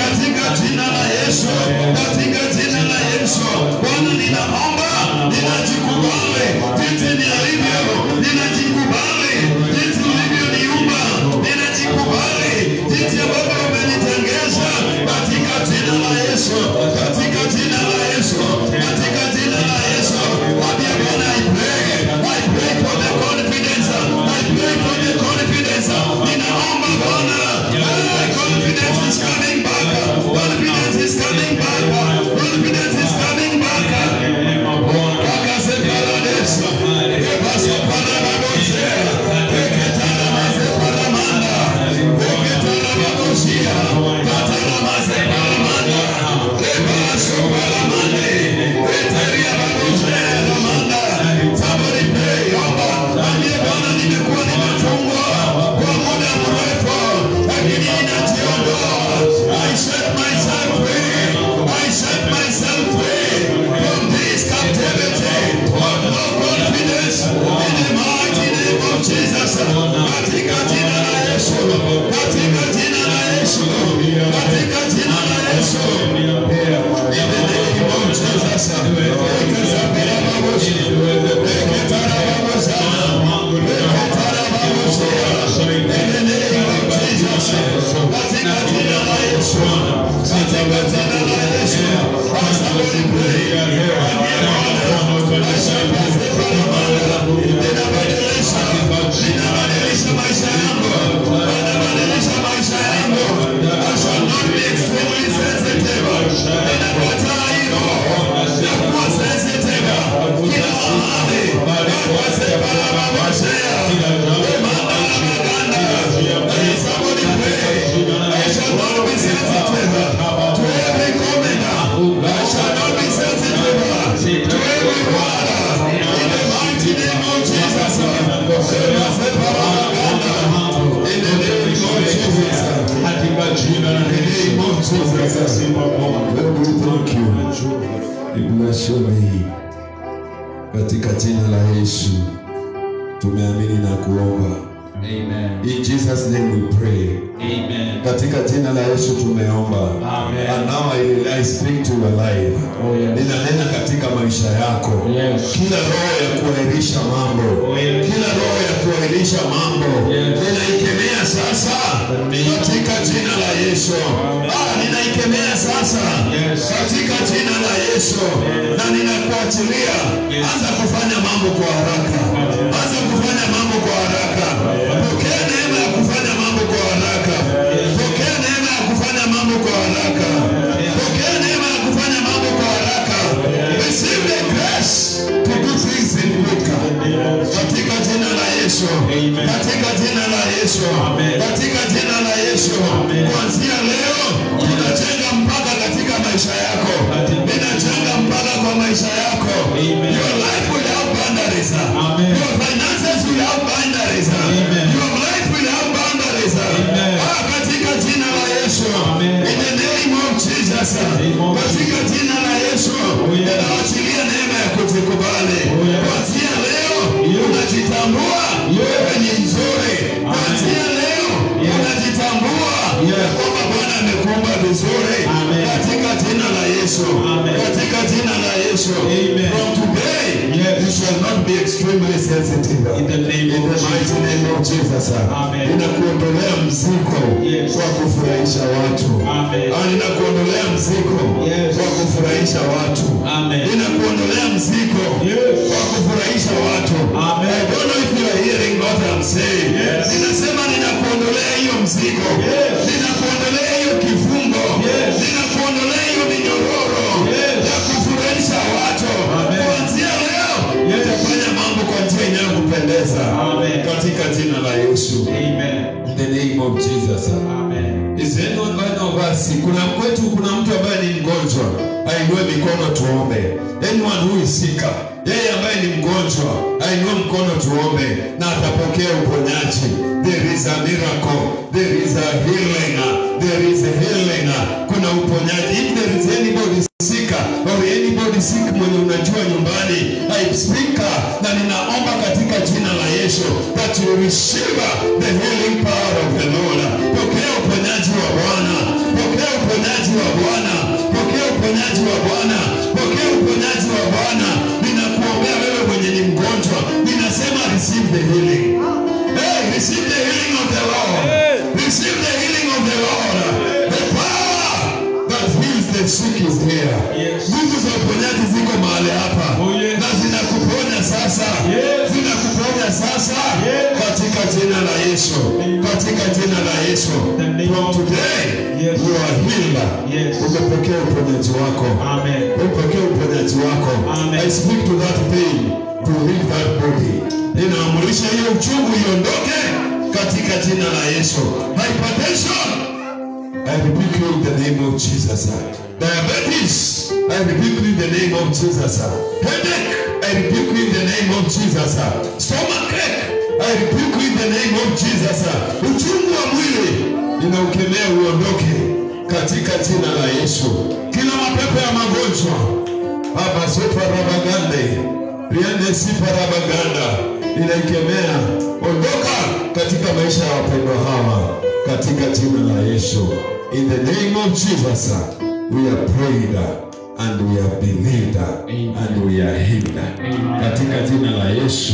[SPEAKER 1] Katika jina la Yesu, katika jina la Yesu, Bwana, ninaomba, ninajikubali jinsi nilivyo, ninajikubali jinsi ulivyoniumba, ninajikubali jinsi ambavyo umenitengeza. Katika jina la Yesu, katika jina la Yesu, katika jina la Yesu, Bwana, I pray for the confidence. I pray for the confidence. Ninaomba Bwana, confidence is coming back. Confidence is coming back. Confidence is coming back. Akase paradesa. Ebaso paradaboshe. Eketana maze paramanda. Eketana baboshia. Katana maze paramanda. Ebaso paramande. Eteria baboshe paramanda. Somebody pray. Ambia Bwana, nimekuwa nimefungwa kwa muda mrefu, lakini ninajiondoa. I set myself free. I set myself free from this captivity of no confidence in the mighty name of Jesus. Katika jina la Yesu, katika jina la Yesu, katika jina la Yesu. In the name of Jesus. Ekazabira baboshi, eketara babosana, eketara baboshia. In the name of Jesus. Katika jina la Yesu, katika jina la Yesu. Somebody pray. Ninabadilisha maisha yangu. Ninabadilisha maisha yangu. I shall not be extremely sensitive. Ninakataa hilo ya kuwa sensitive kila mahali. Wakasepala maboshea. Emanda na maganda. Somebody pray. I shall not be sensitive to every comment. I shall not be sensitive to every word. In the mighty name of Jesus. Emasepala maganda. In the name of Jesus. In the name of Jesus. Lord, we thank you. We bless your name. Katika jina la Yesu tumeamini na kuomba.
[SPEAKER 4] Amen.
[SPEAKER 1] In Jesus' name we pray.
[SPEAKER 4] Amen.
[SPEAKER 1] Katika jina la Yesu tumeomba.
[SPEAKER 4] Amen.
[SPEAKER 1] And now I speak to your life.
[SPEAKER 4] Oh, yes.
[SPEAKER 1] Ninanena katika maisha yako.
[SPEAKER 4] Yes.
[SPEAKER 1] Kila roho ya kuahirisha mambo.
[SPEAKER 4] Oh, yes.
[SPEAKER 1] Kila roho ya kuahirisha mambo.
[SPEAKER 4] Yes.
[SPEAKER 1] Ninaikemea sasa katika jina la Yesu. Ninaikemea sasa katika jina la Yesu. Na ninakuachilia. Anza kufanya mambo kwa haraka. Anza kufanya mambo kwa haraka. Pokea neema ya kufanya mambo kwa haraka. Pokea neema ya kufanya mambo kwa haraka. Pokea neema ya kufanya mambo kwa haraka. Receive the grace to do things in quicker. Katika jina la Yesu. Katika jina la Yesu. Katika jina la Yesu. Kuanzia leo tunajenga mpaka katika maisha yako. Ninajenga mpaka kwa maisha yako. Your life without boundaries. Your finances without boundaries. Your life without boundaries. Katika jina la Yesu. In the name of
[SPEAKER 3] Yesu.
[SPEAKER 2] Amen.
[SPEAKER 3] From today,
[SPEAKER 2] Yes.
[SPEAKER 3] you shall not be extremely sensitive.
[SPEAKER 2] In the name of
[SPEAKER 3] mighty name of Jesus.
[SPEAKER 2] Amen.
[SPEAKER 3] Ninakuondolea mzigo
[SPEAKER 2] Yes.
[SPEAKER 3] wa kufurahisha watu.
[SPEAKER 2] Amen.
[SPEAKER 3] Ninakuondolea mzigo
[SPEAKER 2] Yes.
[SPEAKER 3] wa kufurahisha watu.
[SPEAKER 2] Amen.
[SPEAKER 3] Ninakuondolea mzigo
[SPEAKER 2] Yes.
[SPEAKER 3] wa kufurahisha watu.
[SPEAKER 2] Amen.
[SPEAKER 3] I don't know if you are hearing what I'm saying.
[SPEAKER 2] Yes.
[SPEAKER 3] Ninasema ninakuondolea hiyo mzigo.
[SPEAKER 2] Yes.
[SPEAKER 3] Ninakuondolea hiyo kifungo.
[SPEAKER 2] Yes.
[SPEAKER 3] Ninakuondolea hiyo minyororo
[SPEAKER 2] Yes.
[SPEAKER 3] ya kufurahisha watu.
[SPEAKER 2] Amen.
[SPEAKER 3] Kuanzia leo,
[SPEAKER 2] Yes.
[SPEAKER 3] nitafanya mambo kwa njia inayokupendeza.
[SPEAKER 2] Amen.
[SPEAKER 3] Katika jina la Yesu.
[SPEAKER 2] Amen.
[SPEAKER 3] In the name of Jesus.
[SPEAKER 2] Amen.
[SPEAKER 3] Is anyone going of us? Kuna mtu ambaye ni mgonjwa. Ainue mikono tuombe. Anyone who is sick. Yeye ambaye ni mgonjwa, ainue mkono tuombe na atapokea uponyaji. There is a miracle. There is a healing. There is a healing. Kuna uponyaji. If there is anybody sick or anybody sick mwenye unajua nyumbani, I speak na ninaomba katika jina la Yesu that you receive the healing power of the Lord. Pokea uponyaji wa Bwana. Pokea uponyaji wa Bwana. Pokea uponyaji wa Bwana. Pokea uponyaji wa Bwana. Ninakuombea wewe mwenye ni mgonjwa. Ninasema receive the healing. Hey, receive the healing of the Lord. Receive the healing of the Lord. The power that heals the sick is here.
[SPEAKER 2] Yes.
[SPEAKER 3] Nguvu za uponyaji ziko mahali hapa.
[SPEAKER 2] Oh, yes.
[SPEAKER 3] Na zinakuponya sasa.
[SPEAKER 2] Yes.
[SPEAKER 3] Zinakuponya sasa.
[SPEAKER 2] Yes.
[SPEAKER 3] Katika jina la Yesu. Katika jina la Yesu. From today,
[SPEAKER 2] Yes.
[SPEAKER 3] you are healed.
[SPEAKER 2] Yes.
[SPEAKER 3] Umepokea uponyaji wako.
[SPEAKER 2] Amen.
[SPEAKER 3] Upokea uponyaji wako.
[SPEAKER 2] Amen.
[SPEAKER 3] I speak to that pain to leave that body. Ninaamurisha hiyo uchungu iondoke katika jina la Yesu. Hypertension, I rebuke you in the name of Jesus. Diabetes, I rebuke you in the name of Jesus. Headache, I rebuke you in the name of Jesus. Stomachache, I rebuke you in the name of Jesus. Uchungu wa mwili ninaukemea uondoke katika jina la Yesu. Kila mapepo ya magonjwa Baba sopa rabagande riende sipa rabaganda inaikemea ondoka katika maisha ya wapendwa hawa katika jina la Yesu. In the name of Jesus we are prayed and we are believed and we are healed. Katika jina la Yesu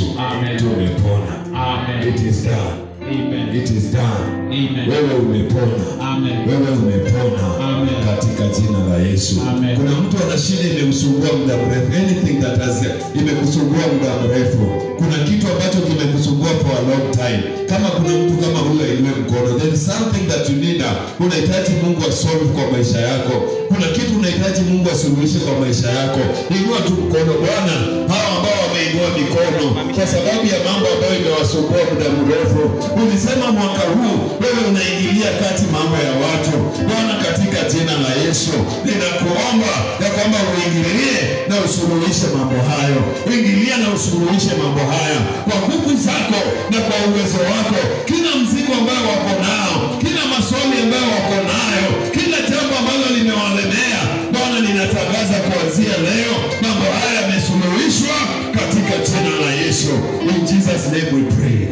[SPEAKER 3] tumepona.
[SPEAKER 2] Amen.
[SPEAKER 3] It is done.
[SPEAKER 2] Amen.
[SPEAKER 3] It is done.
[SPEAKER 2] Amen.
[SPEAKER 3] Wewe umepona.
[SPEAKER 2] Amen.
[SPEAKER 3] Wewe umepona.
[SPEAKER 2] Amen.
[SPEAKER 3] Katika jina la Yesu.
[SPEAKER 2] Amen.
[SPEAKER 3] Kuna mtu ana shida imemsumbua muda mrefu. Anything that has imekusumbua muda mrefu. Kuna kitu ambacho kimekusumbua for a long time. Kama kuna mtu kama huyo ainue mkono. There is something that you need. Unahitaji Mungu asolve kwa maisha yako. Kuna kitu unahitaji Mungu asuluhishe kwa maisha yako. Inua tu mkono. Bwana, hao ambao wameinua mikono kwa sababu ya mambo ambayo imewasumbua muda mrefu. Ulisema mwaka huu wewe unaingilia kati mambo ya watu. Bwana, katika jina la Yesu ninakuomba ya kwamba uingilie na usuluhishe mambo hayo. Uingilie na usuluhishe mambo haya kwa nguvu zako na kwa uwezo wako. Kila mzigo ambao wako nao, kila maswali ambayo wako nayo, kila jambo ambalo limewalemea, Bwana, ninatangaza kuanzia leo mambo haya yamesuluhishwa katika jina la Yesu. In Jesus name we pray.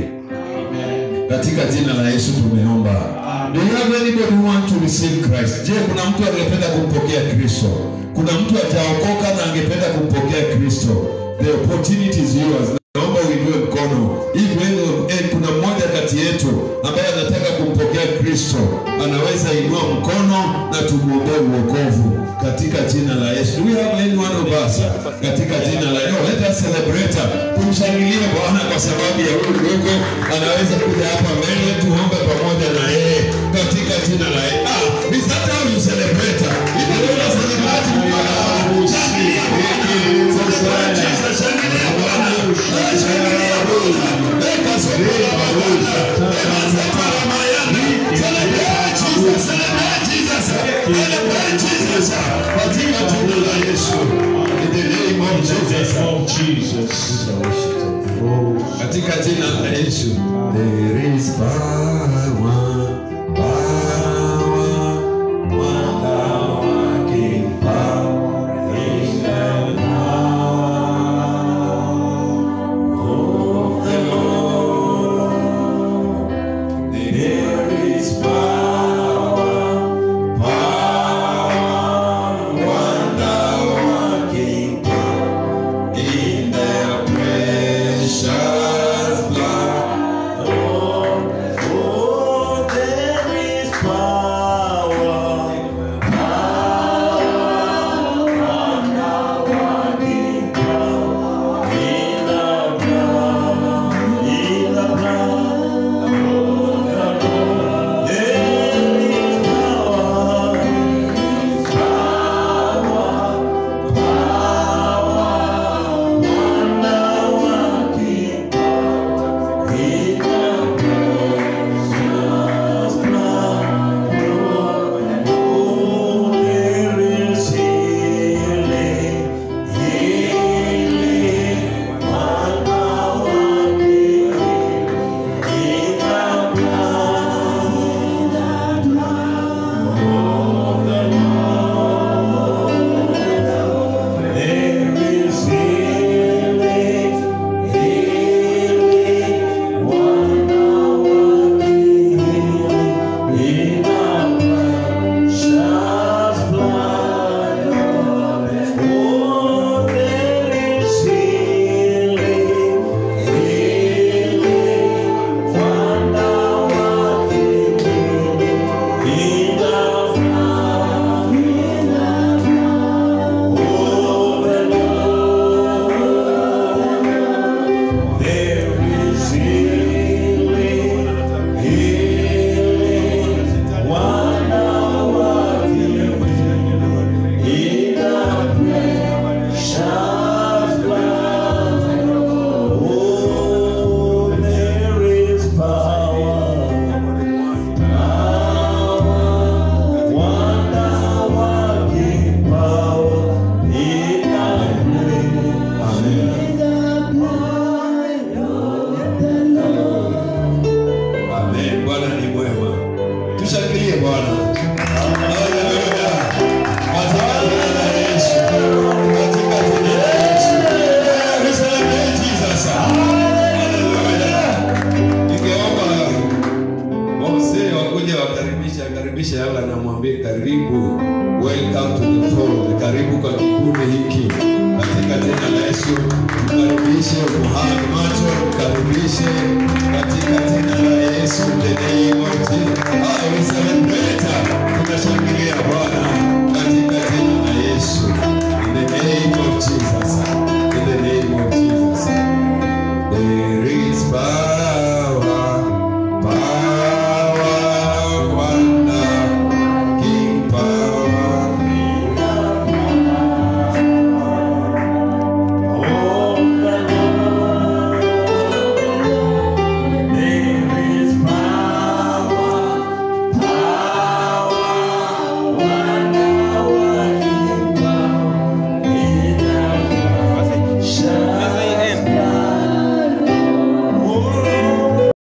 [SPEAKER 3] Katika jina la Yesu tumeomba. Do you have anybody who want to receive Christ? Je, kuna mtu angependa kumpokea Kristo? Kuna mtu hajaokoka na angependa kumpokea Kristo? The opportunity is yours. Naomba uinue mkono. Kuna mmoja kati yetu ambaye anataka kumpokea Kristo, anaweza inua mkono na tumuombee wokovu katika jina la Yesu. Do we have anyone of us? Katika jina la Yesu. Let us celebrate. Tumshangilie Bwana kwa sababu ya huyu ndugu anaweza kuja hapa mbele tuombe pamoja na yeye katika jina la Yesu. Is that how you celebrate? If you want to celebrate, shangilia Bwana. Jesus, shangilia Bwana. Shangilia Bwana. Let us celebrate Bwana. Celebrate Jesus. Celebrate Jesus. Celebrate Jesus. Katika jina la Yesu. In the name of Jesus. Katika jina la Yesu. There is power.